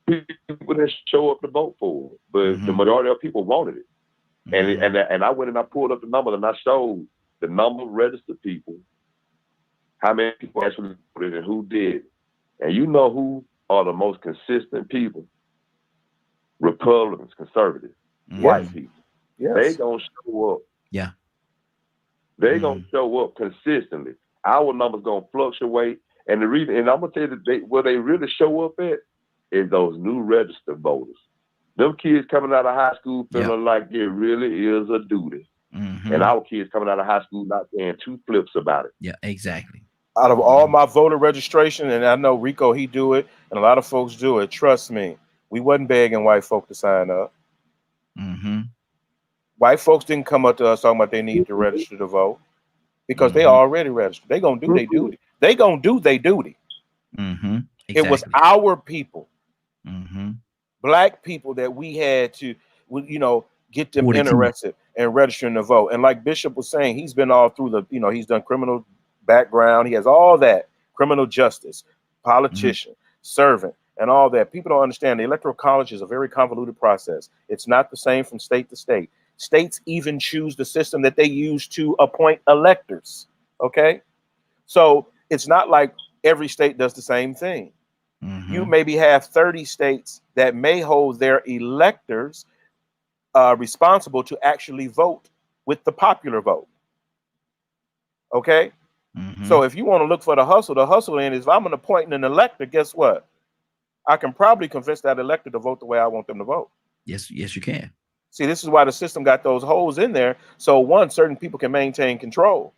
Speaker 5: the people didn't show up to vote for it, but the majority of people wanted it. And I went and I pulled up the numbers and I showed the number of registered people, how many people actually voted and who did. And you know who are the most consistent people? Republicans, conservatives, white people.
Speaker 2: Yes.
Speaker 5: They gonna show up.
Speaker 1: Yeah.
Speaker 5: They gonna show up consistently. Our numbers gonna fluctuate. And the reason, and I'm gonna tell you that where they really show up at is those new registered voters. Them kids coming out of high school feeling like it really is a duty. And our kids coming out of high school not saying two flips about it.
Speaker 1: Yeah, exactly.
Speaker 2: Out of all my voter registration, and I know Rico, he do it, and a lot of folks do it. Trust me, we wasn't begging white folk to sign up. White folks didn't come up to us talking about they need to register to vote because they already registered. They gonna do their duty. They gonna do their duty.
Speaker 1: Exactly.
Speaker 2: It was our people, Black people, that we had to, you know, get them interested in registering to vote. And like Bishop was saying, he's been all through the, you know, he's done criminal background. He has all that, criminal justice, politician, servant, and all that. People don't understand the Electoral College is a very convoluted process. It's not the same from state to state. States even choose the system that they use to appoint electors. Okay. So it's not like every state does the same thing. You maybe have 30 states that may hold their electors responsible to actually vote with the popular vote. Okay. So if you want to look for the hustle in is if I'm going to appoint an elector, guess what? I can probably convince that elector to vote the way I want them to vote.
Speaker 1: Yes, you can.
Speaker 2: See, this is why the system got those holes in there. So one, certain people can maintain control.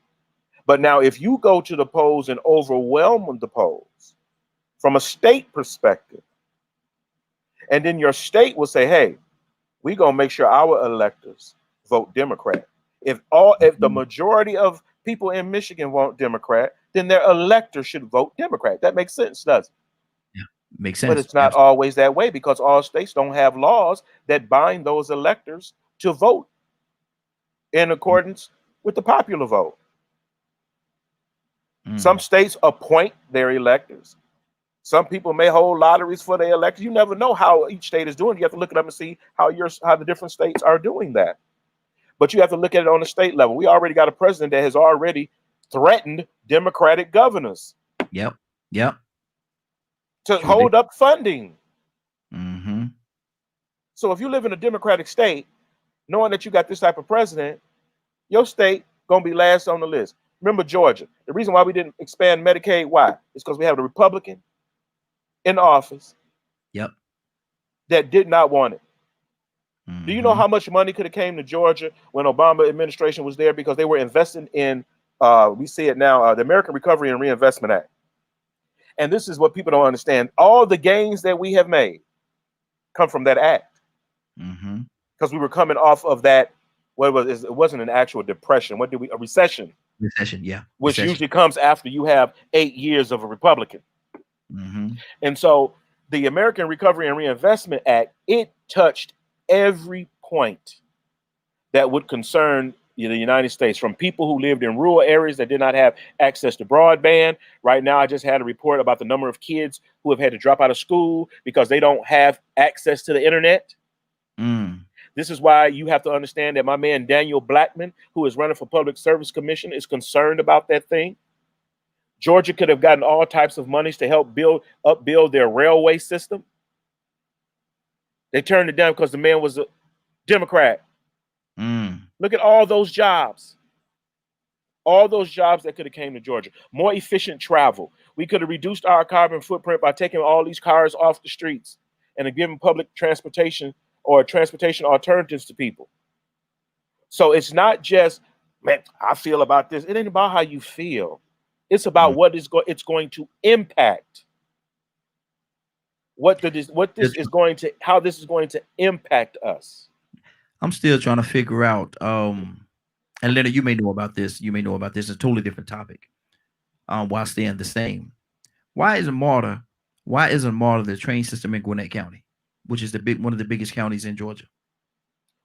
Speaker 2: But now if you go to the polls and overwhelm the polls from a state perspective, and then your state will say, hey, we're going to make sure our electors vote Democrat. If the majority of people in Michigan vote Democrat, then their electors should vote Democrat. That makes sense, doesn't it?
Speaker 1: Yeah, makes sense.
Speaker 2: But it's not always that way because all states don't have laws that bind those electors to vote in accordance with the popular vote. Some states appoint their electors. Some people may hold lotteries for their electors. You never know how each state is doing. You have to look it up and see how the different states are doing that. But you have to look at it on the state level. We already got a president that has already threatened Democratic governors.
Speaker 1: Yep.
Speaker 2: To hold up funding. So if you live in a Democratic state, knowing that you got this type of president, your state gonna be last on the list. Remember Georgia. The reason why we didn't expand Medicaid, why? It's because we have a Republican in office that did not want it. Do you know how much money could have came to Georgia when Obama administration was there? Because they were investing in, we see it now, the American Recovery and Reinvestment Act. And this is what people don't understand. All the gains that we have made come from that act. Because we were coming off of that, it wasn't an actual depression. A recession.
Speaker 1: Recession, yeah.
Speaker 2: Which usually comes after you have 8 years of a Republican. And so the American Recovery and Reinvestment Act, it touched every point that would concern the United States, from people who lived in rural areas that did not have access to broadband. Right now, I just had a report about the number of kids who have had to drop out of school because they don't have access to the internet. This is why you have to understand that my man Daniel Blackman, who is running for Public Service Commission, is concerned about that thing. Georgia could have gotten all types of monies to help upbuild their railway system. They turned it down because the man was a Democrat. Look at all those jobs. All those jobs that could have came to Georgia. More efficient travel. We could have reduced our carbon footprint by taking all these cars off the streets and giving public transportation or transportation alternatives to people. So it's not just, man, I feel about this. It ain't about how you feel. It's about what it's going to impact. How this is going to impact us.
Speaker 1: I'm still trying to figure out. And Leonard, you may know about this. You may know about this. It's a totally different topic. While staying the same, why isn't MARTA the train system in Gwinnett County, which is one of the biggest counties in Georgia?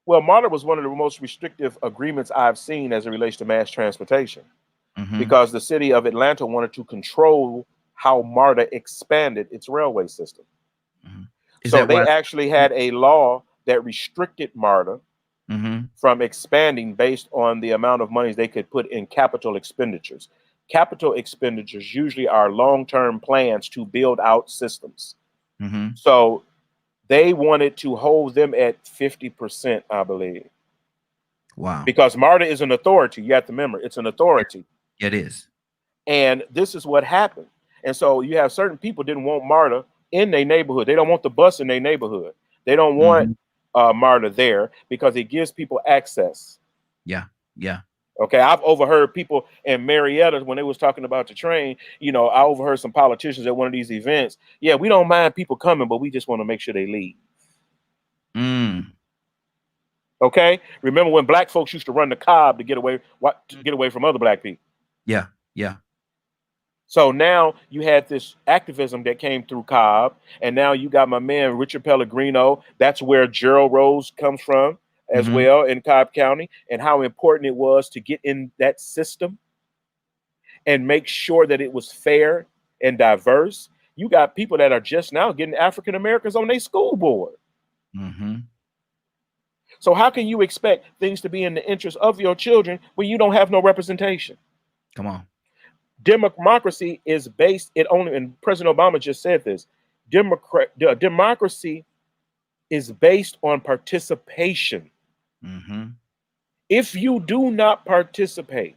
Speaker 2: Well, MARTA was one of the most restrictive agreements I've seen as it relates to mass transportation, because the city of Atlanta wanted to control how MARTA expanded its railway system. So they actually had a law that restricted MARTA from expanding based on the amount of money they could put in capital expenditures. Capital expenditures usually are long-term plans to build out systems. So they wanted to hold them at 50%, I believe.
Speaker 1: Wow.
Speaker 2: Because MARTA is an authority. You have to remember, it's an authority.
Speaker 1: It is.
Speaker 2: And this is what happened. And so you have certain people didn't want MARTA in their neighborhood. They don't want the bus in their neighborhood. They don't want MARTA there because it gives people access.
Speaker 1: Yeah.
Speaker 2: Okay, I've overheard people in Marietta when they was talking about the train. You know, I overheard some politicians at one of these events. Yeah, we don't mind people coming, but we just want to make sure they leave. Okay, remember when black folks used to run the Cobb to get away from other black people?
Speaker 1: Yeah.
Speaker 2: So now you had this activism that came through Cobb, and now you got my man Richard Pellegrino. That's where Gerald Rose comes from as well in Cobb County, and how important it was to get in that system and make sure that it was fair and diverse. You got people that are just now getting African Americans on their school board. So how can you expect things to be in the interest of your children when you don't have no representation?
Speaker 1: Come on.
Speaker 2: Democracy is based, and President Obama just said this, democracy is based on participation. If you do not participate,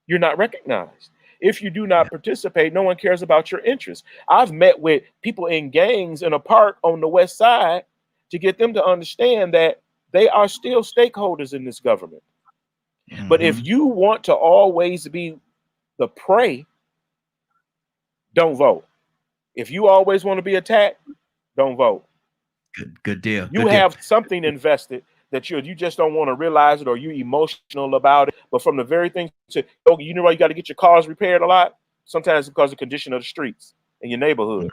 Speaker 2: you're not recognized. If you do not participate, no one cares about your interests. I've met with people in gangs in a park on the west side to get them to understand that they are still stakeholders in this government. But if you want to always be the prey, don't vote. If you always want to be attacked, don't vote.
Speaker 1: Good deal.
Speaker 2: You have something invested that you just don't want to realize it, or you emotional about it. But from the very thing you know why you got to get your cars repaired a lot? Sometimes because of the condition of the streets in your neighborhood.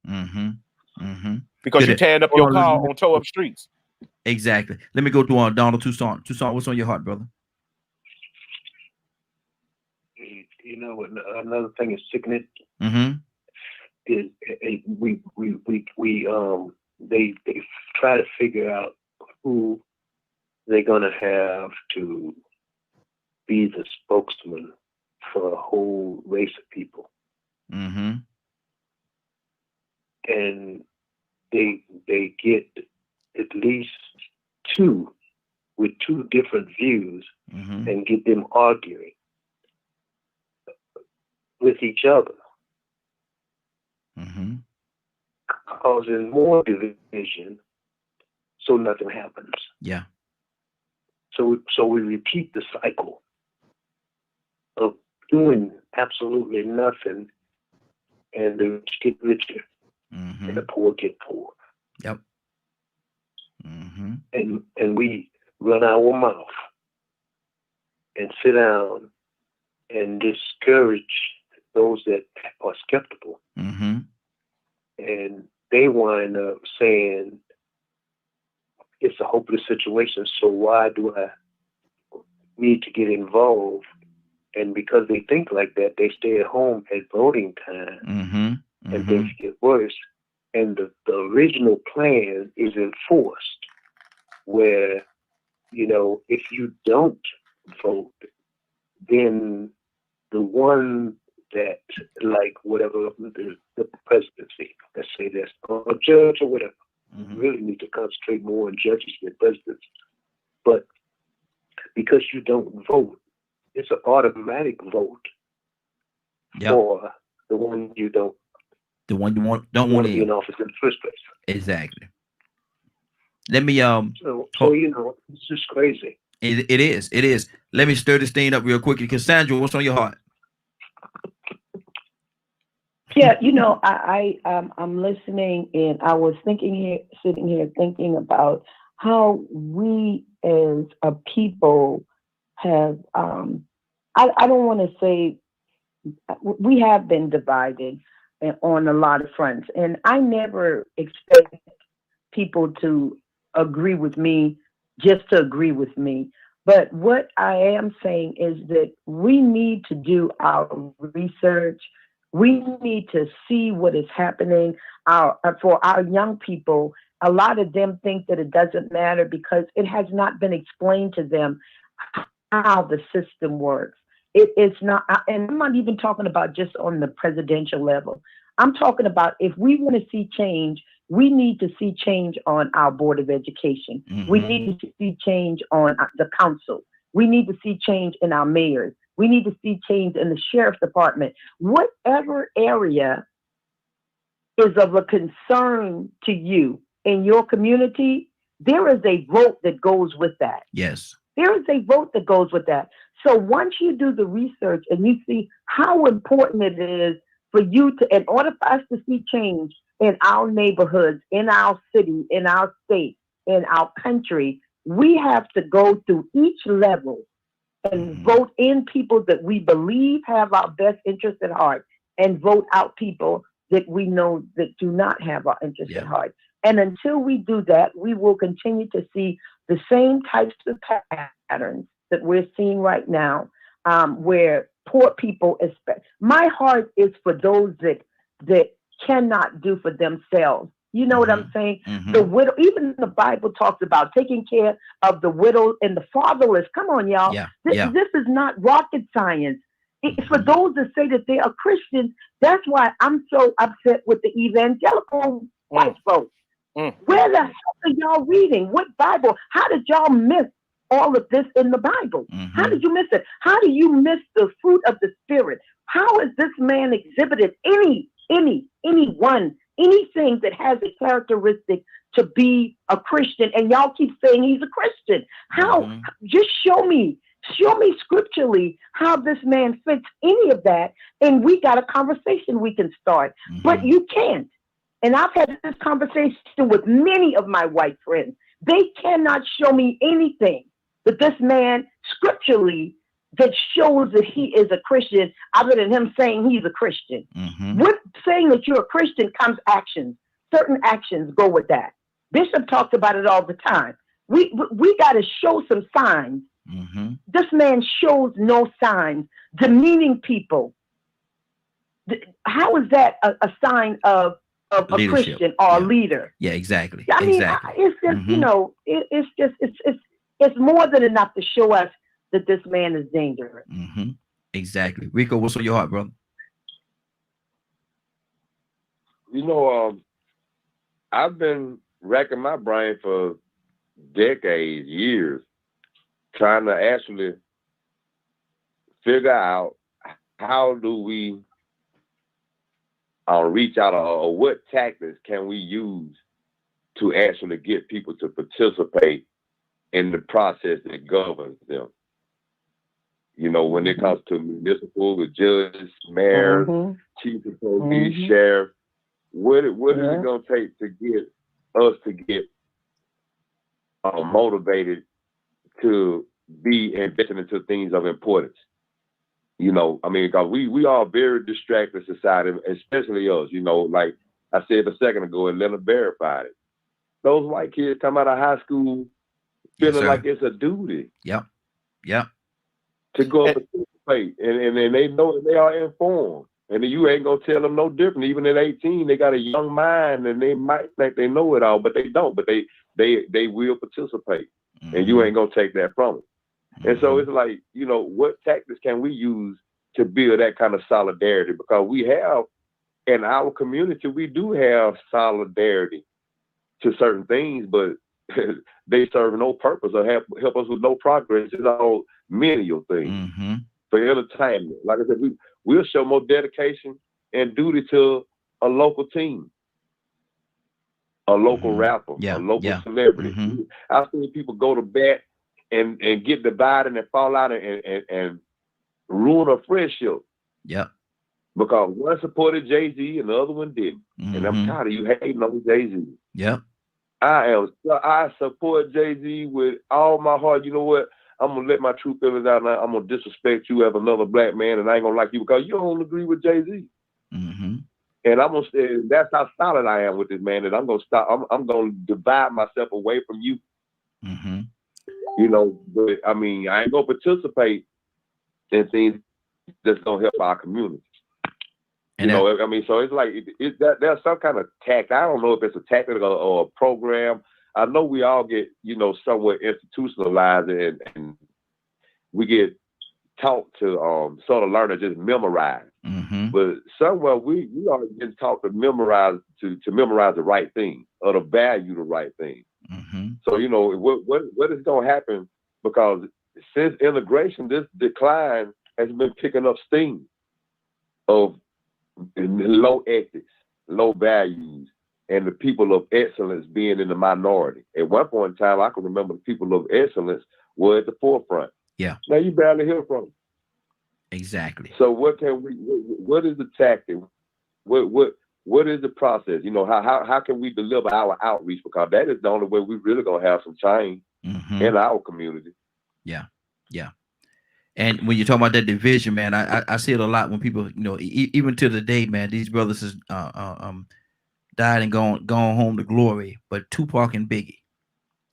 Speaker 2: Because you're tearing up your car on toe up streets.
Speaker 1: Exactly. Let me go to Donald Toussaint. Toussaint, what's on your heart, brother?
Speaker 4: You know, another thing is sickening. Is they try to figure out who they're gonna have to be the spokesman for a whole race of people. And they get at least two with two different views and get them arguing with each other, causing more division, so nothing happens.
Speaker 1: Yeah.
Speaker 4: So we repeat the cycle of doing absolutely nothing, and the rich get richer, and the poor get poor.
Speaker 1: Yep.
Speaker 4: And we run our mouth and sit down and discourage those that are skeptical. And they wind up saying, it's a hopeless situation, so why do I need to get involved? And because they think like that, they stay at home at voting time, and things get worse. And the original plan is enforced, where, you know, if you don't vote, then the one that, like, whatever, the presidency, let's say that's a judge or whatever, We really need to concentrate more on judges than presidents. But because you don't vote, it's an automatic vote for the one you don't.
Speaker 1: The one you don't want to
Speaker 4: be in office in the first place.
Speaker 1: Exactly. Let me
Speaker 4: So it's just crazy.
Speaker 1: It is. Let me stir this thing up real quickly. Cassandra, what's on your heart?
Speaker 10: Yeah, I'm listening, and I was sitting here thinking about how we as a people have I don't want to say we have been divided on a lot of fronts, and I never expect people to agree with me just to agree with me. But what I am saying is that we need to do our research. We need to see what is happening. For our young people, a lot of them think that it doesn't matter because it has not been explained to them how the system works. It's not, and I'm not even talking about just on the presidential level. I'm talking about if we want to see change, we need to see change on our Board of Education. We need to see change on the council. We need to see change in our mayors. We need to see change in the sheriff's department. Whatever area is of a concern to you in your community, there is a vote that goes with that.
Speaker 1: Yes.
Speaker 10: There is a vote that goes with that. So once you do the research and you see how important it is for you to, in order for us to see change in our neighborhoods, in our city, in our state, in our country, we have to go through each level and vote in people that we believe have our best interest at heart, and vote out people that we know that do not have our interest at heart. And until we do that, we will continue to see the same types of patterns that we're seeing right now, where poor people, my heart is for those that cannot do for themselves. You know what I'm saying? The widow, even the Bible talks about taking care of the widow and the fatherless. Come on, y'all. This is not rocket science. For those that say that they are Christians, that's why I'm so upset with the evangelical white folks. Where the hell are y'all reading? What Bible? How did y'all miss all of this in the Bible? How did you miss it? How do you miss the fruit of the Spirit? How has this man exhibited anything that has a characteristic to be a Christian? And y'all keep saying he's a Christian. How? Just show me scripturally how this man fits any of that, and we got a conversation we can start. But you can't. And I've had this conversation with many of my white friends. They cannot show me anything that this man scripturally that shows that he is a Christian other than him saying he's a Christian. With saying that you're a Christian comes actions. Certain actions go with that. Bishop talks about it all the time. We got to show some signs. This man shows no signs, demeaning people. How is that a sign of a Christian or a leader?
Speaker 1: Yeah, exactly.
Speaker 10: I mean, it's just, it's more than enough to show us that this man is dangerous.
Speaker 1: Exactly. Rico, what's on your heart, brother?
Speaker 5: I've been racking my brain for decades, years, trying to actually figure out how do we reach out, or what tactics can we use to actually get people to participate in the process that governs them. When it comes to municipal, the judges, mayors, chief of police, sheriff, what is it going to take to get us to get motivated to be invested into things of importance? Because we are a very distracted society, especially us. Like I said a second ago, and Leonard verified it. Those white kids come out of high school feeling like it's a duty.
Speaker 1: Yep.
Speaker 5: To go participate, and they know that they are informed, and you ain't gonna tell them no different. Even at 18, they got a young mind, and they might think they know it all, but they don't. But they will participate, and you ain't gonna take that from them. And so it's like, what tactics can we use to build that kind of solidarity? Because we have, in our community, we do have solidarity to certain things, but they serve no purpose or help us with no progress. It's all menial things for entertainment. Like I said, we'll show more dedication and duty to a local team, a local rapper, a local celebrity. I've seen people go to bat and get divided and fall out and ruin a friendship.
Speaker 1: Yep.
Speaker 5: Because one supported Jay-Z and the other one didn't. And I'm tired of you hating on Jay-Z.
Speaker 1: Yep.
Speaker 5: I support Jay-Z with all my heart. You know what? I'm gonna let my true feelings out, and I'm gonna disrespect you as another black man, and I ain't gonna like you because you don't agree with Jay-Z. And I'm gonna say that's how solid I am with this man. And I'm gonna stop. I'm gonna divide myself away from you. You know, but I mean, I ain't gonna participate in things that's gonna help our community. And you know, I mean, so it's like there's some kind of tact. I don't know if it's a tactic or a program. I know we all get, you know, somewhat institutionalized and we get taught to sort of learn to just memorize. But somewhere we are getting taught to memorize to memorize the right thing or to value the right thing. So you know what is going to happen, because since integration, this decline has been picking up steam of low ethics, low values, and the people of excellence being in the minority. At one point in time, I can remember the people of excellence were at the forefront.
Speaker 1: Yeah.
Speaker 5: Now you barely hear from them.
Speaker 1: Exactly.
Speaker 5: So what is the tactic? What is the process? You know, how can we deliver our outreach? Because that is the only way we really gonna have some change in our community. Yeah. Yeah.
Speaker 1: And when you talk about that division, man, I see it a lot when people, you know, even to the day, man, these brothers has died and gone home to glory. But Tupac and Biggie,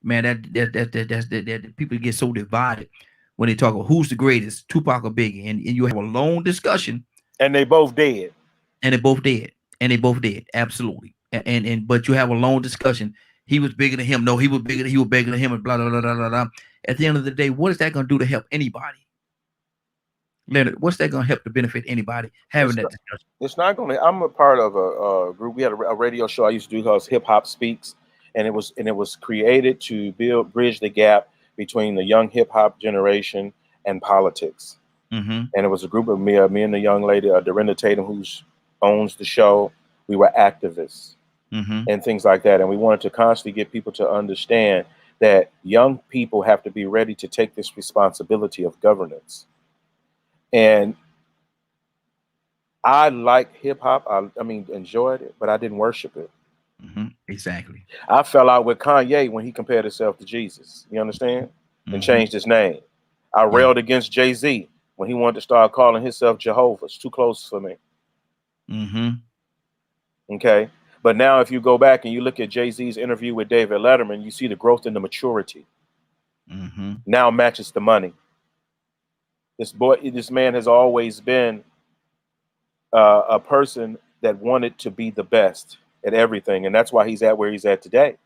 Speaker 1: man, that people get so divided when they talk about who's the greatest, Tupac or Biggie, and you have a long discussion.
Speaker 2: And they both dead.
Speaker 1: And they both dead. Absolutely. And but you have a long discussion. He was bigger than him. No, he was bigger than him, and blah blah blah blah blah. At the end of the day, what is that going to do to help anybody? Leonard, what's that going to help to benefit anybody having that discussion?
Speaker 2: It's not going to. I'm a part of a group. We had a radio show I used to do called Hip Hop Speaks, and it was created to bridge the gap between the young hip hop generation and politics. And it was a group of me and the young lady, Dorinda Tatum, who owns the show. We were activists and things like that, and we wanted to constantly get people to understand that young people have to be ready to take this responsibility of governance. And I like hip hop. I mean, enjoyed it, but I didn't worship it.
Speaker 1: Exactly.
Speaker 2: I fell out with Kanye when he compared himself to Jesus. You understand? And changed his name. I railed against Jay-Z when he wanted to start calling himself Jehovah. It's too close for me. Okay. But now if you go back and you look at Jay-Z's interview with David Letterman, you see the growth in the maturity. Now matches the money. This man has always been a person that wanted to be the best at everything. And that's why he's at where he's at today.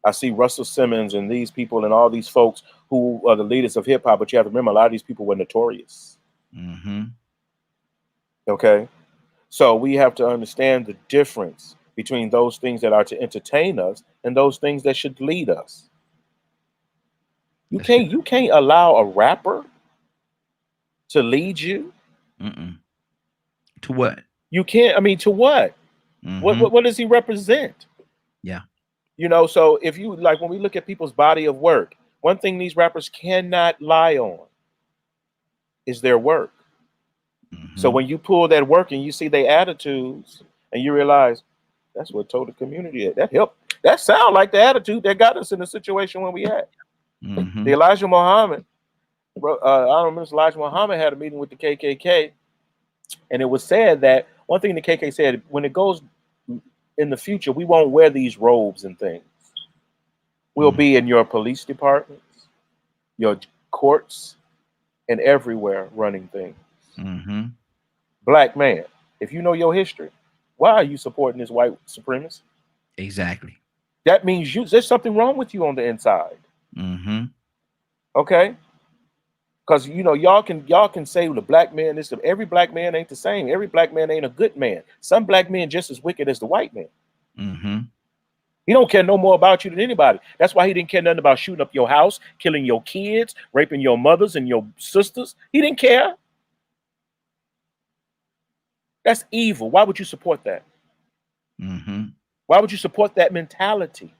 Speaker 2: I see Russell Simmons and these people and all these folks who are the leaders of hip hop, but you have to remember a lot of these people were notorious. Okay. So we have to understand the difference between those things that are to entertain us and those things that should lead us. You can't allow a rapper to lead you.
Speaker 1: To what?
Speaker 2: You can't. I mean, to what? What does he represent?
Speaker 1: Yeah.
Speaker 2: You know, so if you like, when we look at people's body of work, one thing these rappers cannot lie on is their work. So when you pull that work and you see their attitudes and you realize that's what told the community that helped. That sound like the attitude that got us in the situation when we had. The Elijah Muhammad, I don't remember, Elijah Muhammad had a meeting with the KKK, and it was said that one thing the KKK said, when it goes in the future, we won't wear these robes and things. We'll be in your police departments, your courts, and everywhere running things. Black man, if you know your history, why are you supporting this white supremacist?
Speaker 1: Exactly.
Speaker 2: That means there's something wrong with you on the inside. Okay. Because you know, y'all can say, well, the black man is every black man ain't the same. Every black man ain't a good man. Some black men just as wicked as the white man. He don't care no more about you than anybody. That's why he didn't care nothing about shooting up your house, killing your kids, raping your mothers and your sisters. He didn't care. That's evil. Why would you support that? Why would you support that mentality?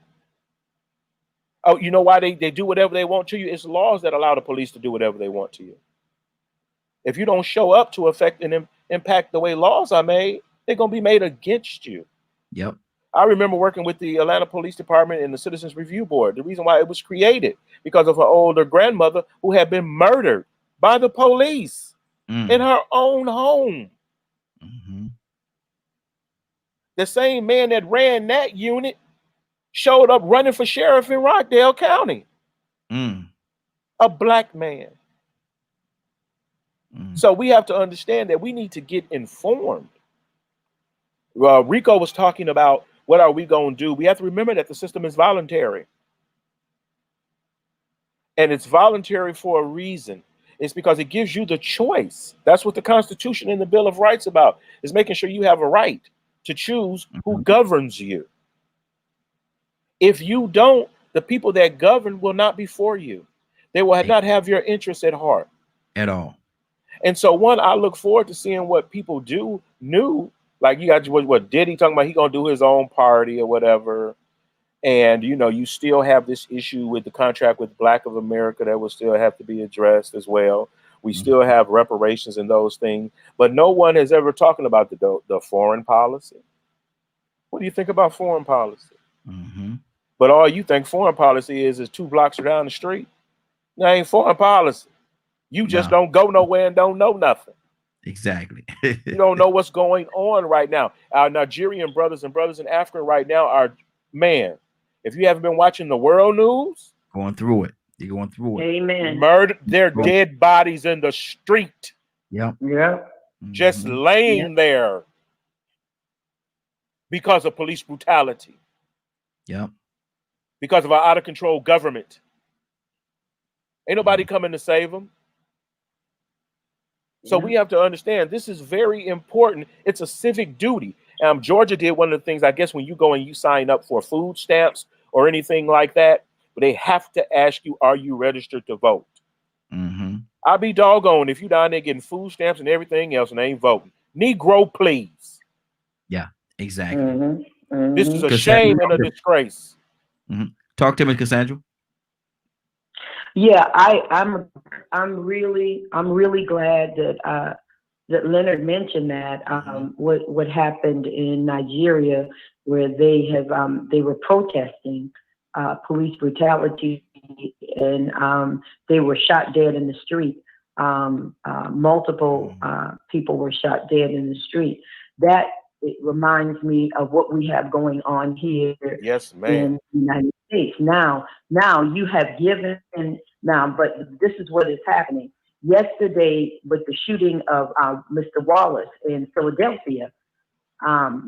Speaker 2: Oh, you know why they do whatever they want to you? It's laws that allow the police to do whatever they want to you. If you don't show up to affect and impact the way laws are made, they're going to be made against you.
Speaker 1: Yep.
Speaker 2: I remember working with the Atlanta Police Department and the Citizens Review Board. The reason why it was created because of her older grandmother who had been murdered by the police in her own home. The same man that ran that unit showed up running for sheriff in Rockdale County. A black man. So we have to understand that we need to get informed. Rico was talking about what are we going to do? We have to remember that the system is voluntary. And it's voluntary for a reason. It's because it gives you the choice. That's what the Constitution and the Bill of Rights about, is making sure you have a right to choose who governs you. If you don't, the people that govern will not be for you. They will not have your interests at heart.
Speaker 1: At all. And
Speaker 2: so I look forward to seeing what people do new. Like you got what Diddy talking about, he gonna do his own party or whatever. And you still have this issue with the contract with Black of America that will still have to be addressed as well. We still have reparations and those things, but no one has ever talking about the foreign policy. What do you think about foreign policy? But all you think foreign policy is 2 blocks down the street. That ain't foreign policy. You just don't go nowhere and don't know nothing.
Speaker 1: Exactly.
Speaker 2: You don't know what's going on right now. Our Nigerian brothers and brothers in Africa right now are, man, if you haven't been watching the world news,
Speaker 1: going through it. You're going through it.
Speaker 10: Amen.
Speaker 2: Murdered, their dead bodies in the street.
Speaker 1: Yep.
Speaker 10: Yeah.
Speaker 2: Just laying there because of police brutality.
Speaker 1: Yep.
Speaker 2: Because of our out of control government. Ain't nobody coming to save them. So we have to understand this is very important. It's a civic duty. Georgia did one of the things, I guess, when you go and you sign up for food stamps or anything like that, but they have to ask you, are you registered to vote? I'll be doggone if you down there getting food stamps and everything else and they ain't voting. Negro, please.
Speaker 1: Yeah, exactly.
Speaker 2: This is a shame and a disgrace.
Speaker 1: Talk to me, Cassandra.
Speaker 10: Yeah, I'm really glad that that Leonard mentioned that what happened in Nigeria, where they were protesting police brutality and they were shot dead in the street. Multiple people were shot dead in the street. That it reminds me of what we have going on here in the United States. Now you have given but this is what is happening. Yesterday, with the shooting of Mr. Wallace in Philadelphia,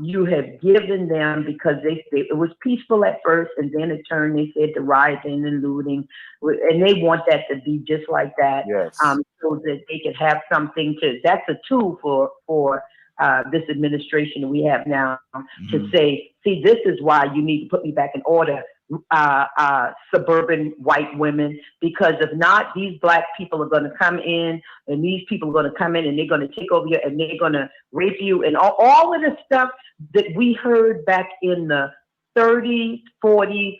Speaker 10: you have given them, because it was peaceful at first, and then it turned, they said, to rioting and looting, and they want that to be just like that, so that they could have something to. That's a tool for this administration that we have now to say, see, this is why you need to put me back in order. Suburban white women, because if not, these black people are going to come in, and these people are going to come in and they're going to take over you and they're going to rape you, and all of the stuff that we heard back in the 30s, 40s.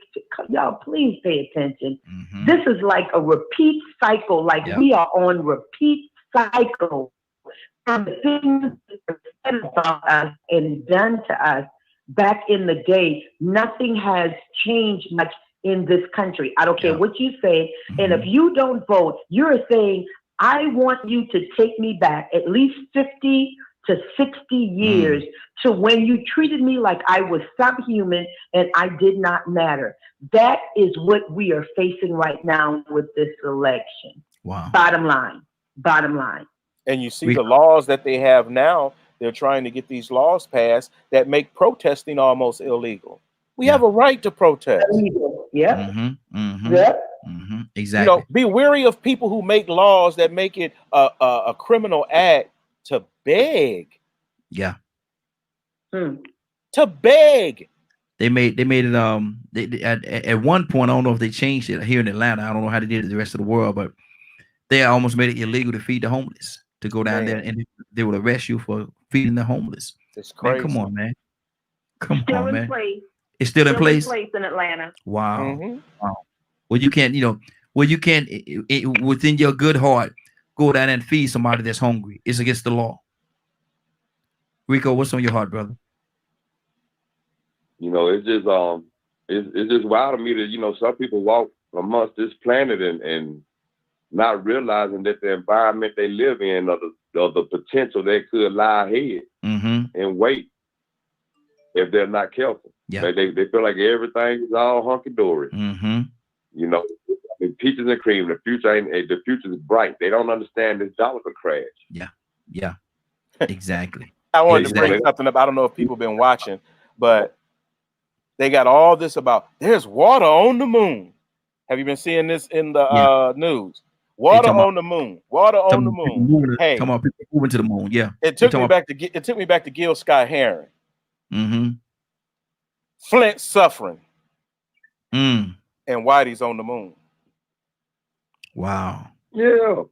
Speaker 10: Y'all, please pay attention. This is like a repeat cycle, like we are on repeat cycle from the things that were said about us and done to us. Back in the day, nothing has changed much in this country. I don't care what you say. And if you don't vote, you're saying, I want you to take me back at least 50 to 60 years to when you treated me like I was subhuman and I did not matter. That is what we are facing right now with this election.
Speaker 1: Wow.
Speaker 2: Bottom line. And you see the laws that they have now. They're trying to get these laws passed that make protesting almost illegal. We have a right to protest.
Speaker 1: Exactly.
Speaker 2: Be wary of people who make laws that make it a criminal act to beg.
Speaker 1: Yeah.
Speaker 2: To beg.
Speaker 1: They made it at one point. I don't know if they changed it here in Atlanta. I don't know how they did it the rest of the world, but they almost made it illegal to feed the homeless, to go down there and they would arrest you for feeding the homeless.
Speaker 2: It's crazy.
Speaker 1: Man, come on, man. Come
Speaker 10: Still
Speaker 1: on,
Speaker 10: in
Speaker 1: man.
Speaker 10: place.
Speaker 1: It's still in place.
Speaker 10: In Atlanta.
Speaker 1: Wow.
Speaker 2: Mm-hmm.
Speaker 1: Wow. Well, you can't, within your good heart, go down and feed somebody that's hungry. It's against the law. Rico, what's on your heart, brother?
Speaker 5: It's just it's just wild to me that some people walk amongst this planet and not realizing that the environment they live in or the potential that could lie ahead and wait if they're not careful.
Speaker 1: Yeah.
Speaker 5: They feel like everything is all hunky dory. Peaches and cream. The future is bright. They don't understand this dollar could crash.
Speaker 1: Yeah. Exactly.
Speaker 2: I wanted to bring something up. I don't know if people been watching, but they got all this about there's water on the moon. Have you been seeing this in the news? Water on the moon. Water on the moon. Hey,
Speaker 1: come on, people moving to the moon. Yeah.
Speaker 2: It took me back to Gil Scott Heron. Flint suffering. And Whitey's on the moon.
Speaker 1: Wow.
Speaker 5: Yeah.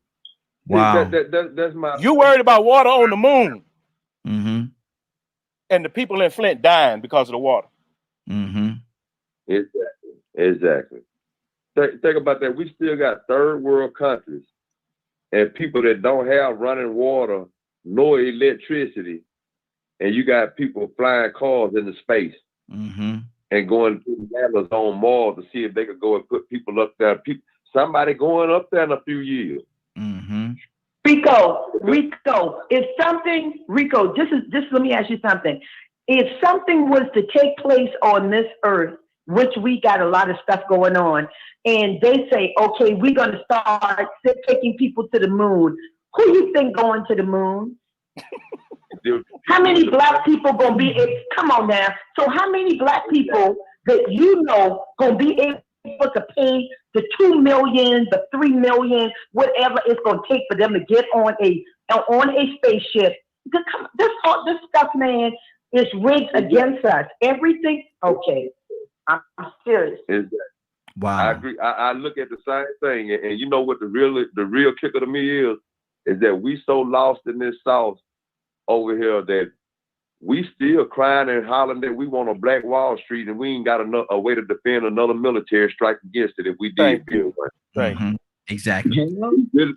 Speaker 1: Wow.
Speaker 5: That's my.
Speaker 2: You worried about water on the moon. And the people in Flint dying because of the water.
Speaker 5: Exactly. Think about that. We still got third world countries and people that don't have running water nor electricity, and you got people flying cars into space and going to on Mars to see if they could go and put people up there. Somebody going up there in a few years.
Speaker 10: Rico, if something, let me ask you something. If something was to take place on this earth, which we got a lot of stuff going on, and they say, okay, we're going to start taking people to the moon, who you think going to the moon? How many black people going to be, come on now. So how many black people that going to be able to pay the 2 million, the 3 million, whatever it's going to take for them to get on a spaceship? This stuff, man, is rigged against us. Everything. Okay, I'm serious.
Speaker 1: Wow.
Speaker 5: I agree. I look at the same thing, and you know what the real kicker to me is that we so lost in this sauce over here that we still crying and hollering that we want a Black Wall Street, and we ain't got a way to defend another military strike against it if we did build one.
Speaker 2: Thank you.
Speaker 1: Exactly.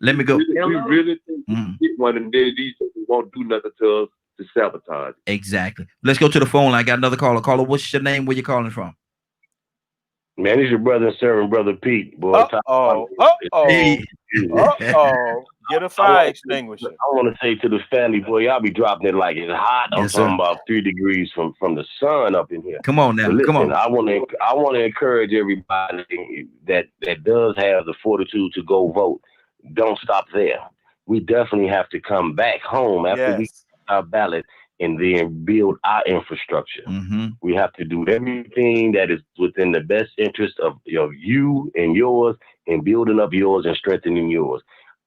Speaker 1: Let me go.
Speaker 5: We really think we can get one, and then these people won't do nothing to us to sabotage.
Speaker 1: Exactly. Let's go to the phone line. I got another caller. Caller, what's your name? Where you calling from?
Speaker 11: Man, it's your brother and servant, Brother Pete. Boy,
Speaker 2: Get a fire extinguisher.
Speaker 11: I want to say to the family, boy, y'all be dropping it like it's hot. I'm talking about 3 degrees from the sun up in here.
Speaker 1: Come on now.
Speaker 11: Listen,
Speaker 1: come on.
Speaker 11: I want to encourage everybody that does have the fortitude to go vote. Don't stop there. We definitely have to come back home after we our ballot and then build our infrastructure. We have to do everything that is within the best interest of you and yours, and building up yours and strengthening yours.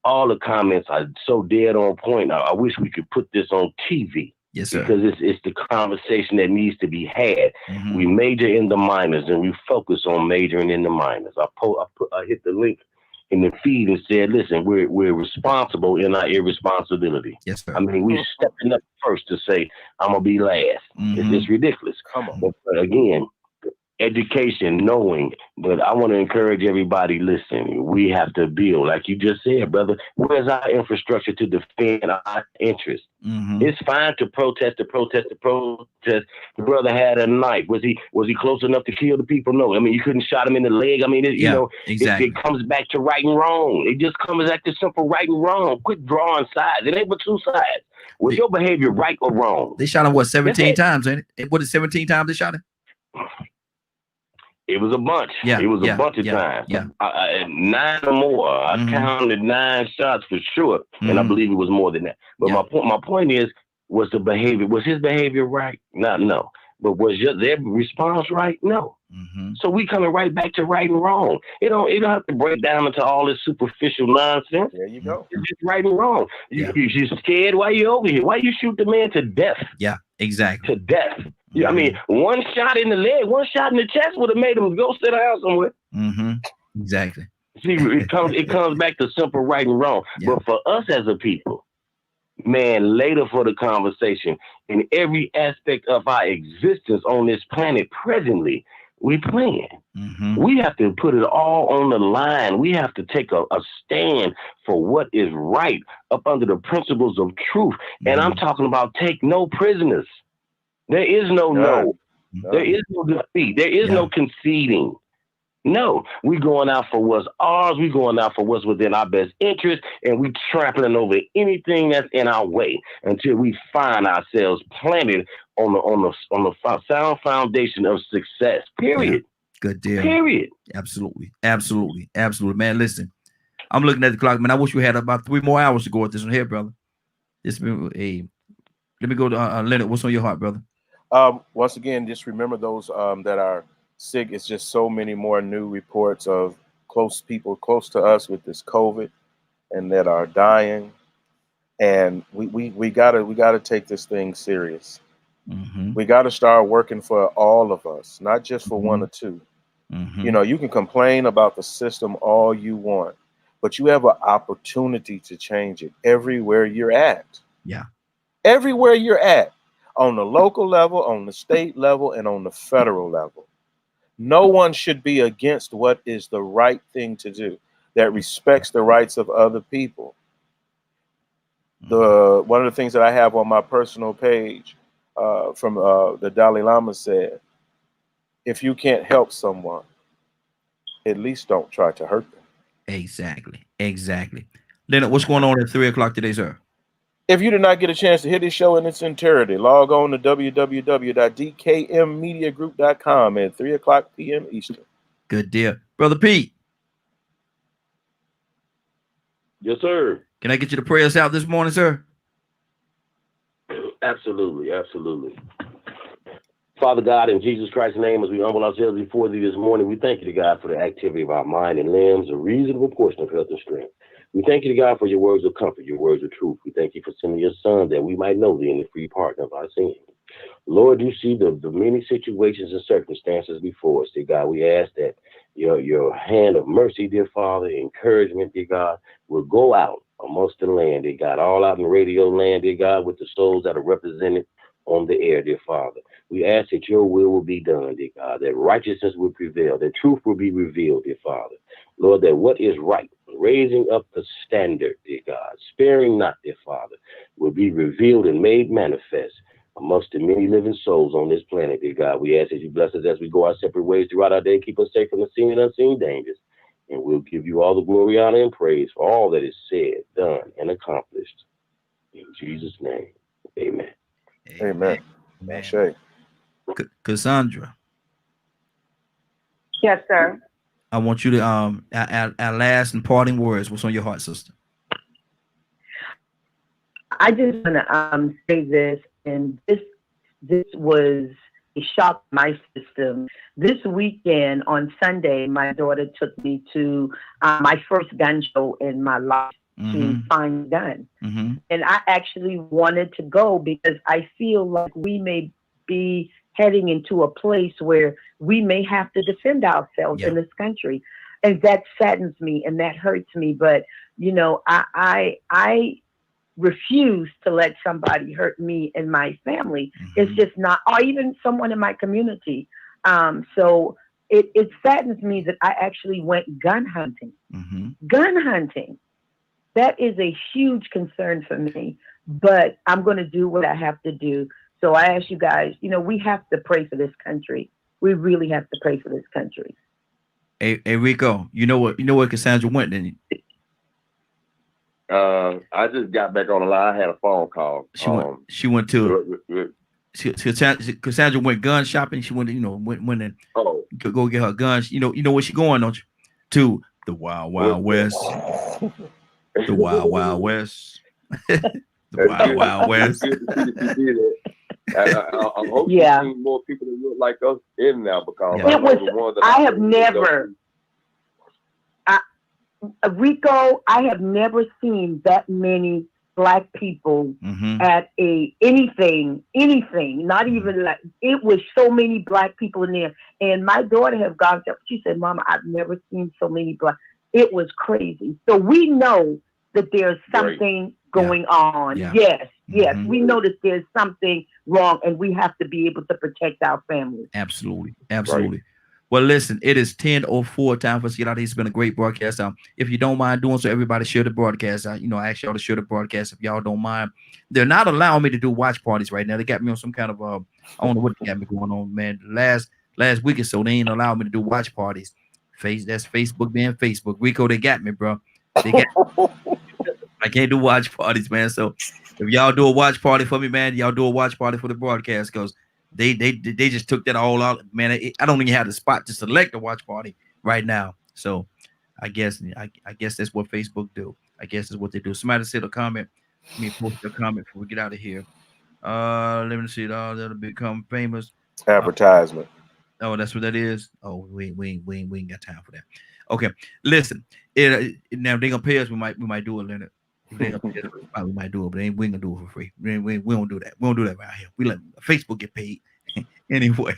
Speaker 11: All the comments are so dead on point. I wish we could put this on TV.
Speaker 1: Yes, sir.
Speaker 11: Because it's the conversation that needs to be had. We major in the minors and we focus on majoring in the minors. I hit the link in the feed and said, listen, we're responsible in our irresponsibility.
Speaker 1: Yes, sir.
Speaker 11: I mean, we stepping up first to say, I'm going to be last. It's ridiculous.
Speaker 2: Come on.
Speaker 11: But again, education, knowing, but I want to encourage everybody, listen, we have to build, like you just said, brother, where's our infrastructure to defend our interests? It's fine to protest. The brother had a knife. Was he close enough to kill the people? No. I mean, you couldn't shot him in the leg. I mean,
Speaker 1: exactly.
Speaker 11: It comes back to right and wrong. It just comes back to simple right and wrong. Quit drawing sides. It ain't but two sides. Was your behavior right or wrong?
Speaker 1: They shot him, what, 17 times, ain't it? What is 17 times they shot him?
Speaker 11: It was a bunch.
Speaker 1: Yeah,
Speaker 11: it was a bunch of times.
Speaker 1: Yeah.
Speaker 11: 9 or more. I counted 9 shots for sure, and I believe it was more than that. But my point is, was his behavior right? No. But was their response right? No. So we coming right back to right and wrong. It don't have to break down into all this superficial nonsense.
Speaker 2: There you go.
Speaker 11: It's just right and wrong. You're scared. Why you over here? Why you shoot the man to death?
Speaker 1: Yeah, exactly.
Speaker 11: To death. I mean, one shot in the leg, one shot in the chest would have made him go sit down somewhere.
Speaker 1: Exactly.
Speaker 11: See, it comes back to simple right and wrong. Yeah. But for us as a people, man, later for the conversation, in every aspect of our existence on this planet presently, we playing. We have to put it all on the line. We have to take a stand for what is right up under the principles of truth. And I'm talking about take no prisoners. There is no. There is no defeat. There is no conceding. No, we're going out for what's ours. We're going out for what's within our best interest, and we trampling over anything that's in our way until we find ourselves planted on the sound foundation of success. Period.
Speaker 1: Yeah. Good deal.
Speaker 11: Period.
Speaker 1: Absolutely. Man, listen, I'm looking at the clock, man. I wish we had about 3 more hours to go with this one here, brother. Let me go to Leonard. What's on your heart, brother?
Speaker 2: Once again, just remember those that are sick. It's just so many more new reports of people close to us with this COVID and that are dying. And we gotta take this thing serious. We gotta start working for all of us, not just for one or two. You know, you can complain about the system all you want, but you have an opportunity to change it everywhere you're at.
Speaker 1: Yeah.
Speaker 2: Everywhere you're at, on the local level, on the state level, and on the federal level. No one should be against what is the right thing to do, that respects the rights of other people. One of the things that I have on my personal page from the Dalai Lama said, if you can't help someone, at least don't try to hurt them.
Speaker 1: Exactly. Leonard, what's going on at 3 o'clock today, sir?
Speaker 2: If you did not get a chance to hear this show in its entirety, log on to www.dkmmediagroup.com at 3 o'clock p.m. Eastern.
Speaker 1: Good deal. Brother Pete.
Speaker 11: Yes, sir.
Speaker 1: Can I get you to pray us out this morning, sir?
Speaker 11: Absolutely. Father God, in Jesus Christ's name, as we humble ourselves before thee this morning, we thank you to God for the activity of our mind and limbs, a reasonable portion of health and strength. We thank you to God for your words of comfort, your words of truth. We thank you for sending your son that we might know thee in the free pardon of our sins. Lord, you see the many situations and circumstances before us, dear God. We ask that your hand of mercy, dear Father, encouragement, dear God, will go out amongst the land, dear God, all out in radio land, dear God, with the souls that are represented on the air, dear Father. We ask that your will be done, dear God, that righteousness will prevail, that truth will be revealed, dear Father. Lord, that what is right, raising up the standard, dear God, sparing not, dear Father, will be revealed and made manifest amongst the many living souls on this planet, dear God. We ask that you bless us as we go our separate ways throughout our day, keep us safe from the seen and unseen dangers, and we'll give you all the glory, honor, and praise for all that is said, done, and accomplished. In Jesus' name, amen.
Speaker 2: Amen. Shay.
Speaker 1: Cassandra.
Speaker 7: Yes, sir.
Speaker 1: I want you to our last and parting words. What's on your heart, sister?
Speaker 10: I just want to say this, and this was a shock to my system. This weekend on Sunday, my daughter took me to my first gun show in my life to find a gun. And I actually wanted to go because I feel like we may be heading into a place where we may have to defend ourselves in this country. And that saddens me and that hurts me. But, you know, I refuse to let somebody hurt me and my family. It's just not, or even someone in my community. So it saddens me that I actually went gun hunting. Gun hunting. That is a huge concern for me, but I'm going to do what I have to do. So I ask you guys, you know, we have to pray for this country. We really have to pray for this country.
Speaker 1: Hey Rico, you know what Cassandra went, didn't you?
Speaker 5: I just got back on the line. I had a phone call.
Speaker 1: Cassandra went gun shopping. She went, went and go get her guns. You know where she going, don't you? To the Wild Wild West. The Wild Wild West. The Wild Wild West.
Speaker 5: I hope you see more people that look like us in now because
Speaker 10: Rico, I have never seen that many Black people at anything, not even like, it was so many Black people in there. And my daughter have gone up, she said, Mama, I've never seen so many Black. It was crazy. So we know that there's something going on. Yes, we know that there's something wrong, and we have to be able to protect our families.
Speaker 1: Absolutely. Well, listen, it is 10:04. Time for us to get out. It's been a great broadcast. If you don't mind doing so, everybody share the broadcast. I ask y'all to share the broadcast if y'all don't mind. They're not allowing me to do watch parties right now. They got me on some kind of I don't know what they got me going on, man. Last week or so, they ain't allowing me to do watch parties. That's Facebook being Facebook. Rico, they got me, bro. They got I can't do watch parties, man. So if y'all do a watch party for me, man, y'all do a watch party for the broadcast, because they just took that all out, man. I don't even have the spot to select a watch party right now. So I guess that's what Facebook do. I guess that's what they do. Somebody said a comment. Let me post a comment before we get out of here. Let me see it all. That'll become famous.
Speaker 2: Advertisement.
Speaker 1: Oh, that's what that is. Oh, we ain't got time for that. Okay, listen. Now they gonna pay us. We might do it, Leonard. We might do it, but we ain't gonna do it for free. We don't do that. We don't do that right here. We let Facebook get paid. Anyway,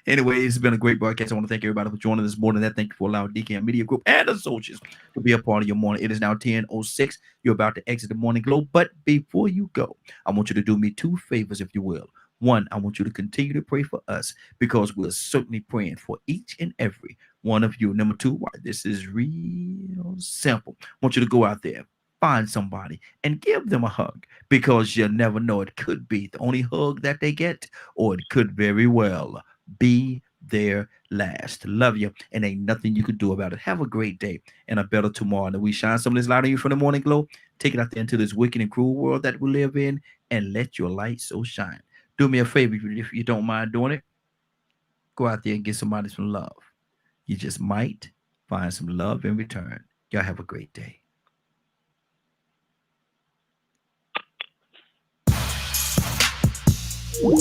Speaker 1: it's been a great broadcast. I want to thank everybody for joining this morning. Thank you for allowing DKM Media Group and associates to be a part of your morning. It is now 10:06. You're about to exit the Morning Glow, but before you go, I want you to do me two favors, if you will. One, I want you to continue to pray for us, because we're certainly praying for each and every one of you. Number two, this is real simple. I want you to go out there, find somebody, and give them a hug, because you never know. It could be the only hug that they get, or it could very well be their last. Love you, and ain't nothing you can do about it. Have a great day and a better tomorrow. And we shine some of this light on you from the Morning Glow. Take it out there into this wicked and cruel world that we live in, and let your light so shine. Do me a favor, if you don't mind doing it. Go out there and get somebody some love. You just might find some love in return. Y'all have a great day. Woo.